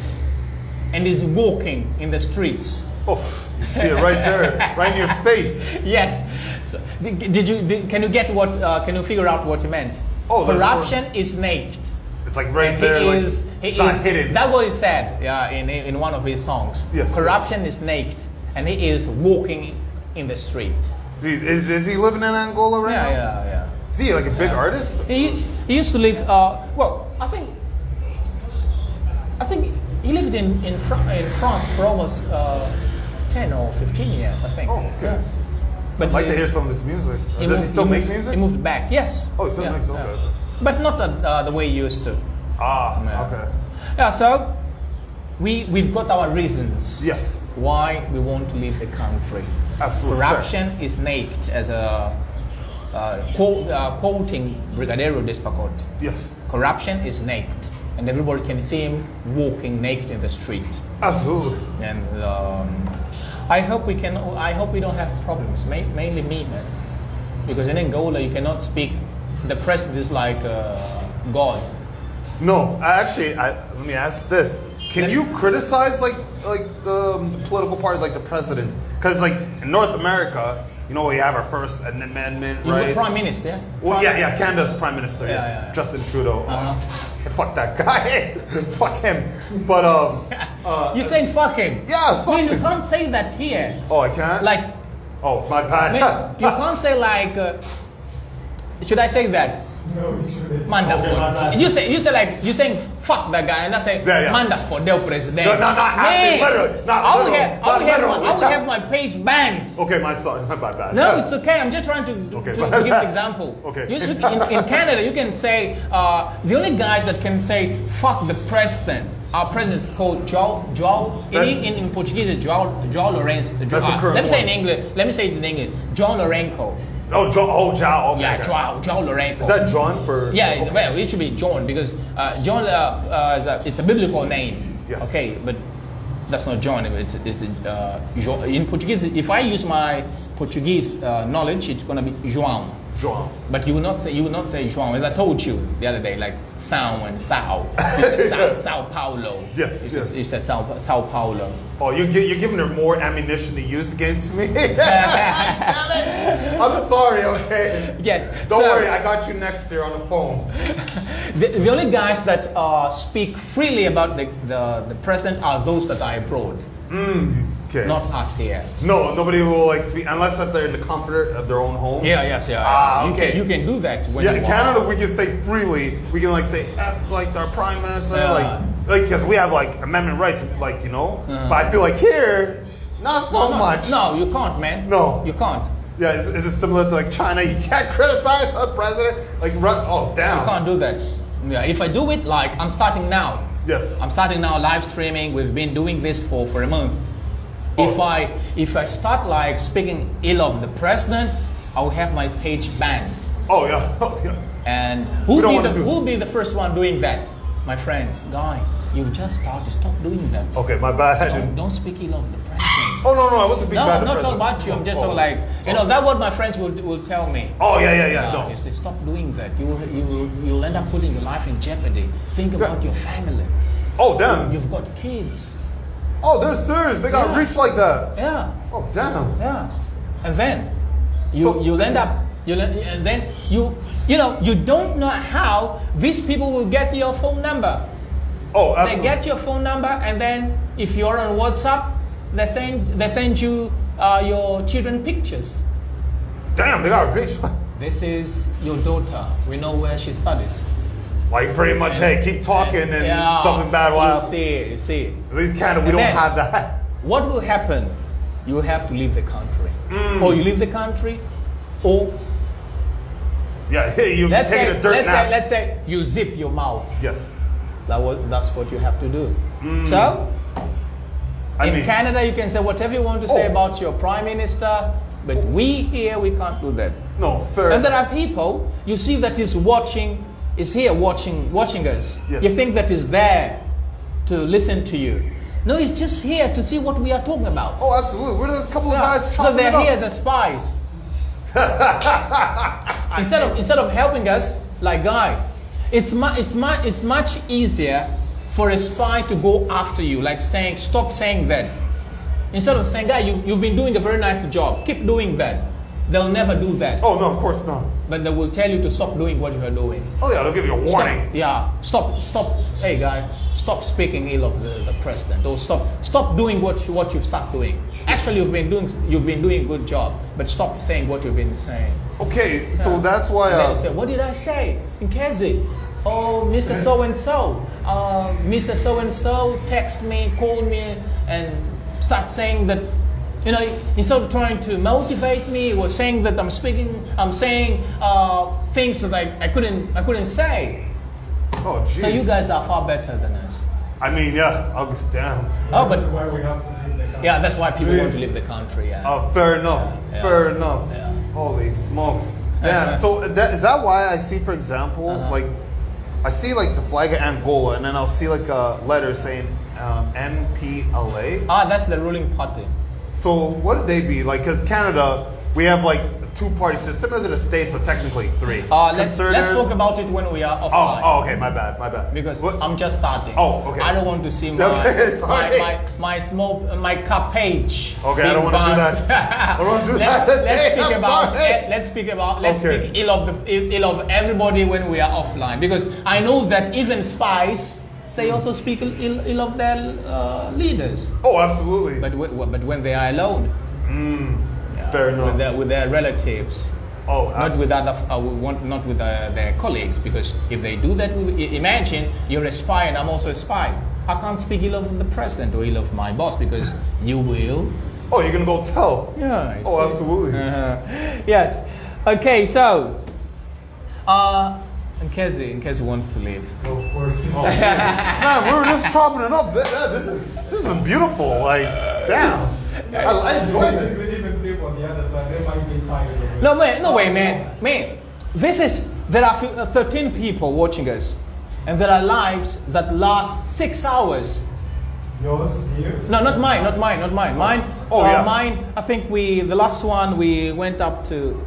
and is walking in the streets. Oh, you see it right there, right in your face. Yes. So, can you get what? Can you figure out what he meant? Oh, that's corruption is naked It's like right And there. Like, he it's not is, hidden. That's what he said in one of his songs. Yes. Corruption is naked, and he is walking in the street. Is he living in Angola right now? Yeah. Is he like a big artist? He used to live. Well, I think he lived in France for almost 10 or 15 years. I think. Oh, okay. Yeah. But I'd like to hear some of this music. Does he still make music? He moved back. Yes. Oh, he still makes. Okay. But not the way he used to. Yeah. Okay. Yeah. So we've got our reasons. Yes. Why we want to leave the country. Absolutely. Corruption is naked, as a quoting Brigadeiro Despacot. Yes. Corruption is naked, and everybody can see him walking naked in the street. Absolutely. And I hope we don't have problems. Mainly me, man, because in Angola you cannot speak. The president is like God. No, actually, let me ask this: can you criticize like the political party, like the president? Because like in North America, you know, we have our First Amendment, He's right? the prime minister. Yes? Well, yeah, Canada's prime minister, yes, Yeah. Justin Trudeau. Fuck that guy, fuck him. But You're saying fuck him? Yeah, fuck You him. can't say that here. Oh, I can't. Like, oh, my bad. you can't say like. Should I say that? No, you shouldn't. Mandafo. You say like you saying fuck that guy, and I say Yeah. Mandafo del president. No, actually, literally, not I will literally. have my page banned. Okay, my son, my bad. No, it's okay. I'm just trying to give an example. Okay. In Canada, you can say the only guys that can say fuck the president. Our president is called João. In Portuguese, it's João Lourenço. That's the current Let me say one. in English. Let me say it in English. João Lourenço. Oh, Zhao. Okay. Yeah, okay. João Lourenço. Is that John for? Yeah, okay. well, it should be John because John it's a biblical name. Yes. Okay, but that's not John. It's in Portuguese. If I use my Portuguese knowledge, it's gonna be João. João. But you will not say João, as I told you the other day, like São and Sao. You said Sao Paulo. Yes, yes. You said Sao Paulo. Oh, you're giving her more ammunition to use against me. I'm sorry. Okay. Yes. Don't so, worry. I got you next year on the phone. The only guys that speak freely about the president are those that are abroad. Okay. Not us here. No, nobody will like speak unless if they're in the comfort of their own home. Yeah. Okay. You can do that when Yeah, you in want. Canada we can say freely. We can like say F like our prime minister, Yeah. like because we have like amendment rights, like you know. But I feel like here, not so much. No, you can't, man. No. You can't. Yeah, is it similar to like China? You can't criticize a president. Like run. Oh damn. You can't do that. Yeah, if I do it, like I'm starting now. Yes. I'm starting now live streaming. We've been doing this for a month. Oh. If I start like speaking ill of the president, I will have my page banned. Oh yeah. Oh, yeah. And We don't wanna who'll be the first one doing that? My friends, guy, you just started. Stop doing that. Okay, my bad. I didn't- Don't speak ill of the president. Oh no, I wasn't being No, bad. I'm not talking about you. I'm just talking like that's what my friends will tell me. Oh yeah. No. They say stop doing that. You'll end up putting your life in jeopardy. Think about your family. Oh damn. You've got kids. Oh, they're serious. They got Yeah. reach like that. Yeah, Oh damn. yeah. And then So- you'll end up and then you don't know how these people will get your phone number. Oh, They absolutely. get your phone number, and then if you're on WhatsApp, they send you your children pictures. Damn, they got reach. This is your daughter. We know where she studies. Like pretty much, hey, keep talking and something bad will You happen. see, you see. At least Canada, we And don't then- have that. What will happen? You have to leave the country, or you leave the country, or Yeah, hey, you're taking a dirt nap. let's say you zip your mouth. Yes. That's what you have to do. So in Canada, you can say whatever you want to say Oh. about your prime minister, but we here we can't do that. No, fair. And there are people you see that is here watching us. Yes. You think that is there to listen to you. No, it's just here to see what we are talking about. Oh, absolutely. We're just a couple of Yeah. guys So chopping they're it up. here as spies. instead of helping us, like guy, it's much easier for a spy to go after you, like saying stop saying that. Instead of saying, guy, you've been doing a very nice job, keep doing that. They'll never do that. Oh no, of course not. but they will tell you to stop doing what you are doing. Oh yeah, they'll give you a warning. Stop, yeah, stop. Hey guy, stop speaking ill of the president, or stop doing what you start doing. Actually, you've been doing a good job, but stop saying what you've been saying. Okay, so that's why. And then you say, what did I say? Nkezi, oh, Mr. So and so, Mr. So and so text me, call me, and start saying that. You know, instead of trying to motivate me or saying that I'm saying things that I couldn't say. Oh, jeez. So you guys are far better than us. I mean, yeah. Damn. Oh, but Why we have to leave the country. yeah, that's why people want to leave the country. Yeah. Oh, fair enough. Yeah. Fair enough. Yeah. Holy smokes. Damn. So is that why I see, for example, like I see like the flag of Angola, and then I'll see like a letter saying NPLA. Ah, that's the ruling party. So what would they be like? Because Canada, we have like two-party system, similar to the States, but technically three. Let's talk about it when we are offline. Oh, okay, my bad. Because What? I'm just starting. Oh, okay. I don't want to see Okay, sorry. my cup page. Okay, I don't want to do that. I don't want to do that. Let's speak ill of everybody when we are offline, because I know that even spies, they also speak ill of their leaders. Oh, absolutely. But when they are alone, Fair enough. with their relatives. Oh, Not with their colleagues, because if they do that, imagine you're a spy and I'm also a spy. I can't speak ill of the president or ill of my boss, because you will. Oh, you're gonna go tell. Yeah. Oh, absolutely. Yes. Okay. So, Nkezi wants to leave. Of course. Oh, man, we were just chopping it up. This has been beautiful. Like, damn. I enjoyed this. Even people on the other side, they might be tired of it. No way, man. There are 13 people watching us, and there are lives that last 6 hours. Yours here? No, not mine. Mine. Oh, yeah. Mine. I think the last one we went up to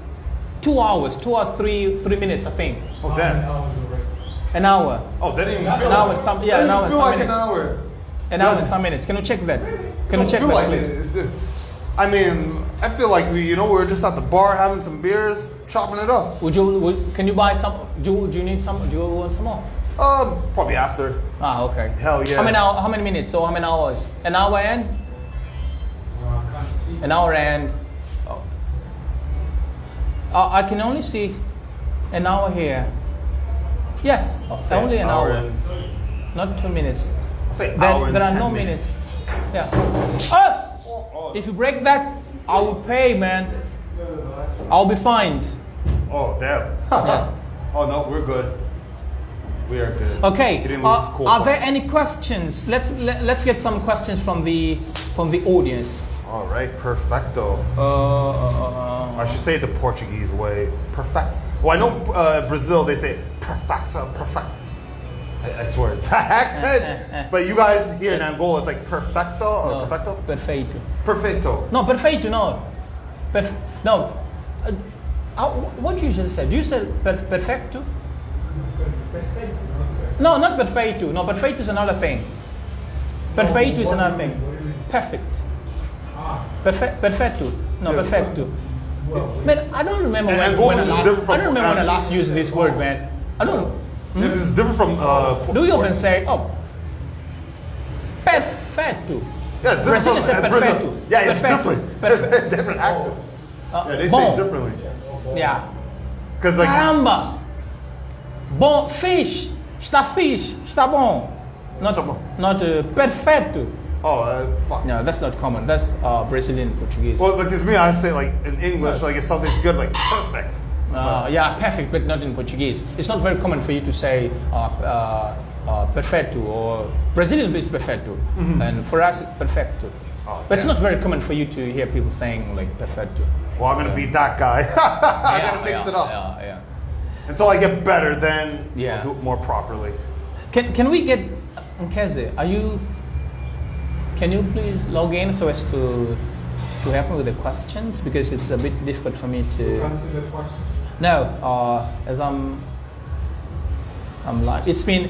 2 hours, 3 minutes, I think. Oh, damn. An hour. Oh, that didn't even An feel hour like and some. Yeah, an hour and feel some like minutes. an hour. An hour and some minutes. Can you check that? Can you check feel that, like please? it. I mean, I feel like we were just at the bar having some beers, chopping it up. Can you buy some? Do you need some? Do you want some more? Probably after. Ah, okay. Hell yeah. How many minutes? So how many hours? An hour and? I can't see. An hour and. Oh. I can only see an hour here. Yes, Say only an hour. and- Not 2 minutes. I'll say There hour and are 10 no minutes. minutes. Yeah. Oh! If you break that, I will pay, man. I'll be fined. Oh, damn. Yeah. Oh, no, we're good. We are good. Okay. He didn't lose his cool Are there points. any questions? Let's get some questions from the audience. All right, perfecto. I should say it the Portuguese way. Perfect. Well, I know Brazil, they say perfecto, perfect. I swear. Accent. But you guys here in Angola, it's like perfecto or perfecto? Perfeito. Perfecto. No, perfeito, no. No. What do you just say? Do you say perfecto? No, not perfeito. No, perfeito is another thing. Perfeito is another thing. Perfect. Perfecto. No, Yeah. perfecto. Man, I don't remember And when Angolan I is last. different I don't from remember when I Angolan. last used this word, man. I don't. Yeah, this is different from. Do you often say, oh, perfecto? Yeah, it's different Brazilians say from perfecto. Brazil. Yeah, it's Perfecto. different. Different accent. Yeah, they say bom. it differently. Yeah. Because like. Caramba! Bom, fish. Está fish. Está bom. Not perfeito. Oh, fuck. No, that's not common. That's Brazilian Portuguese. Well, because me, I say like in English, like if something's good, like perfect. Yeah, perfect, but not in Portuguese. It's not very common for you to say perfeito, or Brazilian is perfeito, and for us it's perfecto. Oh, But it's damn. not very common for you to hear people saying like perfecto. Well, I'm gonna be that guy. I gotta mix it up. Yeah. Until I get better, then Yeah. I'll do it more properly. Can we get Nkezi? Can you please log in so as to help me with the questions, because it's a bit difficult for me to. You can't see this question? No, as I'm live. It's been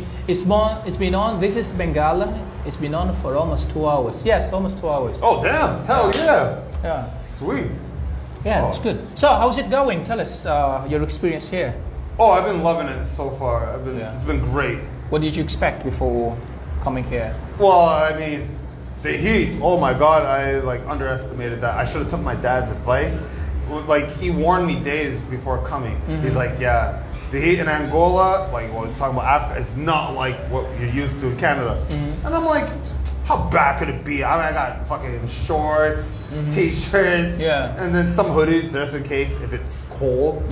on. This is Bengala. It's been on for almost 2 hours. Yes, almost 2 hours. Oh, damn. Hell yeah. Yeah. Sweet. Yeah, that's good. So, how's it going? Tell us your experience here. Oh, I've been loving it so far. Yeah. It's been great. What did you expect before coming here? Well, I mean, the heat. Oh my God, I like underestimated that. I should have took my dad's advice. Like he warned me days before coming. He's like, yeah, the heat in Angola, like well, he's talking about Africa, it's not like what you're used to in Canada. And I'm like, how bad could it be? I mean, I got fucking shorts, t-shirts, and then some hoodies just in case if it's cold.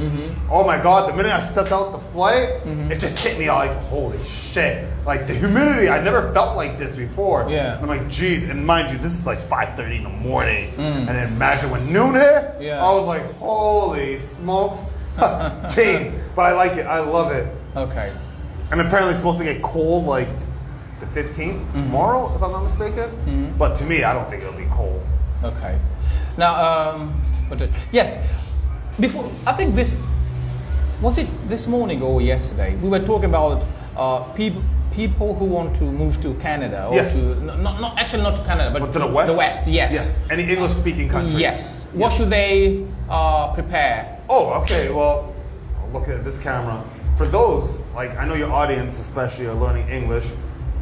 Oh my God, the minute I stepped out the flight, it just hit me like, holy shit. Like the humidity, I never felt like this before. Yeah. I'm like, geez, and mind you, this is like 5:30 in the morning. And then imagine when noon hit, I was like, holy smokes. Jeez, but I like it, I love it. Okay. And apparently it's supposed to get cold like the 15th, tomorrow, if I'm not mistaken. But to me, I don't think it'll be cold. Okay. Now, yes, before, I think this, was it this morning or yesterday? We were talking about people who want to move to Canada. Or Yes. to, not actually not to Canada, but to the West? The West, yes. Yes, any English-speaking country. Yes. What should they prepare? Oh, okay, well, I'll look at this camera. For those, like I know your audience especially are learning English,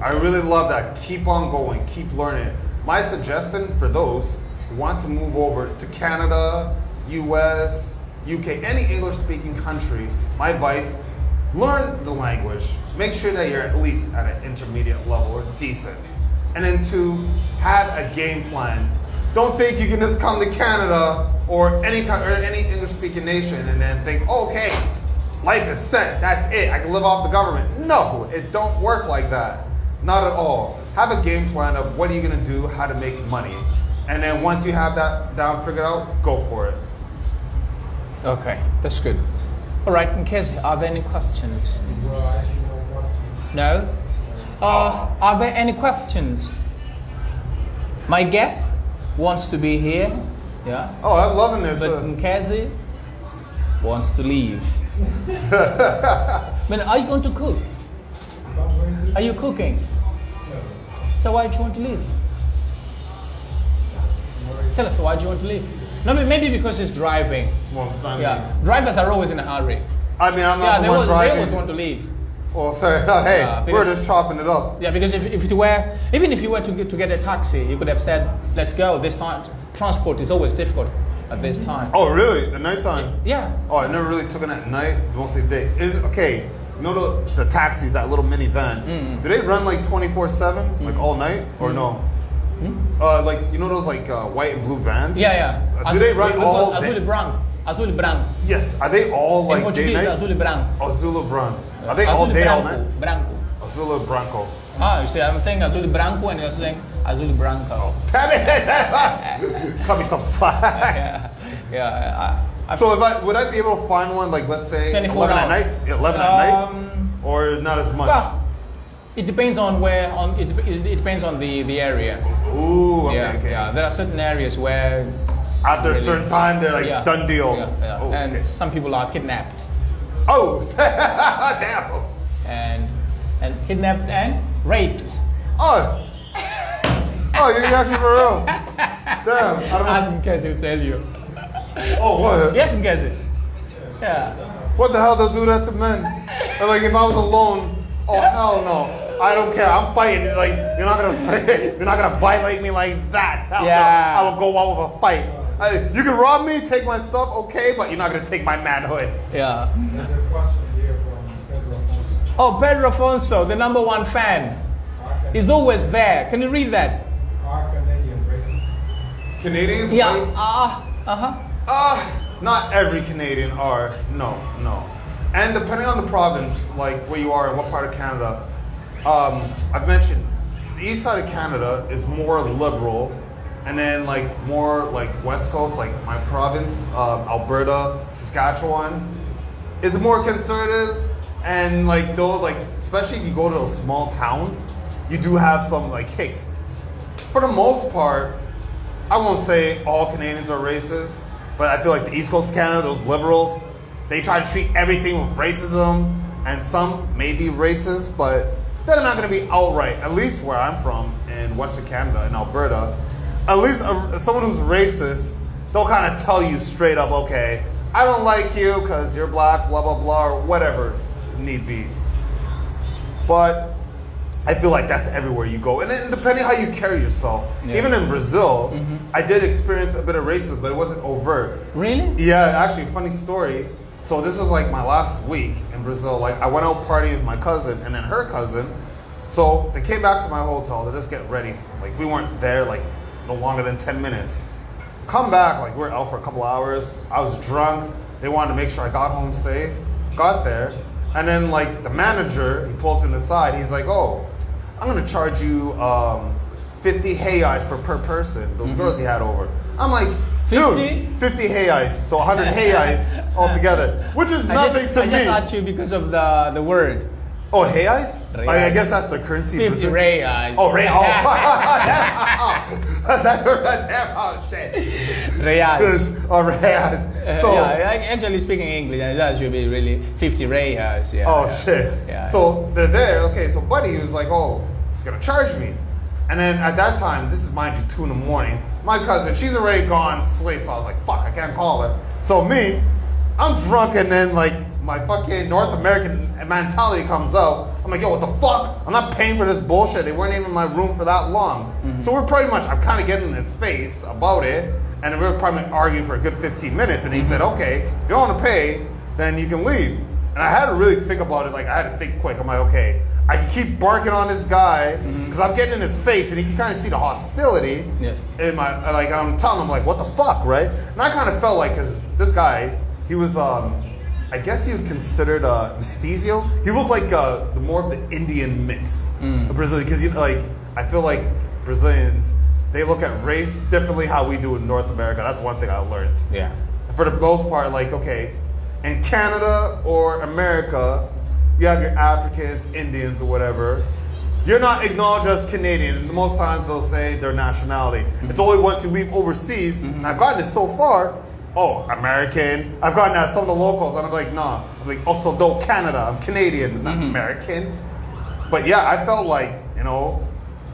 I really love that. Keep on going, keep learning. My suggestion for those who want to move over to Canada, US, UK, any English-speaking country, my advice, learn the language. Make sure that you're at least at an intermediate level or decent. And then to have a game plan. Don't think you can just come to Canada or any English-speaking nation and then think, oh, okay, life is set, that's it, I can live off the government. No, it don't work like that. Not at all. Have a game plan of what are you gonna do, how to make money. And then once you have that down figured out, go for it. Okay, that's good. All right, in case, are there any questions? Well, I see no questions. No? Are there any questions? My guest wants to be here, yeah? Oh, I'm loving this. But Nkezi wants to leave. But are you going to cook? If I'm going to, Are you cooking? no. So why do you want to leave? Tell us, why do you want to leave? No, maybe because it's driving. Well, I mean, Yeah, drivers are always in a hurry. I mean, I'm Yeah, not they the one always driving. want to leave. Well, fair enough. Hey, Yeah, we're because- just chopping it up. Yeah, because if it were, even if you were to get a taxi, you could have said, let's go. This time, transport is always difficult at this time. Oh, really? At nighttime? Yeah. Oh, I never really took it at night. Mostly day. Okay. You know the taxis, that little minivan. Do they run like 24/7, like all night, or no? Like you know those like white and blue vans? Yeah. Do they run all Azul day? e branco. Azul e branco. Yes. Are they all In like day Portuguese, night? azul e branco. Azul branco. Are they all Azul e day all branco. night? Branco. Azul branco. Ah, you see, I'm saying azul e branco and you're saying azul e branco. Cut me some slack. Yeah. So would I be able to find one like let's say 24 11 at hours. night? 11 at night, or not as much? Well, it depends on where. It depends on the area. Ooh, okay, Yeah. okay. Yeah. There are certain areas where. After a Really? certain time, they're like Yeah. done deal. Yeah. Oh, And okay. some people are kidnapped. Oh, damn. And kidnapped and raped. Oh, you're actually for real. Damn. I don't know. Ask Nkezi will tell you. Oh, what? Yes, Nkezi. Yeah. What the hell they'll do that to men? Or like if I was alone, oh hell no. I don't care. I'm fighting. Like you're not gonna violate me like that. Hell no. Yeah. I will go out with a fight. You can rob me, take my stuff, okay, but you're not gonna take my manhood. Yeah. There's a question here from Pedro Afonso. Oh, Pedro Afonso, the #1 fan. He's always there. Can you read that? Are Canadian racist? Canadians? Yeah. Not every Canadian are. No. And depending on the province, like where you are and what part of Canada, I've mentioned the east side of Canada is more liberal, and then like more like west coast, like my province, Alberta, Saskatchewan, is more conservative, and like those like especially if you go to those small towns, you do have some like hicks. For the most part, I won't say all Canadians are racist, but I feel like the East Coast of Canada, those liberals, they try to treat everything with racism, and some may be racist, but they're not going to be outright. At least where I'm from, in Western Canada, in Alberta, at least someone who's racist they'll kind of tell you straight up, okay, I don't like you because you're black, blah, blah, blah, or whatever need be. But I feel like that's everywhere you go. And then depending how you carry yourself, even in Brazil, I did experience a bit of racism, but it wasn't overt. Really? Yeah, actually, funny story. So this was like my last week in Brazil. Like I went out partying with my cousin and then her cousin. So they came back to my hotel to just get ready. Like we weren't there like no longer than 10 minutes. Come back, like we were out for a couple hours. I was drunk. They wanted to make sure I got home safe. Got there. And then like the manager, he pulls me to the side. He's like, oh, I'm gonna charge you 50 reais for per person. Those girls he had over. I'm like, dude, 50 reais, so 100 reais altogether, which is nothing to me. I just asked you because of the word. Oh, reais? I guess that's the currency. 50 reais. Oh, reais. Oh, shit. Reais. Oh, reais. So, yeah, actually speaking English, that should be really 50 reais. Yeah. Oh, yeah. shit. Yeah. So they're there. Okay, so Buddy was like, oh, he's gonna charge me. And then at that time, this is mind you 2 in the morning, my cousin, she's already gone asleep, so I was like, fuck, I can't call her. So me, I'm drunk and then like my fucking North American mentality comes out. I'm like, yo, what the fuck? I'm not paying for this bullshit. They weren't even in my room for that long. So we're pretty much, I'm kind of getting in his face about it, and we were probably arguing for a good 15 minutes, and he said, okay, if you don't want to pay, then you can leave. And I had to really think about it, like I had to think quick. I'm like, okay, I can keep barking on this guy because I'm getting in his face and he can kind of see the hostility in my, like I'm telling him like, what the fuck, right? And I kind of felt like, cause this guy, he was, I guess he would considered mestizo. He looked like the more of the Indian mix of Brazilian, because like I feel like Brazilians, they look at race differently how we do in North America. That's one thing I learned. Yeah. For the most part, like okay, in Canada or America, you have your Africans, Indians, or whatever. You're not acknowledged as Canadian, and most times they'll say their nationality. It's only once you leave overseas, and I've gotten it so far, oh, American. I've gotten at some of the locals, and I'm like, nah. I'm like, also, though, Canada, I'm Canadian, not American. But yeah, I felt like, you know,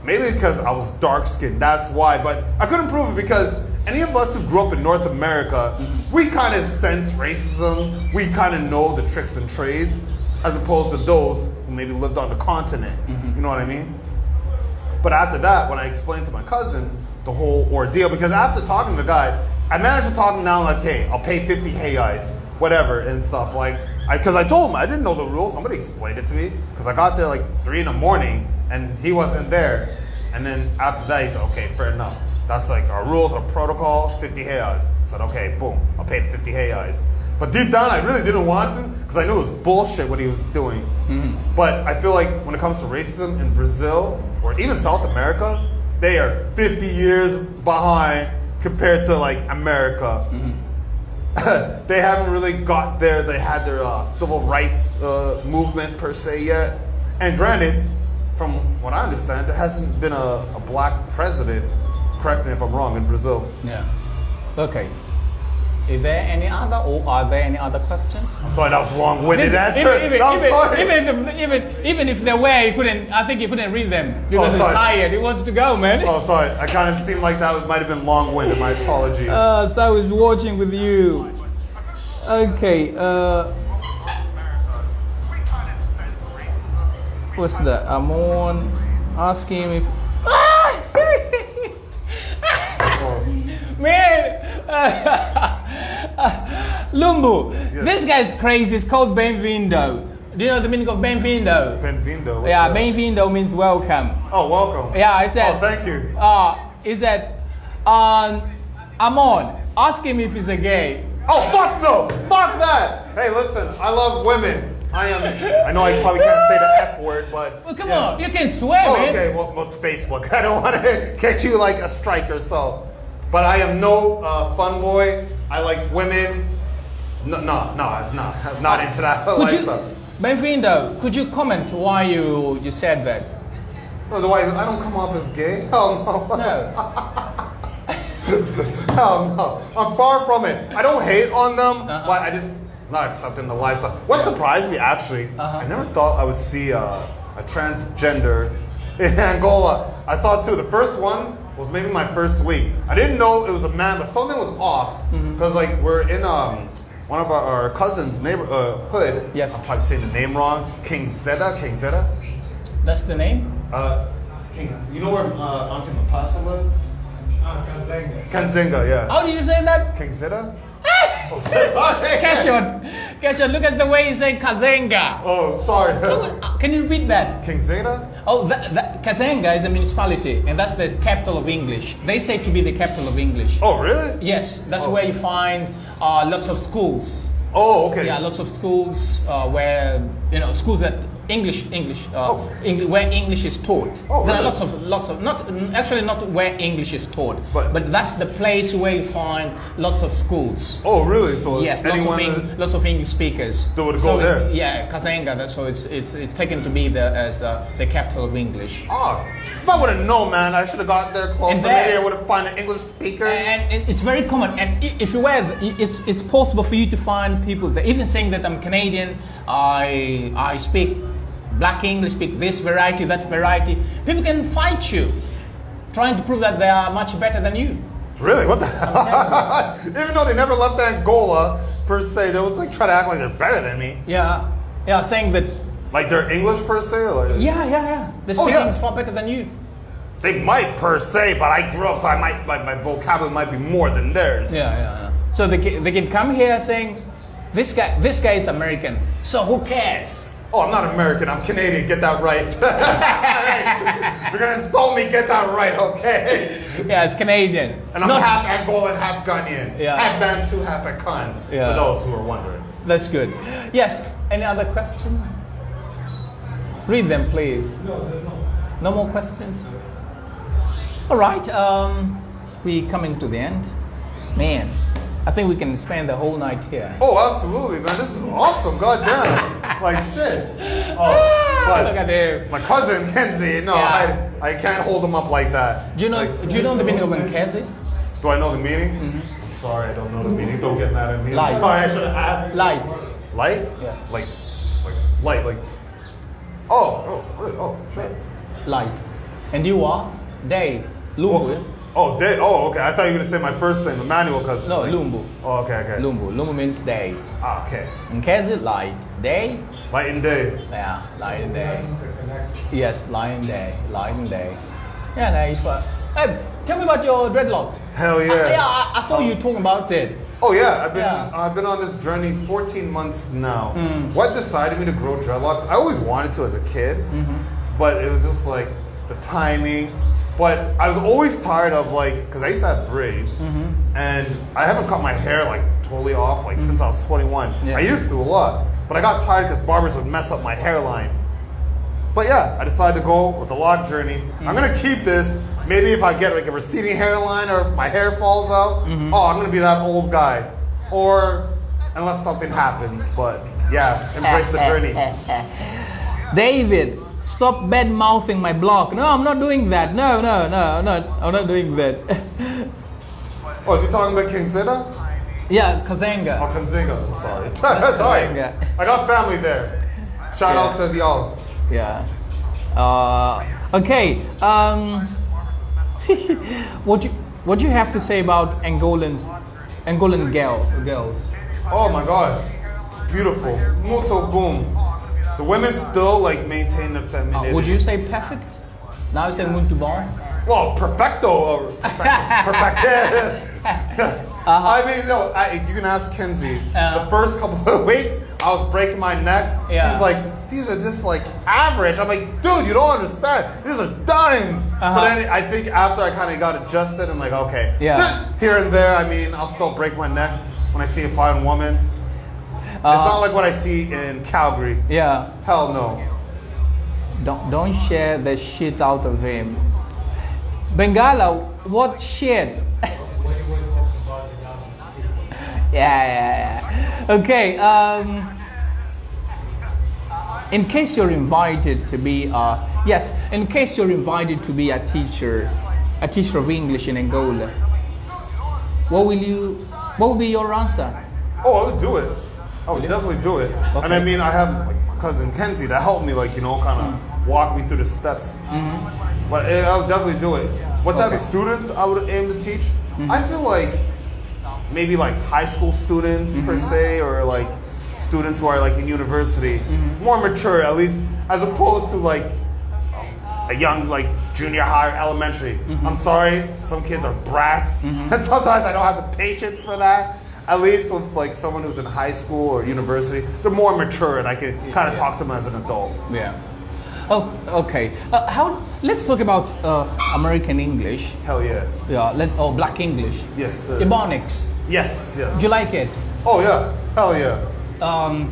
maybe because I was dark-skinned, that's why, but I couldn't prove it because any of us who grew up in North America, we kind of sense racism, we kind of know the tricks and trades, as opposed to those who maybe lived on the continent. You know what I mean? But after that, when I explained to my cousin the whole ordeal, because after talking to the guy, I managed to talk him down like, hey, I'll pay 50 reais, whatever, and stuff. Like, because I told him I didn't know the rules. Somebody explained it to me. Because I got there like 3 in the morning and he wasn't there. And then after that, he said, okay, fair enough. That's like our rules, our protocol, 50 reais. I said, okay, boom, I'll pay the 50 reais. But deep down, I really didn't want to because I knew it was bullshit what he was doing. But I feel like when it comes to racism in Brazil or even South America, they are 50 years behind compared to like America. They haven't really got there. They had their civil rights movement per se yet. And granted, from what I understand, there hasn't been a black president, correct me if I'm wrong, in Brazil. Yeah. Okay. Is there any other, or are there any other questions? I'm sorry, that was a long-winded answer. Even if there were, I think you couldn't read them because he's tired. He wants to go, man. Oh, sorry. I kind of seemed like that might have been long-winded. My apologies. So I was watching with you. Okay. What's that? Amon asking if. Man, Lumbu, this guy's crazy. It's called Bem-vindo. Do you know the meaning of Bem-vindo? Bem-vindo. Yeah, Bem-vindo means welcome. Oh, welcome. Yeah, I said. Oh, thank you. Is that Amon? Ask him if he's a gay. Oh, fuck no! Fuck that! Hey, listen, I love women. I know I probably can't say the F word, but... Well, come on, you can swear, man. Okay, well, it's Facebook. I don't want to get you like a strike or so. But I am no fun boy. I like women. No, not into that lifestyle. Bem-vindo, could you comment why you said that? Otherwise, I don't come off as gay. Hell no. Hell no. I'm far from it. I don't hate on them, but I just not accepting the lifestyle. What surprised me, actually, I never thought I would see a transgender in Angola. I saw two. The first one, was maybe my first week. I didn't know it was a man, but something was off because like we're in one of our cousins' neighborhood. Yes. I'm probably saying the name wrong. King Zeta. That's the name? You know where Auntie Mapasa was? Kanzenga. Kanzenga, yeah. How do you say that? King Zeta? Keshon, look at the way you say Kazenga. Oh, sorry. Can you repeat that? King Zeta? Oh, Kazenga is a municipality, and that's the capital of English. They say to be the capital of English. Oh, really? Yes, that's where you find lots of schools. Oh, okay. Yeah, lots of schools where schools that where English is taught. Oh, there are really? lots of not where English is taught, But that's the place where you find lots of schools. Oh, really? So Yes, anyone lots of English speakers. They would go there? Yeah, Kazenga. So it's taken to be as the capital of English. Oh, if I would have known, man, I should have got there closer. And there- Maybe I would have found an English speaker. And it's very common. And if you were, it's possible for you to find people that even saying that I'm Canadian, I speak Black English, speak this variety, that variety. People can fight you, trying to prove that they are much better than you. Really? What the hell? Even though they never left Angola, per se, they would like try to act like they're better than me. Yeah, saying that. Like they're English per se? Like, Yeah. They speak English far better than you. They might per se, but I grew up, so I might my vocabulary might be more than theirs. Yeah. So they can come here saying, this guy is American, so who cares? Oh, I'm not American. I'm Canadian. Get that right. You're gonna insult me. Get that right, okay? Yeah, it's Canadian. And I'm half Angolan, half Ghanaian. Yeah. Half Bantu, half Akan. Yeah. For those who are wondering. That's good. Yes. Any other question? Read them, please. No, there's no. No more questions? All right. We coming to the end. Man, I think we can spend the whole night here. Oh, absolutely, man. This is awesome. God damn. Like shit. Oh, but Look at him. my cousin Kenzie. No, Yeah. I can't hold him up like that. Do you know the meaning of Nkezi? Do I know the meaning? Sorry, I don't know the meaning. Don't get mad at me. Light. Sorry, I should have asked. Light. Light? Yes. Like light, like. Oh, really? Oh, shit. Light. And you are? Day. Lumbu. Yes? Oh, day. Oh, okay. I thought you were gonna say my first name, Emmanuel, because. No, Lumbu. Oh, okay. Lumbu. Lumbu means day. Ah, okay. Nkezi, light. Day? Light and day. Yeah, light and day. Interconnect. Yes, light and day. Light and day. Yeah, nice. Hey, tell me about your dreadlocks. Hell yeah. I saw you talking about it. Oh yeah, Yeah. I've been on this journey 14 months now. What decided me to grow dreadlocks? I always wanted to as a kid, but it was just like the timing. But I was always tired of because I used to have braids, and I haven't cut my hair totally off since I was 21. Yeah. I used to a lot, but I got tired because barbers would mess up my hairline. But yeah, I decided to go with the lock journey. I'm gonna keep this. Maybe if I get a receding hairline or if my hair falls out, oh, I'm gonna be that old guy. Or unless something happens, but yeah, embrace the journey. David, stop bad mouthing my blog. No, I'm not doing that. No, I'm not doing that. Oh, is he talking about King Zeta? Yeah, Kazenga. Oh, Kanzinga. I'm sorry. Sorry. Kanzinga. I got family there. Shout out to y'all. Yeah. Okay. What do you have to say about Angolan girls? Oh my God. Beautiful. Muito boom. The women still maintain their femininity. Would you say perfect? Now you say muito bom. Well, perfecto. Perfect. Yes. I mean, no, you can ask Kenzie. The first couple of weeks, I was breaking my neck. Yeah. He's like, these are just average. I'm like, dude, you don't understand. These are dimes. But then I think after I kind of got adjusted, I'm like, okay. Yeah. Here and there, I mean, I'll still break my neck when I see a fine woman. It's not like what I see in Calgary. Yeah. Hell no. Don't share the shit out of him. Bengala, what shit? When you were talking about the young sister. Yeah. Okay. In case you're invited to be in case you're invited to be a teacher of English in Angola, what will be your answer? Oh, I would do it. I would definitely do it. Okay. And I mean, I have my cousin Kenzie that helped me, kind of walk me through the steps. But I'll definitely do it. What type of students I would aim to teach? I feel like maybe like high school students per se, or like students who are like in university, more mature at least, as opposed to like a young like junior high, elementary. I'm sorry, some kids are brats, and sometimes I don't have the patience for that. At least with like someone who's in high school or university, they're more mature, and I can kind of talk to them as an adult. Yeah. Oh, okay. Let's talk about American English. Hell yeah. Yeah. Or Black English. Yes, sir. Ebonics. Yes, yes. Do you like it? Oh yeah. Hell yeah. Um,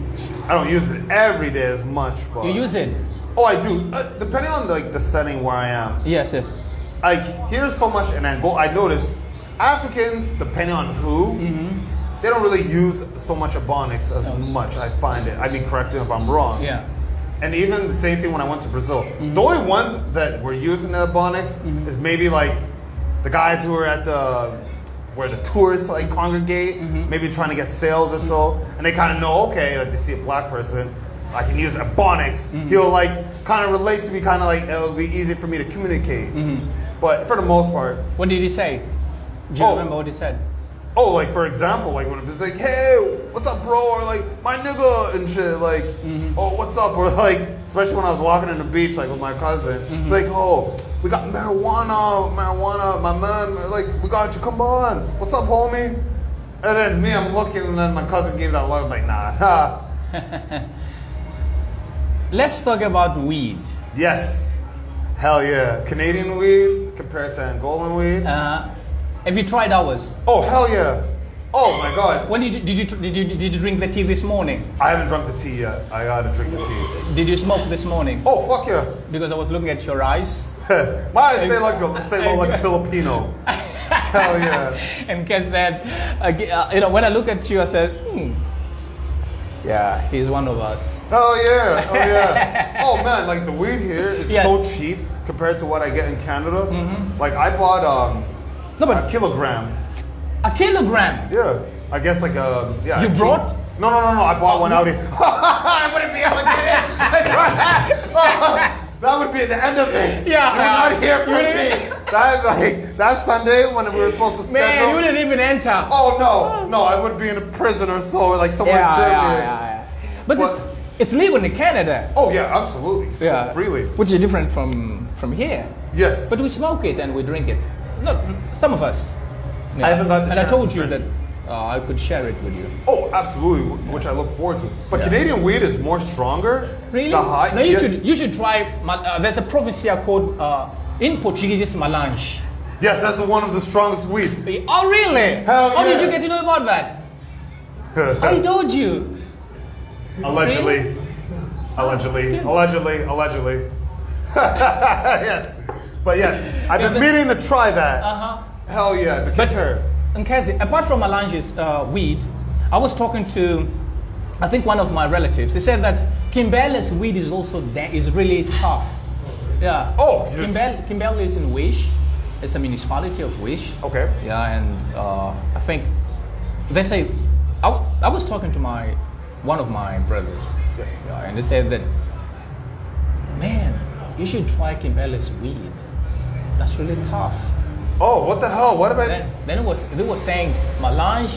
I don't use it every day as much, but you use it? oh, I do. Depending on like the setting where I am. Yes, yes. Like here's so much in Angola. I notice Africans, depending on who, they don't really use so much Ebonics as much. I find it. I mean, correct me if I'm wrong. Yeah. And even the same thing when I went to Brazil. The only ones that were using the Ebonics is maybe like the guys who were at where the tourists like congregate, maybe trying to get sales or so, and they kind of know, okay, like they see a black person, I can use Ebonics. He'll like kind of relate to me, kind of like it'll be easy for me to communicate. But for the most part, What did he say? Do you remember what he said? oh, like for example, like when it's like, hey, what's up, bro? Or like, my nigga and shit. Like, oh, what's up? Or like, especially when I was walking on the beach, like with my cousin, like, oh, we got marijuana, my man. Like, we got you. Come on, what's up, homie? And then me, I'm looking, and then my cousin gave that look, like, nah. Let's talk about weed. Yes, hell yeah. Canadian weed compared to Angolan weed. Have you tried ours? Oh hell yeah. Oh my god. When did you drink the tea this morning? I haven't drunk the tea yet. I gotta drink the tea. Did you smoke this morning? Oh fuck yeah. Because I was looking at your eyes. My eyes look like a Filipino. Hell yeah. And Ken said, when I look at you, I said, yeah, he's one of us. Hell yeah. Oh yeah. Oh man, like the weed here is Yeah. so cheap compared to what I get in Canada. Like I bought No, but a kilogram. a kilogram. Yeah. I guess like yeah. You brought? No. I bought one out here. I wouldn't be able to get it. That would be the end of it. Yeah. You're not here for me. That Sunday when we were supposed to schedule. Man, you didn't even enter. Oh no, I would be in a prison or so, like somewhere in Germany. Yeah. But What? it's legal in Canada. Oh yeah, absolutely. So Yeah. freely. Which is different from here. Yes. But we smoke it and we drink it. No, some of us. I haven't got the And I chance told to you drink. that I could share it with you. Oh, absolutely, which I look forward to. But Yeah. Canadian weed is more stronger. Really? The high. No, yes. you should try. There's a province here called in Portuguese it's melange. Yes, that's one of the strongest weed. Oh really? Hell How did yeah. you get to know about that? I told you. Allegedly. Yeah. But yes, I've been meaning to try that. Hell yeah, the compare. And Cassie, apart from melange's weed, I was talking to, I think one of my relatives. They said that Kimberley's weed is also is really tough. Yeah. Oh, yes. Kimberley is in Wish. It's a municipality of Wish. Okay. Yeah, and I think they say I was talking to one of my brothers. Yes. Yeah, and they said that, man, you should try Kimberley's weed. That's really tough. Oh, what the hell? What about? Then they were saying melange,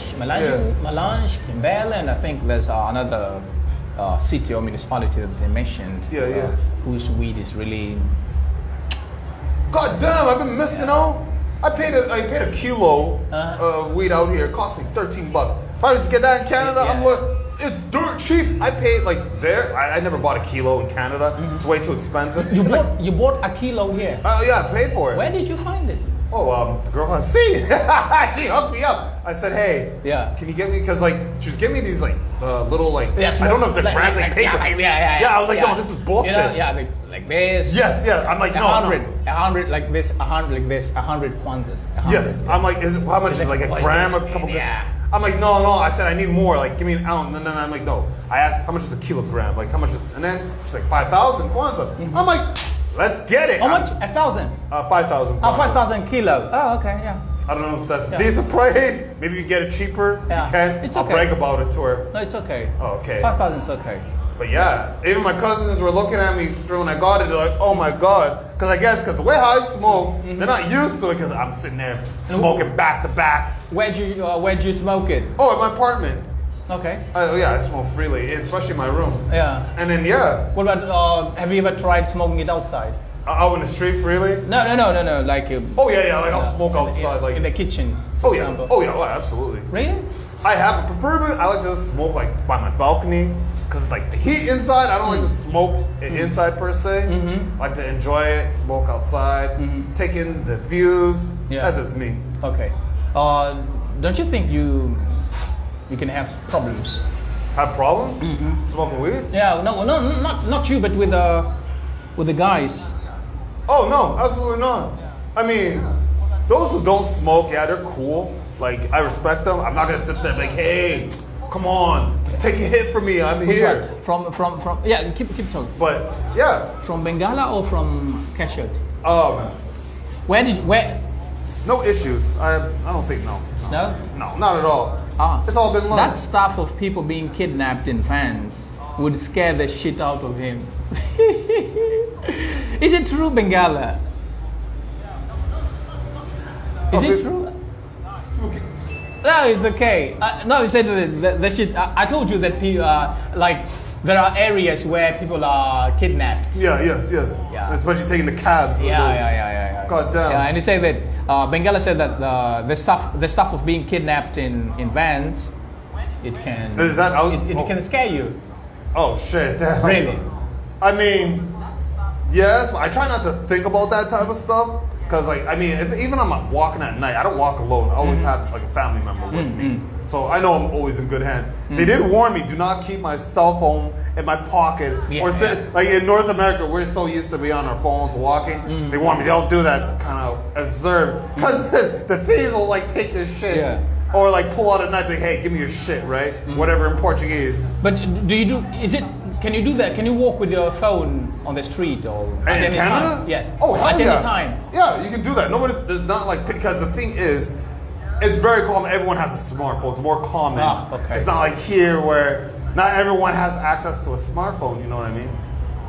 Kimberley, and I think there's another city or municipality that they mentioned. Yeah. Whose weed is really. God damn, I've been missing out. I paid a kilo of weed out here. It cost me $13. If I was to get that in Canada, Yeah. I'm like, it's dirt cheap. I paid like there. I never bought a kilo in Canada. It's way too expensive. You It's like, you bought a kilo here. yeah, I paid for it. Where did you find it? Oh, the girlfriend, see, she hooked me up. I said, hey, Yeah. can you get me? Because like she was giving me these like little like I don't know if they're like- grams like paper. Yeah. I was like, no, this is bullshit. Like this. Yes. I'm like, no. 100 like this, 100 like this, 100 kwanzas. 100. Yes. I'm like, how much is it? Like a gram or a couple grams? Yeah. I'm like, no. I said I need more. Like, give me an ounce. And then I'm like, no. I asked, how much is a kilogram? Like, how much is? And then she's like, 5,000 kwanza. I'm like, let's get it. How much? 1,000. 5,000. Oh, 5,000 kilo. Oh, okay, yeah. I don't know if that's a decent price. Maybe you can get it cheaper. Yeah. You can. It's I'll okay. brag about it to her. No, it's okay. Oh, okay. 5,000 is okay. But yeah, even my cousins were looking at me when I got it. They're like, "Oh my god!" Because I guess the way I smoke, they're not used to it. Because I'm sitting there smoking back to back. Where'd you smoke it? Oh, at my apartment. Okay. Yeah, I smoke freely, especially in my room. Yeah. And then yeah, What about? Have you ever tried smoking it outside? out in the street freely. No. Like. Oh yeah, like I'll smoke outside, like in the kitchen. For example. Oh yeah, absolutely. Really? I have, but preferably I like to smoke like by my balcony. Because like the heat inside, I don't like to smoke inside per se. I like to enjoy it, smoke outside, take in the views. Yeah. That's just me. Okay. Don't you think you can have problems? Have problems? Smoking weed? Yeah. No. Not you, but with the guys. Oh no, absolutely not. I mean, those who don't smoke, yeah, they're cool. Like I respect them. I'm not gonna sit there and be like, hey, come on, just take a hit from me. I'm here. From yeah. Keep talking. But yeah, From Bengala or from Cashier? Where? no issues. I don't think no. No. No, not at all. It's all been learned. That stuff of people being kidnapped in vans would scare the shit out of him. Is it true, Bengala? Is it true? No, it's okay. No, you said the shit. I told you that people like there are areas where people are kidnapped. Yeah, yes. Yeah. Especially taking the cabs. Yeah. God damn. Yeah, and he said that Bengala said that the stuff of being kidnapped in vans, it can it can scare you. Oh shit. Damn. Really? I mean, yes, but I try not to think about that type of stuff. Because, like, I mean, even I'm walking at night, I don't walk alone. I always have, like, a family member with me. So I know I'm always in good hands. They did warn me, do not keep my cell phone in my pocket. Like, in North America, we're so used to be on our phones walking. They warned me, don't do that. Kind of observe. Because the thieves will, like, take your shit. Yeah. Or, like, pull out a knife, like, hey, give me your shit, right? Whatever in Portuguese. But can you do that? Can you walk with your phone on the street or at any Canada? time? Yes. Oh, hell at yeah. any time. Yeah, you can do that. There's not like, because the thing is, it's very common. Everyone has a smartphone. It's more common. Okay. It's not like here where not everyone has access to a smartphone. You know what I mean?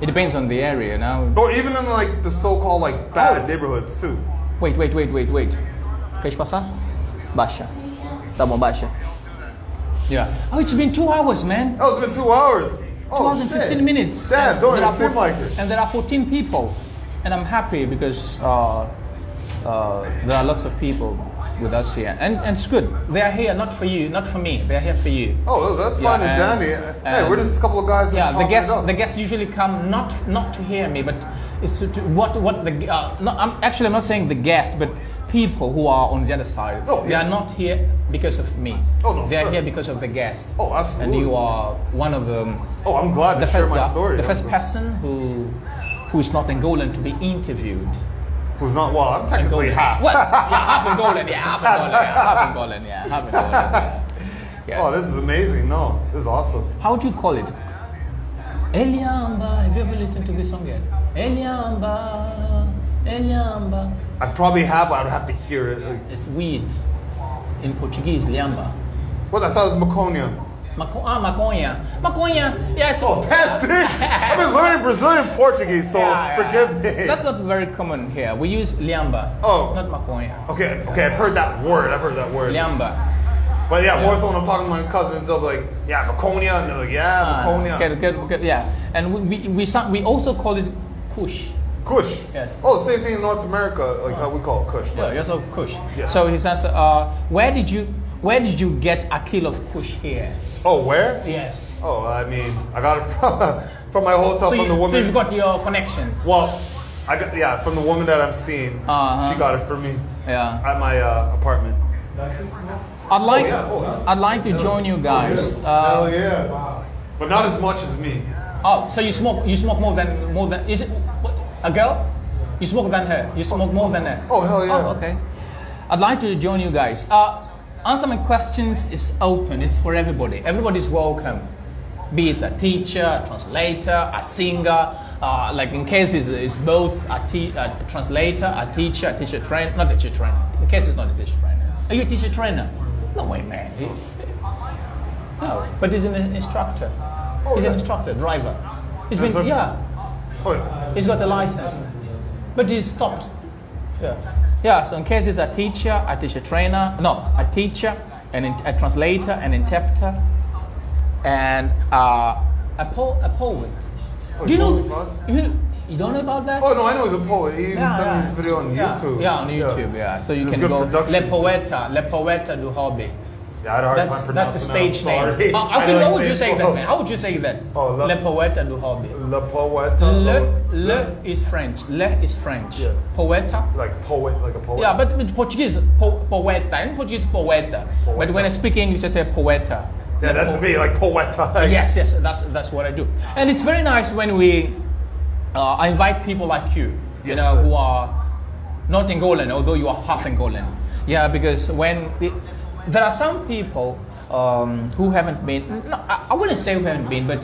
It depends on the area now. Or even in like the so-called like bad neighborhoods too. Wait. Queres passar? Baixa. Tá bom, baixa. Yeah. Oh, it's been 2 hours, man. Oh, it's been 2 hours. 2 hours and 15 minutes. Damn, don't it seem like it. And there are 14 people. And I'm happy because there are lots of people with us here. And it's good. They are here not for you, not for me. They are here for you. Oh, that's fine and dandy. Hey, we're just a couple of guys. Yeah, the guests usually come not to hear me, but it's to what the. I'm not saying the guest, but people who are on the other side. Oh, they are not here because of me. Oh, no, they are here because of the guest. Oh, absolutely. And you are one of them. Oh, I'm glad to share my story. The first person who is not Angolan to be interviewed. Who's not? Well, I'm technically half. What? Yeah, half Angolan. Half Angolan. Yes. Oh, this is amazing. No, this is awesome. How would you call it? Eliamba. Have you ever listened to this song yet? Eliamba. I probably have, but I would have to hear it. It's weed. In Portuguese, liamba. What? I thought it was maconha. Maconha. Maconha. Yeah, it's. Oh, that's it. I've been learning Brazilian Portuguese, so forgive me. That's not very common here. We use liamba. Oh. Not maconha. Okay. I've heard that word. Liamba. But yeah, more so when I'm talking to my cousins, they'll be like, yeah, maconha. And they're like, yeah, maconha. Good. Yeah. And we also call it kush. Kush. Yes. Oh, the same thing in North America, like how we call it kush. Yeah, also kush. Yes. So he says, where did you get a kilo of kush here? Oh, where? Yes. Oh, I mean, I got it from my hotel from the woman. So you've got your connections. Well, from the woman that I'm seeing. She got it for me. Yeah. At my apartment. I'd like to join you guys. Hell yeah. Wow. But not as much as me. Oh, so you smoke more than is it a girl? You smoke than her. You smoke more than her. Oh, hell yeah. Oh, okay. I'd like to join you guys. Answer my questions is open. It's for everybody. Everybody's welcome. Be it a teacher, a translator, a singer. Like in case it's both a translator, a teacher trainer. Not a teacher trainer. In case it's not a teacher trainer. Are you a teacher trainer? No way, man. No, but he's an instructor. Oh, He's yeah. an instructor, driver. He's Yes, been, sir. yeah, Oh, yeah. he's got the license. But he stopped. Yeah. Yeah, so in case he's a teacher, a trainer, no, a teacher, a translator, an interpreter, and a poet. Oh, Do you poetry know? class? You don't know about that? Oh no, I know he's a poet. He even sent me his video on YouTube. Yeah, on YouTube. Yeah, so you There's can good go production, Le Poeta do Hobby. Yeah, I had a hard time That's a pronouncing stage that. I'm name. sorry. How, I know how it's would you say painful. that, man? How would you say that? Oh, Le Poeta do Hobby. Le poeta. Le is French. Le is French. Yes. Poeta. Like poet, like a poet. Yeah, but in Portuguese, poeta. In Portuguese, poeta. But when I speak English, I say poeta. Yeah, that's me, like poeta. Yes, that's what I do. And it's very nice when I invite people like you, Yes, know, sir. who are not Angolan, although you are half Angolan. Yeah, because there are some people who haven't been, no, I wouldn't say who haven't been, but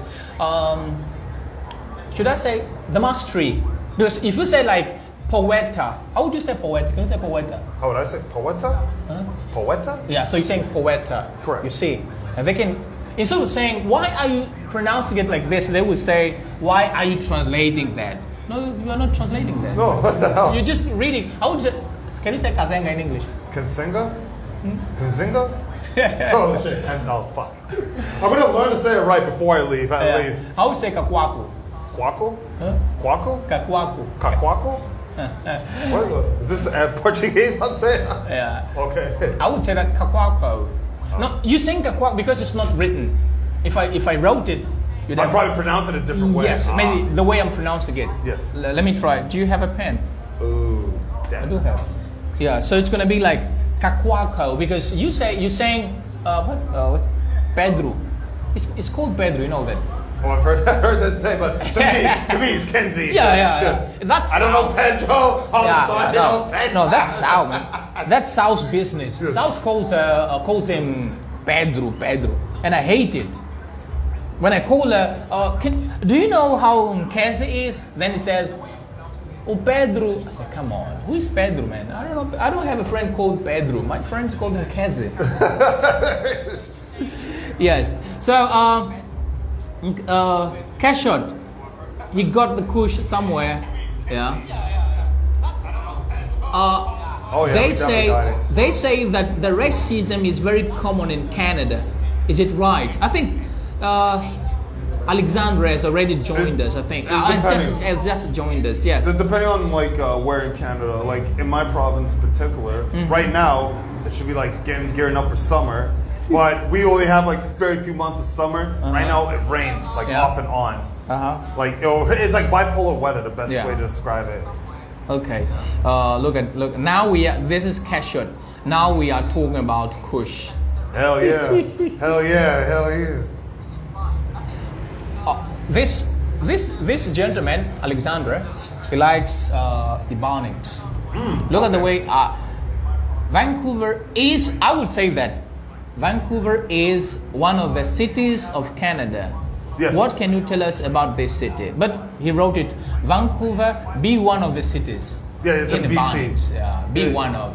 should I say the mastery? Because if you say like poeta, how would you say poeta? Can you say poeta? How would I say poeta? Huh? Poeta? Yeah, so you're saying poeta. Correct. You see, and they can, instead of saying, why are you pronouncing it like this, they would say, why are you translating that? No, you are not translating that. No, what the hell? You're just reading. I would say, can you say kazenga in English? Kansinga? Kanzinga? Oh shit, oh fuck. I'm gonna learn to say it right before I leave, at least. I would say kakwaku. Quaco? Huh? Quaco? Kakwaku. Kakwaco? What is this Portuguese I'm saying? Yeah. Okay. I would say that kakwaku. No, you saying kakwaku because it's not written. If I wrote it, you'd I'd have- probably pronounce it a different way. Yes, maybe the way I'm pronouncing it. Yes. Let me try. Do you have a pen? Ooh, I damn. do have. Yeah, so it's gonna be like Kakwako because you're saying what? Pedro. It's called Pedro. You know that. Oh, I've heard that name, but to me, it's Kenzie. Yeah. That's I don't know South. Pedro. I'm Yeah, sorry, no, Pedro. no, that's South, man. That's South's business. Yes. South calls him Pedro, and I hate it. When I call her, do you know how Nkeze is? Then he says, oh, Pedro. I said, come on, who is Pedro, man? I don't know. I don't have a friend called Pedro. My friend's called Nkeze. Yes. So, Cashot, he got the kush somewhere. Yeah. Oh, yeah, we They definitely got it. say that the racism is very common in Canada. Is it right? I think Alexandra has already joined us. I think has just joined us. Yes. So depending on like where in Canada, like in my province in particular, right now it should be like gearing up for summer, but we only have like very few months of summer. Right now it rains like Yeah. off and on. Like it's like bipolar weather, the best Yeah. way to describe it. Okay. Look. Now this is Cashot. Now we are talking about Kush. Hell yeah, hell yeah, hell yeah. This gentleman, Alexander, he likes Ebonics. Look at the way Vancouver is. I would say that Vancouver is one of the cities of Canada. Yes. What can you tell us about this city? But he wrote it, Vancouver, be one of the cities. Yeah, it's in a BC. Ebonics. Yeah, be Yeah. one of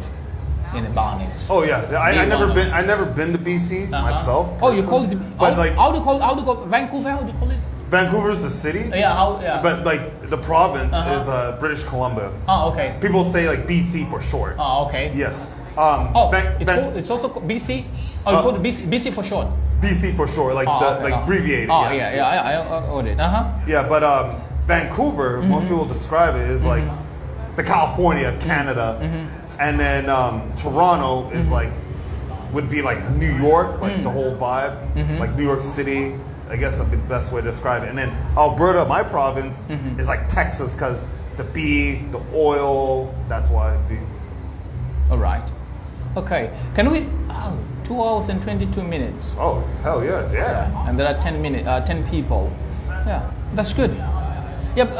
in Ebonics. Oh yeah, I Be never one been. of- I never been to BC myself. Oh, you call it? But How do you call Vancouver? How do you call it? Vancouver's the city. Yeah. But like the province Uh-huh. is British Columbia. Oh, okay. People say like BC for short. Oh, okay. Yes. Oh, it's also called BC. Oh, you call it BC for short. BC for short, like Okay. abbreviated. Oh, yes, yeah. yes. I got it. Yeah, but Vancouver, most people describe it as like the California of Canada, and then Toronto is like would be like New York, like the whole vibe, like New York City. I guess that'd be the best way to describe it. And then Alberta, my province, is like Texas because the beef, the oil. That's why it'd be. All right. Okay. Can we? Oh, 2 hours and 22 minutes. Oh hell yeah, yeah. Yeah. And there are 10 people. Yeah, that's good. Yep.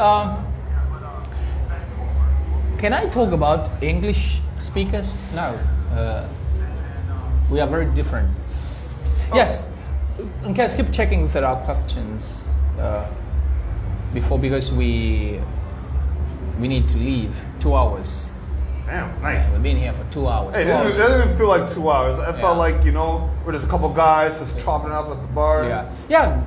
Can I talk about English speakers? No. We are very different. Yes. In case, keep checking if there are questions before, because we need to leave. 2 hours. Damn, nice. We've been here for 2 hours. Hey, 2 it hours. didn't even feel like 2 hours. It felt Yeah. like, where there's a couple guys just chopping it up at the bar. Yeah.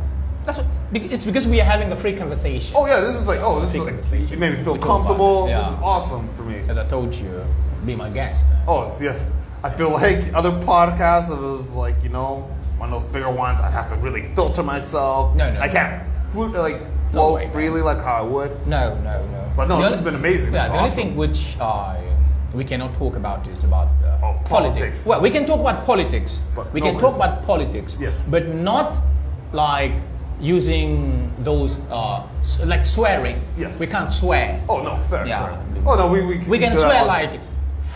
It's because we are having a free conversation. Oh yeah, this is like, this is Free like, conversation. it made me feel We talk about comfortable. it, yeah. This is awesome for me. As I told you, be my guest. Oh yes, I feel like other podcasts, it was like, you know, one of those bigger ones. I have to really filter myself. No. I can't No flow way, freely like how I would. No. But no, The this only- has been amazing. Yeah, This is the only awesome. thing which we cannot talk about is about politics. Well, we can talk about politics. But We no can talk about politics. Yes. But not like using those like swearing. Yes. We can't swear. Oh no, fair. Yeah. Fair. Oh no, we We can do that swear all- like,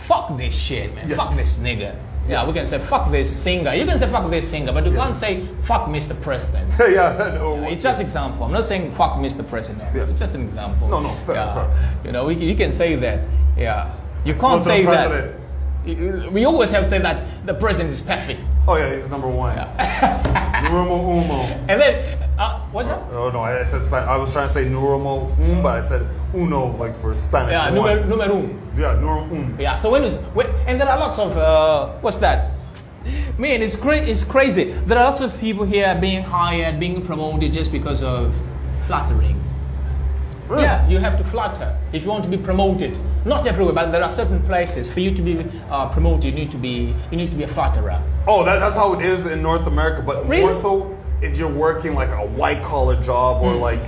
fuck this shit, man. Yes. Fuck this nigga. Yeah, we can say fuck this singer. You can say fuck this singer, but you can't say fuck Mr. President. yeah. No, It's just example. I'm not saying fuck Mr. President. Yes. It's just an example. No, fair, Yeah. fair. You know, you can say that. Yeah. You Slow can't to say the that. president. We always have said that the president is perfect. Oh yeah, he's number one. Numero uno. And then, what's that? Oh no, I said Spanish. I was trying to say numero but I said uno like for Spanish. Yeah, one. numero uno. Yeah, numero Yeah, so and there are lots of, what's that? Man, it's crazy. There are lots of people here being hired, being promoted just because of flattering. Really? Yeah, you have to flatter if you want to be promoted. Not everywhere, but there are certain places for you to be promoted. You need to be a flatterer. Oh, that's how it is in North America, but Really? more so if you're working like a white collar job or like,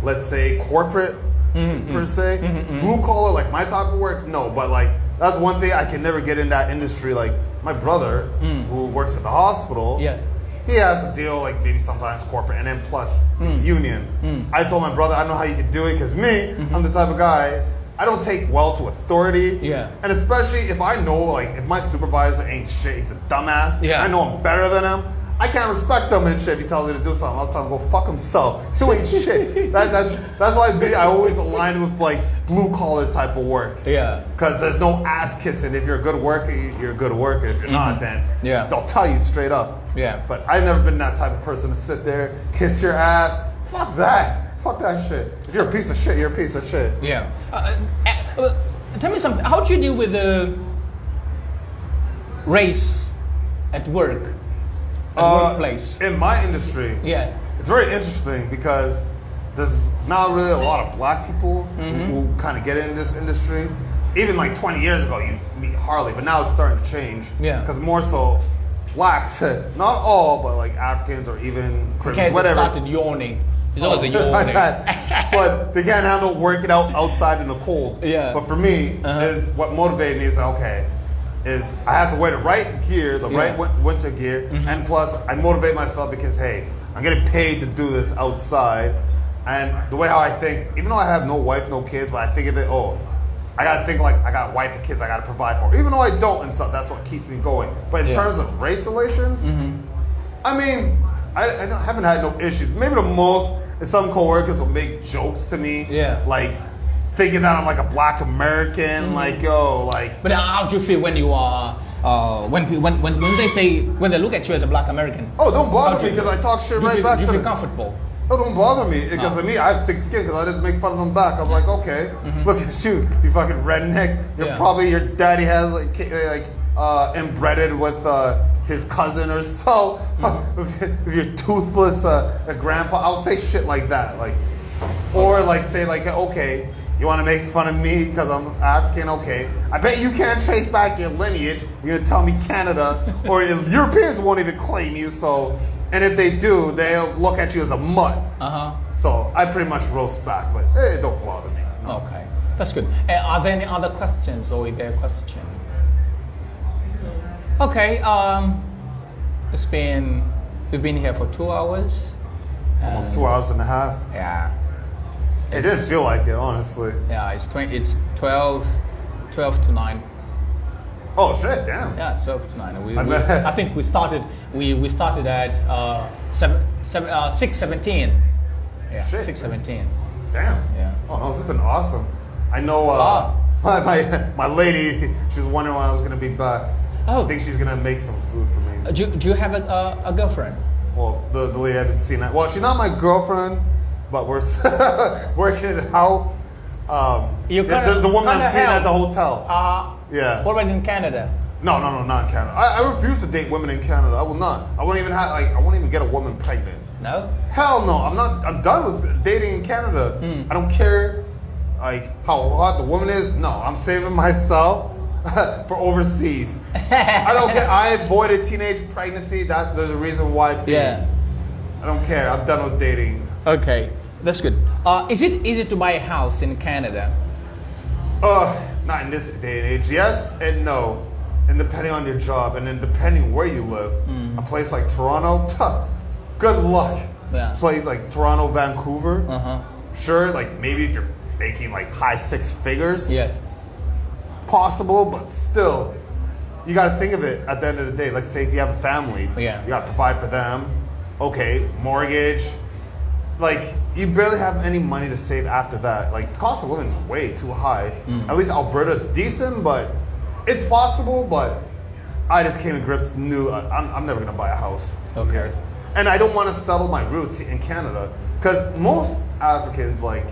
let's say corporate per se. Blue collar, like my type of work, no. But like that's one thing I can never get in that industry. Like my brother, who works at the hospital, Yes. he has to deal like maybe sometimes corporate and then plus it's union. I told my brother I know how you can do it because me, I'm the type of guy. I don't take well to authority. Yeah. And especially if I know, like, if my supervisor ain't shit, he's a dumbass. Yeah. I know I'm better than him. I can't respect him and shit if he tells me to do something. I'll tell him go fuck himself. You ain't shit. That's why I always align with like blue collar type of work. Yeah. Because there's no ass kissing. If you're a good worker, you're a good worker. If you're not, then Yeah. they'll tell you straight up. Yeah. But I've never been that type of person to sit there, kiss your ass. Fuck that. Fuck that shit. If you're a piece of shit, you're a piece of shit. Yeah. Tell me something. How do you deal with the race at work, at workplace? In my industry, Yes. it's very interesting because there's not really a lot of black people who kind of get in this industry. Even like 20 years ago, you meet hardly, but now it's starting to change. Yeah. Because more so, blacks, not all, but like Africans or even Okay, Caribbeans, they whatever. started yawning. It's always a Like yawning. that. But they can't handle working out outside in the cold. Yeah. But for me, is what motivated me is I have to wear the right gear, the right winter gear, and plus I motivate myself because hey, I'm getting paid to do this outside, and the way how I think, even though I have no wife, no kids, but I think of it, I gotta think like I got a wife and kids I gotta provide for, even though I don't and stuff. That's what keeps me going. But in terms of race relations, I mean, I haven't had no issues. Maybe the most is some coworkers will make jokes to me, like thinking that I'm like a black American, like yo, like. But how do you feel when you are when they look at you as a black American? Oh, don't bother me because I talk shit right back do to you feel them. comfortable? Oh, don't bother me because of me. I have thick skin because I just make fun of them back. I'm like, okay, look at you, you fucking redneck. You're probably your daddy has like inbreded with his cousin or so. If you're toothless grandpa, I'll say shit like that, like, or like say like, okay, you want to make fun of me because I'm African? Okay, I bet you can't trace back your lineage. You're gonna tell me Canada, or Europeans won't even claim you. So, and if they do, they'll look at you as a mutt. So I pretty much roast back, but it don't bother me. No. Okay, that's good. Are there any other questions, or is there a question? Okay, we've been here for 2 hours. Almost 2 hours and a half. Yeah. It didn't feel like it, honestly. Yeah, it's 12 to 9. Oh shit, damn. Yeah, it's 12 to 9. bet. I think we started at 6:17. Yeah, Shit. 6:17. Damn. Yeah. Oh no, this has been awesome. I know my lady, she was wondering when I was gonna be back. Oh. I think she's gonna make some food for me. Do you have a girlfriend? Well, the lady I've been seeing. Well, she's not my girlfriend, but we're working it out. The woman I'm seeing at the hotel. Yeah. What about in Canada? No, not in Canada. I refuse to date women in Canada. I will not. I won't even get a woman pregnant. No? Hell no. I'm done with dating in Canada. I don't care like how hot the woman is. No, I'm saving myself for overseas. I avoided teenage pregnancy. There's a reason why. Yeah. I don't care. I'm done with dating. Okay, that's good. Is it easy to buy a house in Canada? Not in this day and age. Yes and no. And depending on your job, and then depending where you live. A place like Toronto, good luck. Yeah. Place like Toronto, Vancouver. Uh-huh. Sure, like maybe if you're making like high six figures. Yes. Possible, but still, you got to think of it at the end of the day. Let's say if you have a family, Yeah. you got to provide for them. Okay, mortgage. Like, you barely have any money to save after that. Like, the cost of living is way too high. At least Alberta's decent, but it's possible. But I just came to grips, knew I'm never going to buy a house. Okay. Here. And I don't want to settle my roots in Canada. Because most Africans, like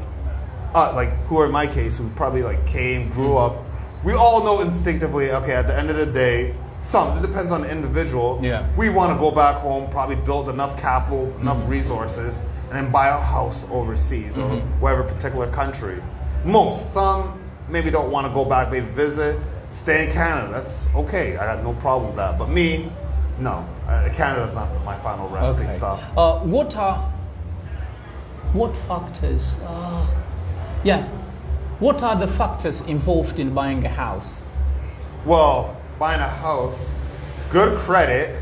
who are in my case, who probably like came, grew up, we all know instinctively, okay, at the end of the day, it depends on the individual. Yeah. We want to go back home, probably build enough capital, enough resources, and then buy a house overseas or whatever particular country. Some maybe don't want to go back, maybe visit, stay in Canada. That's okay. I got no problem with that. But me, no. Canada's not my final resting stop. What factors? What are the factors involved in buying a house? Well, buying a house, good credit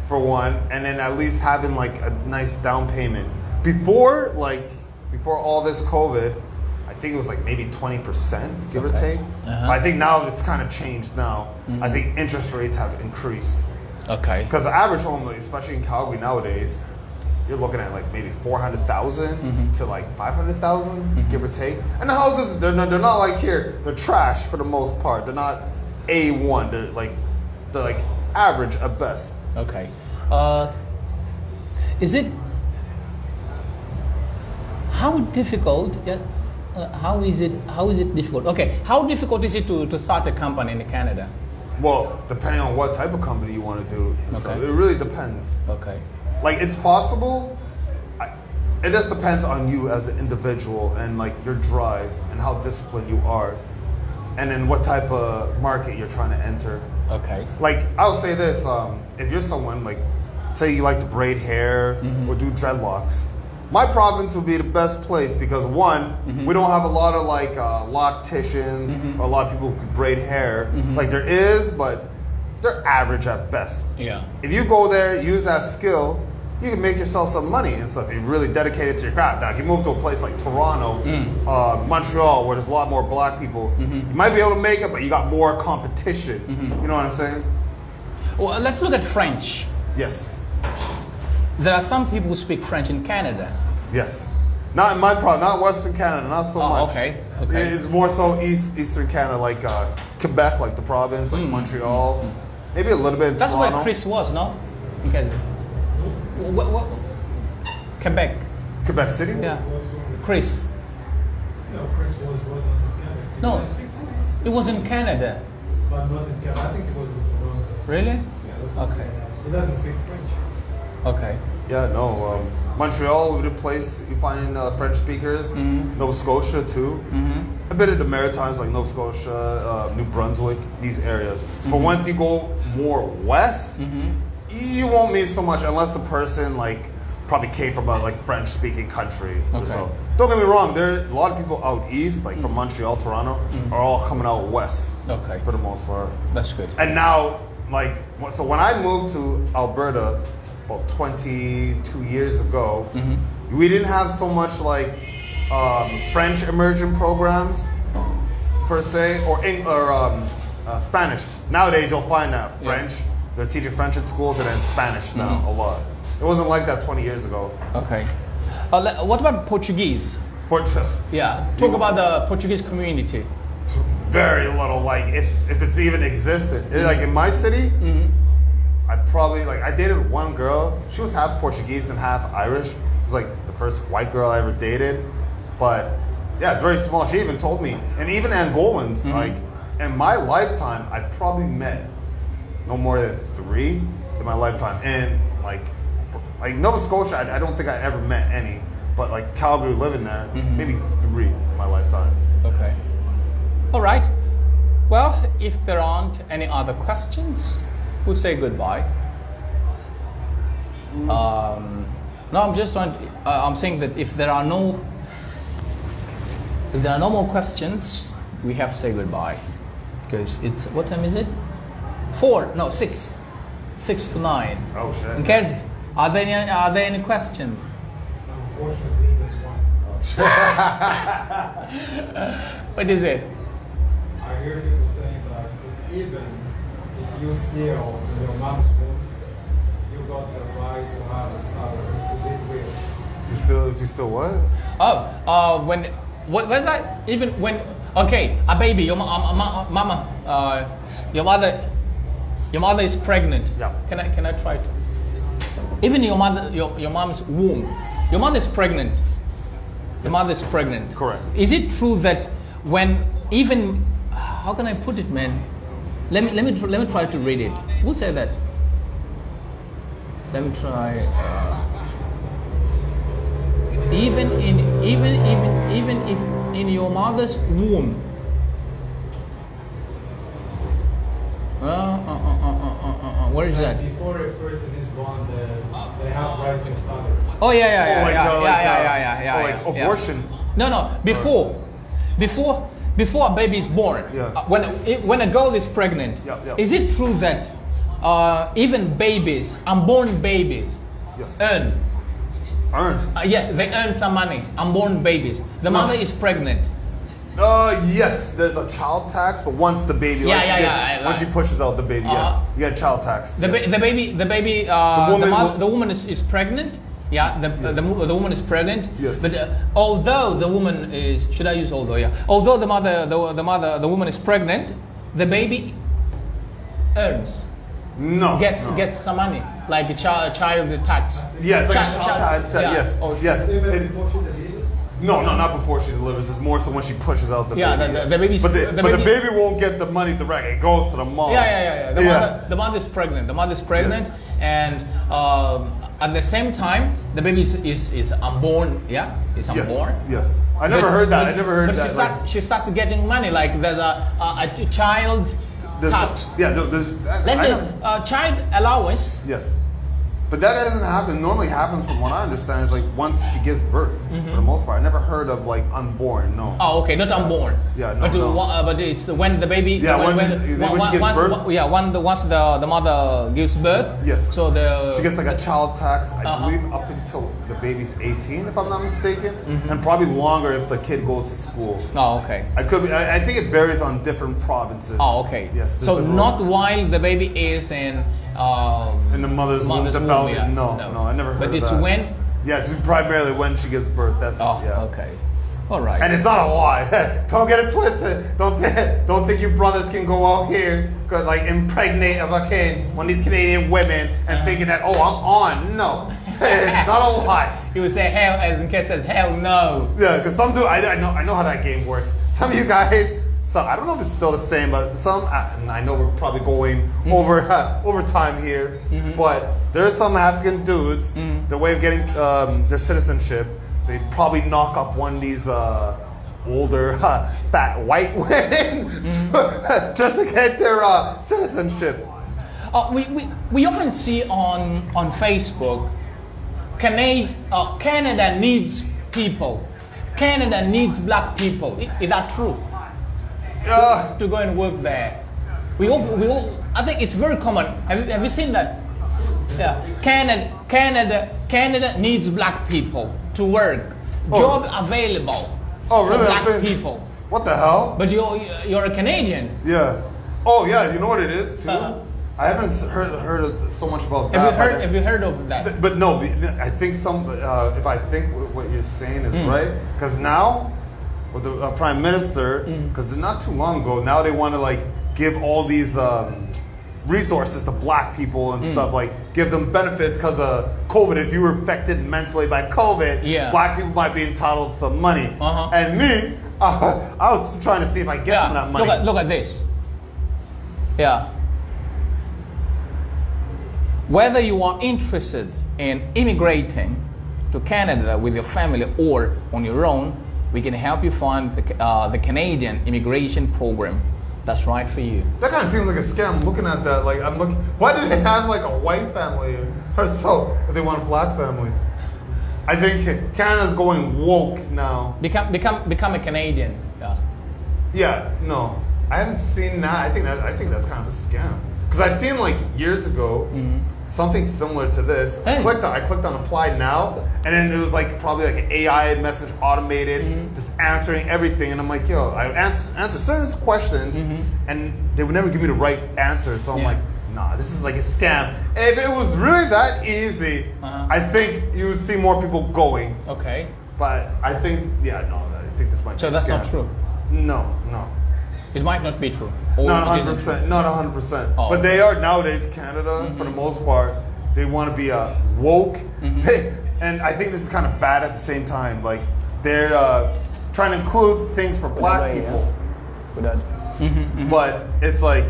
for one, and then at least having like a nice down payment. Before all this COVID, I think it was like maybe 20%, give or take. I think now it's kind of changed now. I think interest rates have increased. Okay. Because the average home, like, especially in Calgary nowadays, you're looking at like maybe 400,000 to like 500,000, give or take. And the houses, they're not like here. They're trash for the most part. They're not A1. They're like average at best. Okay. How difficult? How is it difficult? Okay. How difficult is it to start a company in Canada? Well, depending on what type of company you want to do. So Okay. it really depends. Okay. Like, it's possible. It just depends on you as an individual and like your drive and how disciplined you are, and then what type of market you're trying to enter. Okay. Like, I'll say this: if you're someone like, say you like to braid hair or do dreadlocks, my province would be the best place because one, we don't have a lot of like locticians or a lot of people who could braid hair. Like there is, but they're average at best. Yeah. If you go there, use that skill, you can make yourself some money and stuff. You're really dedicated to your craft. Now, if you move to a place like Toronto, Montreal, where there's a lot more black people, you might be able to make it, but you got more competition. You know what I'm saying? Well, let's look at French. Yes. There are some people who speak French in Canada. Yes. Not in my province, not Western Canada, not so much. Okay. It's more so Eastern Canada, like Quebec, like the province, like Montreal. Maybe a little bit in That's Toronto. where Chris was, no? Okay. What? Quebec. Quebec City? Yeah. Chris. No, Chris wasn't in Canada. No. He speaks English, It was in Canada. but not in Canada. I think it was in Toronto. Really? Yeah, it was in Okay. Canada. He doesn't speak French. Okay. Yeah, no. Montreal would be a place you find French speakers. Nova Scotia too. A bit of the Maritimes like Nova Scotia, New Brunswick, these areas. But once you go more west, you won't meet so much unless the person like probably came from a like French speaking country or Okay. so. Don't get me wrong, there are a lot of people out east, like from Montreal, Toronto, are all coming out west Okay. for the most part. That's good. And now, like, so when I moved to Alberta about 22 years ago, we didn't have so much like French immersion programs per se, or Spanish. Nowadays, you'll find that French. They're teaching French in schools, and then Spanish now a lot. It wasn't like that 20 years ago. Okay. What about Portuguese? Yeah. Talk about the Portuguese community. Very little, like if it's even existed. Like in my city, I probably I dated one girl. She was half Portuguese and half Irish. It was like the first white girl I ever dated. But yeah, it's very small. She even told me, and even Angolans, like in my lifetime, I probably met no more than 3 in my lifetime. And like Like Nova Scotia, I don't think I ever met any. But like Calgary, living there, maybe 3 in my lifetime. Okay. All right. Well, if there aren't any other questions, we'll say goodbye. No, I'm just trying. I'm saying that if there are no more questions, we have to say goodbye, because it's, what time is it? 4? No, 6. 6 to 9. Oh shit. In case, are there any questions? Unfortunately, there's one. What is it? I hear people saying that even if you steal in your mom's womb, you got the right to have a salary. Is it real? If you still what? What's that? Even when, okay, a baby, your mama, your mother is pregnant. Yeah. Can I try to? Even your mom's womb, your mother is pregnant. The mother is pregnant. Correct. Is it true that when even, how can I put it, man? Let me try to read it. Who said that? Let me try. Even if in your mother's womb. Where is that? Before a person is born, they have right to salary. Oh yeah. Like abortion. No. Before a baby is born, Yeah. When a girl is pregnant, Yeah. is it true that even babies, unborn babies, Yes. earn? Yes. Yes, they earn some money. Unborn babies. The No. mother is pregnant. Yes, there's a child tax, but once the baby, once she pushes out the baby, yes, you get child tax. The baby, the woman is pregnant. Yeah, the woman is pregnant. Yes. But although the woman is, should I use although? Yeah. Although the woman is pregnant, the baby earns, No. gets some money, like a child tax. Yeah, it's like a child tax. yeah. Yes. Oh, Yes. Even before she delivers? No, not before she delivers. It's more so when she pushes out the Yeah, baby. the baby's- But the the baby- baby won't get the money direct. It goes to the mom. Yeah. The mother is pregnant. The mother is pregnant, and at the same time, the baby is unborn. Yeah, is Yes. unborn. Yes. I never heard that. I never heard that. But she starts getting money. Like there's a child tax. Yeah. There's. Like the child allowance. Yes. But that doesn't happen. Normally happens from what I understand is like once she gives birth. For the most part, I never heard of like unborn. No. Oh, okay, not unborn. Yeah, no. But it's when the baby. Yeah, when she gives birth. Once the mother gives birth. Yes. So she gets like a child tax, I believe, up until the baby's 18, if I'm not mistaken, and probably longer if the kid goes to school. Oh, okay. I could be. I think it varies on different provinces. Oh, okay. Yes. So not while the baby is in the mother's womb, development. yeah. No, I never heard But of it's that. when. Yeah, it's primarily when she gives birth. That's yeah. Okay. All right. And it's not a lie. Don't get it twisted. Don't think you brothers can go out here, like impregnate a fucking one of these Canadian women and thinking that, oh, I'm on. No, it's not a lie. You would say hell as in case says hell no. Yeah, because some do. I know how that game works. Some of you guys. So I don't know if it's still the same, but some, and I know we're probably going over time here, but there's some African dudes, their way of getting their citizenship, they probably knock up one of these older, fat white women just to get their citizenship. We often see on Facebook, Canada needs people. Canada needs black people. Is that true? To go and work there. We all, I think it's very common. Have you seen that? Yeah. Canada needs black people to work. Job available for really? black people. What the hell? But you're a Canadian. Yeah. Oh yeah, you know what it is too? I haven't heard so much about that. Have you heard of that? But no, I think if I think what you're saying is right, because now with the prime minister, because not too long ago, now they want to like give all these resources to black people and stuff, like give them benefits because of COVID. If you were affected mentally by COVID, black people might be entitled to some money. And me, I was trying to see if I get some of that money. Look at this. Yeah. Whether you are interested in immigrating to Canada with your family or on your own, we can help you find the Canadian immigration program that's right for you. That kind of seems like a scam. Looking at that, like I'm looking. Why do they have like a white family or so if they want a black family? I think Canada's going woke now. Become a Canadian. Yeah. Yeah. No, I haven't seen that. I think that's kind of a scam. Because I seen like years ago something similar to this. Hey. I clicked on apply now, and then it was like probably like an AI message automated, just answering everything. And I'm like, yo, I answer certain questions, and they would never give me the right answer. So I'm like, nah, this is like a scam. If it was really that easy, I think you would see more people going. Okay. But I think, I think this might be So a that's scam. not true. No. It might not be true. Or Not it isn't 100%. true. Not 100%. Oh, but okay. they are nowadays. Canada, for the most part, they want to be woke, and I think this is kind of bad at the same time. Like they're trying to include things for black people, but it's like,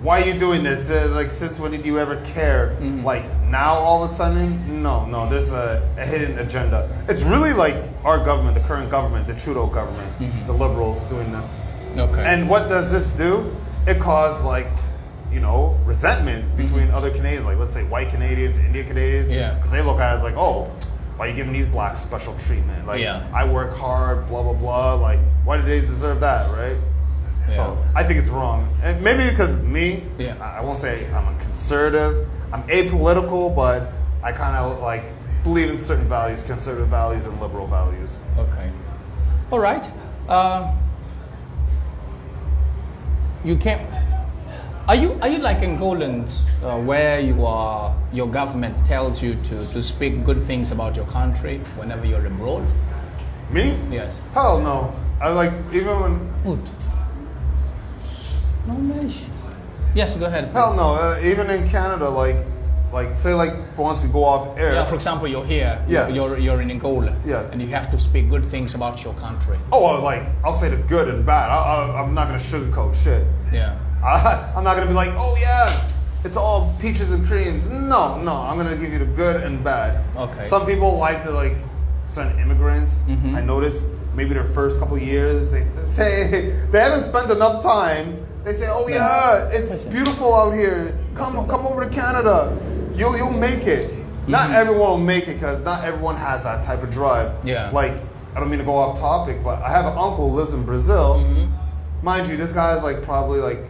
why are you doing this? Like, since when did you ever care? Like now, all of a sudden, no. There's a hidden agenda. It's really like our government, the current government, the Trudeau government, the Liberals doing this. Okay. And what does this do? It caused like, resentment between other Canadians, like let's say white Canadians, Indian Canadians, because they look at it as like, oh, why are you giving these blacks special treatment? Like, I work hard, blah blah blah. Like, why do they deserve that, right? Yeah. So I think it's wrong, and maybe because me, Yeah. I won't say I'm a conservative. I'm apolitical, but I kind of like believe in certain values, conservative values and liberal values. Okay. All right. You can. Are you like Angolans, where your government tells you to speak good things about your country whenever you're abroad? Me? Yes. Hell no. I like, even when. Good. No mesh. Yes, go ahead. Hell please. no. Even in Canada, like say like once we go off air. Yeah, for example, you're here. Yeah. You're in Angola. Yeah. And you have to speak good things about your country. Oh, I'll say the good and bad. I'm not gonna sugarcoat shit. Yeah. I'm not gonna be like, oh yeah, it's all peaches and creams. No, I'm gonna give you the good and bad. Okay. Some people like to like send immigrants. I notice maybe their first couple years they say they haven't spent enough time. They say, oh yeah, it's beautiful out here. Come over to Canada. You'll make it. Not everyone will make it because not everyone has that type of drive. Yeah. Like, I don't mean to go off topic, but I have an uncle who lives in Brazil. Mind you, this guy's like probably like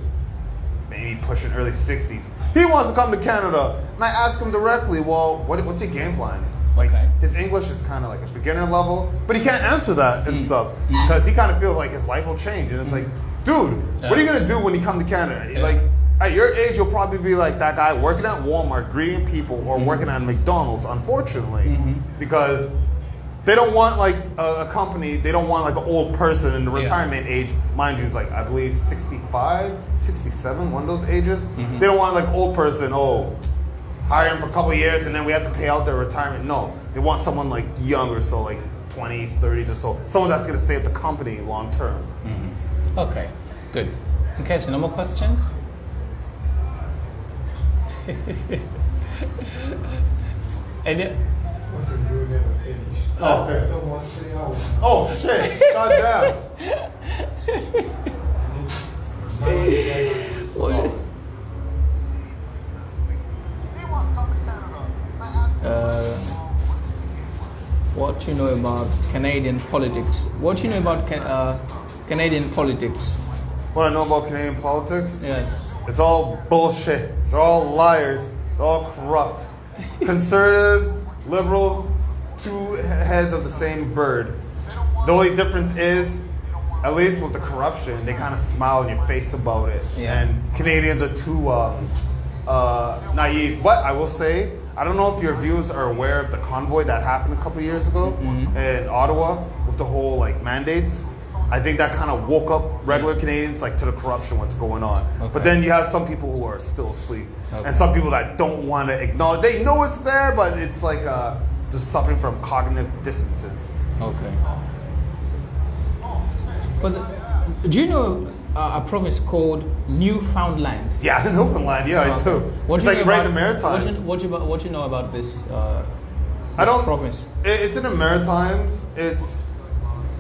maybe pushing early 60s. He wants to come to Canada. And I ask him directly, well, what's your game plan? Like, his English is kind of like a beginner level, but he can't answer that and stuff because he kind of feels like his life will change. And it's like, dude, what are you going to do when you come to Canada? Like, at your age, you'll probably be like that guy working at Walmart, greeting people, or working at McDonald's, unfortunately, because they don't want like a company, they don't want like an old person in the retirement age. Mind you, it's like, I believe 65, 67, one of those ages. They don't want like an old person, hire him for a couple of years and then we have to pay out their retirement. No, they want someone like younger, so like 20s, 30s or so. Someone that's gonna stay at the company long term. Okay, good. Okay, so no more questions? And Question you never finished. Oh. It's almost 3 hours. Oh shit, god damn. What do you know about Canadian politics? What do you know about Canadian politics? What I know about Canadian politics? Yes. It's all bullshit. They're all liars. They're all corrupt. Conservatives, liberals, two heads of the same bird. The only difference is, at least with the corruption, they kind of smile in your face about it. Yeah. And Canadians are too naive. But I will say, I don't know if your viewers are aware of the convoy that happened a couple years ago in Ottawa with the whole like mandates. I think that kind of woke up regular Canadians like to the corruption, what's going on. Okay. But then you have some people who are still asleep, and some people that don't want to acknowledge. They know it's there, but it's like just suffering from cognitive dissonance. Okay. But Do you know a province called Newfoundland? Yeah, Newfoundland. Yeah, I do. What It's do you like know right in about- the Maritimes. What do you know about this? I don't. province. It's in the Maritimes. It's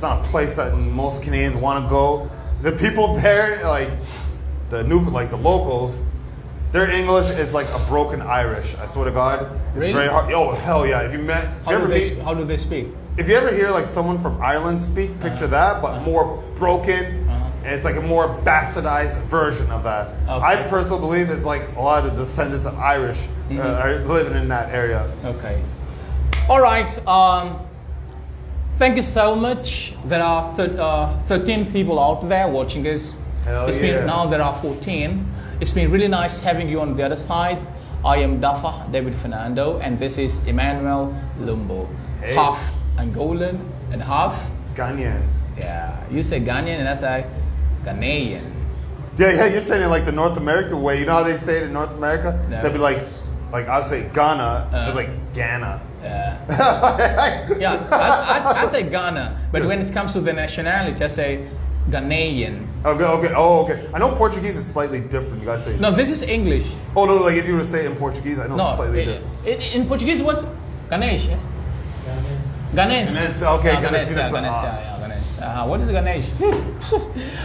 not a place that most Canadians want to go. The people there, like the locals, their English is like a broken Irish. I swear to God, it's Really? very hard. Oh hell yeah! If you How do they speak? if you ever hear like someone from Ireland speak, picture that, but more broken. And it's like a more bastardized version of that. Okay. I personally believe it's like a lot of descendants of Irish are living in that area. Okay. All right. Thank you so much. There are 13 people out there watching this. Hell It's yeah. been now there are 14. It's been really nice having you on the other side. I am Dapher, David Fernando, and this is Emmanuel Lumbu. Hey. Half Angolan and half. Ganyan. Yeah, you say Ghanaian and I say Ghanaian. Yeah, you're saying it like the North American way. You know how they say it in North America? No. They'll be like I'll say Ghana, they're like Ghana. Yeah, I say Ghana, but when it comes to the nationality, I say Ghanaian. Okay. I know Portuguese is slightly different. You guys say. No, this is English. Oh no, like if you were to say it in Portuguese, I know it's No, slightly different. in Portuguese, what? Ganesh, yes? Ganes. Ganes. Ganes, okay, Yeah, 'cause I Ganes, see yeah, this one. Ganes, yeah, Ganes. What is Ganesh?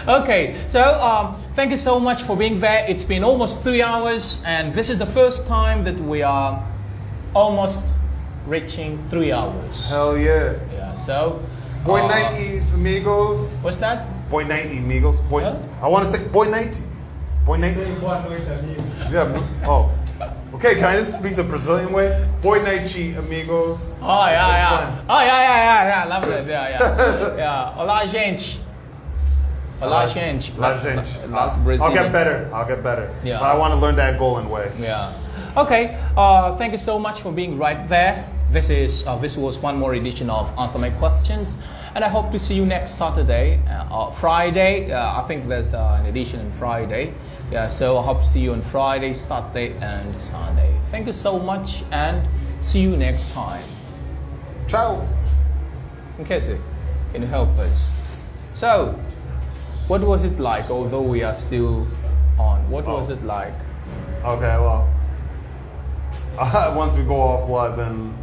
Okay, so thank you so much for being there. It's been almost 3 hours, and this is the first time that we are almost reaching 3 hours. Hell yeah. Yeah, so. Boy 90 amigos. What's that? Boy 90 amigos. Boy, Huh? I want to say boy 90. Boy 90. Say boa noite, amigo. Yeah. Oh. Okay, can I just speak the Brazilian way? Boy 90 amigos. Oh, yeah. Fun. Oh, yeah. Love that. Yeah. Yeah. Olá, gente. Olá, gente. La gente. That's I'll Brazilian. get better. I'll get better. Yeah. But I want to learn that Golan way. Yeah. Okay. Thank you so much for being right there. This was one more edition of Answer My Questions, and I hope to see you next Saturday, Friday. I think there's an edition on Friday. Yeah. So I hope to see you on Friday, Saturday, and Sunday. Thank you so much, and see you next time. Ciao. Casey, can you help us? So, what was it like? Although we are still on, what was it like? Okay, well, once we go off live, then